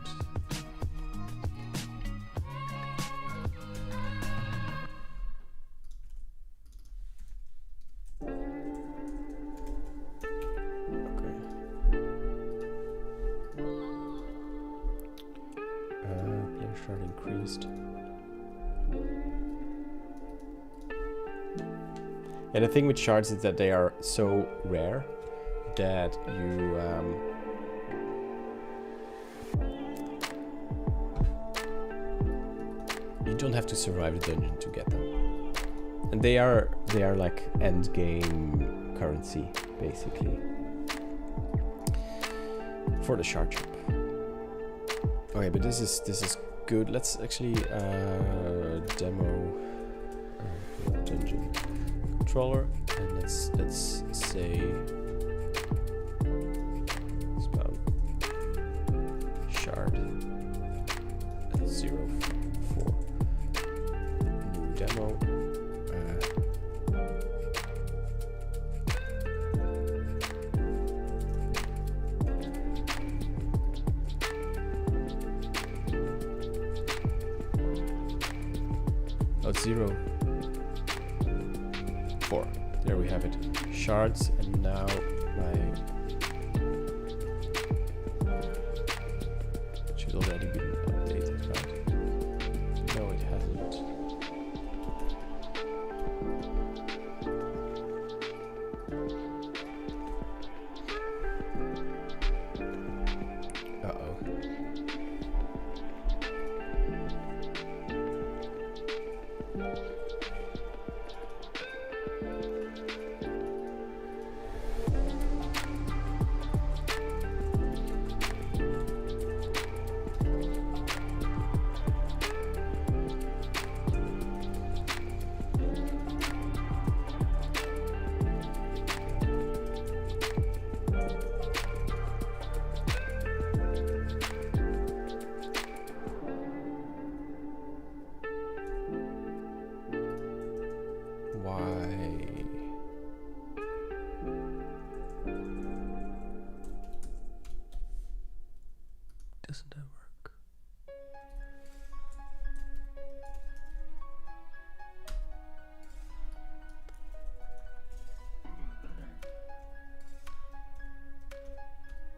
And the thing with shards is that they are so rare that you don't have to survive the dungeon to get them. And they are like end game currency basically for the shard shop. Okay, but this is good. Let's actually demo dungeon controller, and let's say spawn shard at 0.4 new demo. It's 0.4. There we have it. Shards, and now it should already be updated, right? No, it hasn't.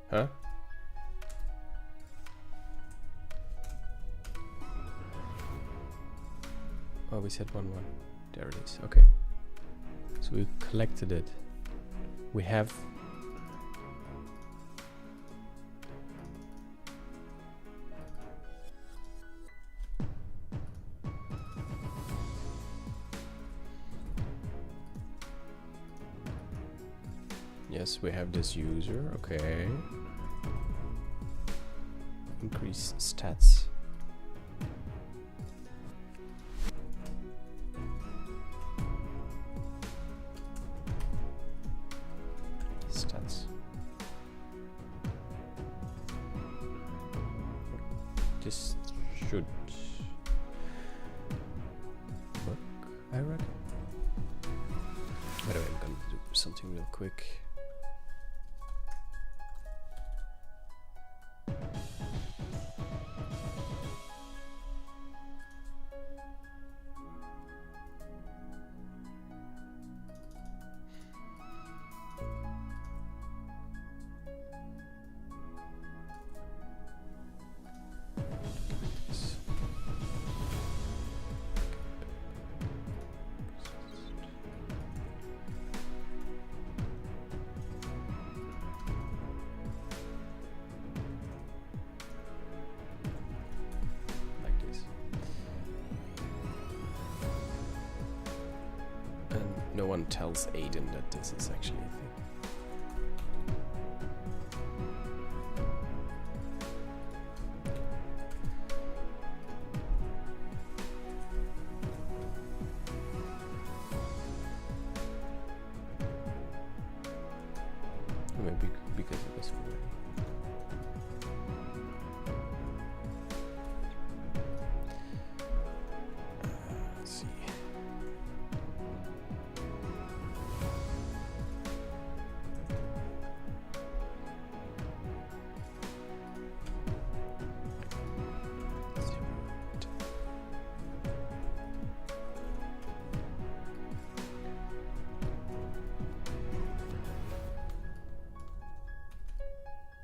Huh? Oh, we said 1-1. There it is. Okay. So we collected it. We have... Yes, we have this user. Okay. Increase stats. Stats. This should work, I reckon. By the way, I'm gonna do something real quick. No one tells Aiden that this is actually a thing. Maybe because it was already. Let's see.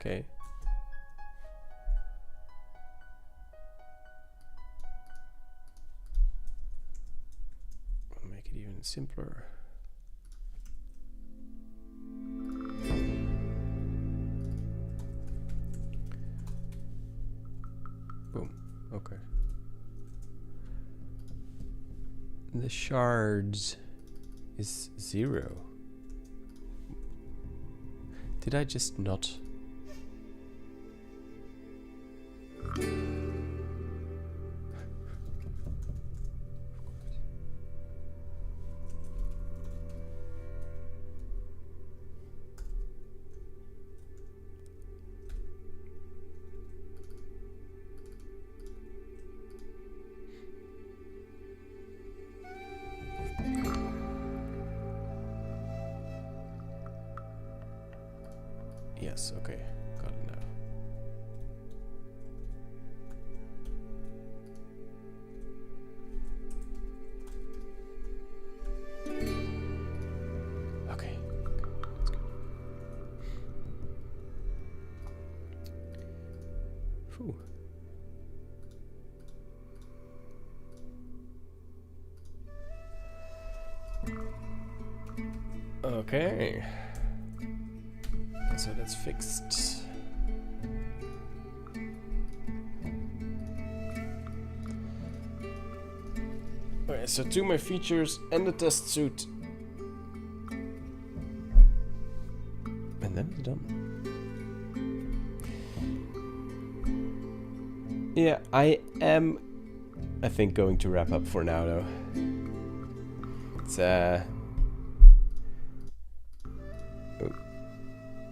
Okay. I'll make it even simpler. Boom. Okay. The shards is 0. Did I just not? Yes, okay, got it now. Okay, that's good. Phew. Okay. So that's fixed. Okay, so do my features and the test suit. And then it's done. Yeah, I am, I think, going to wrap up for now though.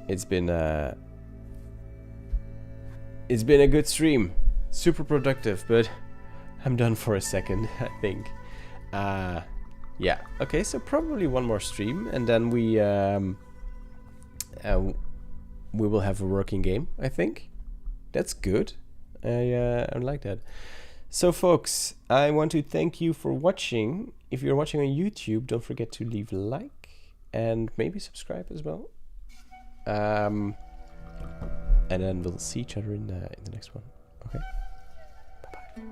It's been a good stream, super productive, but I'm done for a second, I think. Yeah, okay, so probably one more stream, and then we will have a working game, I think. That's good. I like that. So folks, I want to thank you for watching. If you're watching on YouTube, don't forget to leave a like and maybe subscribe as well. and then we'll see each other in the next one. Okay. Bye bye.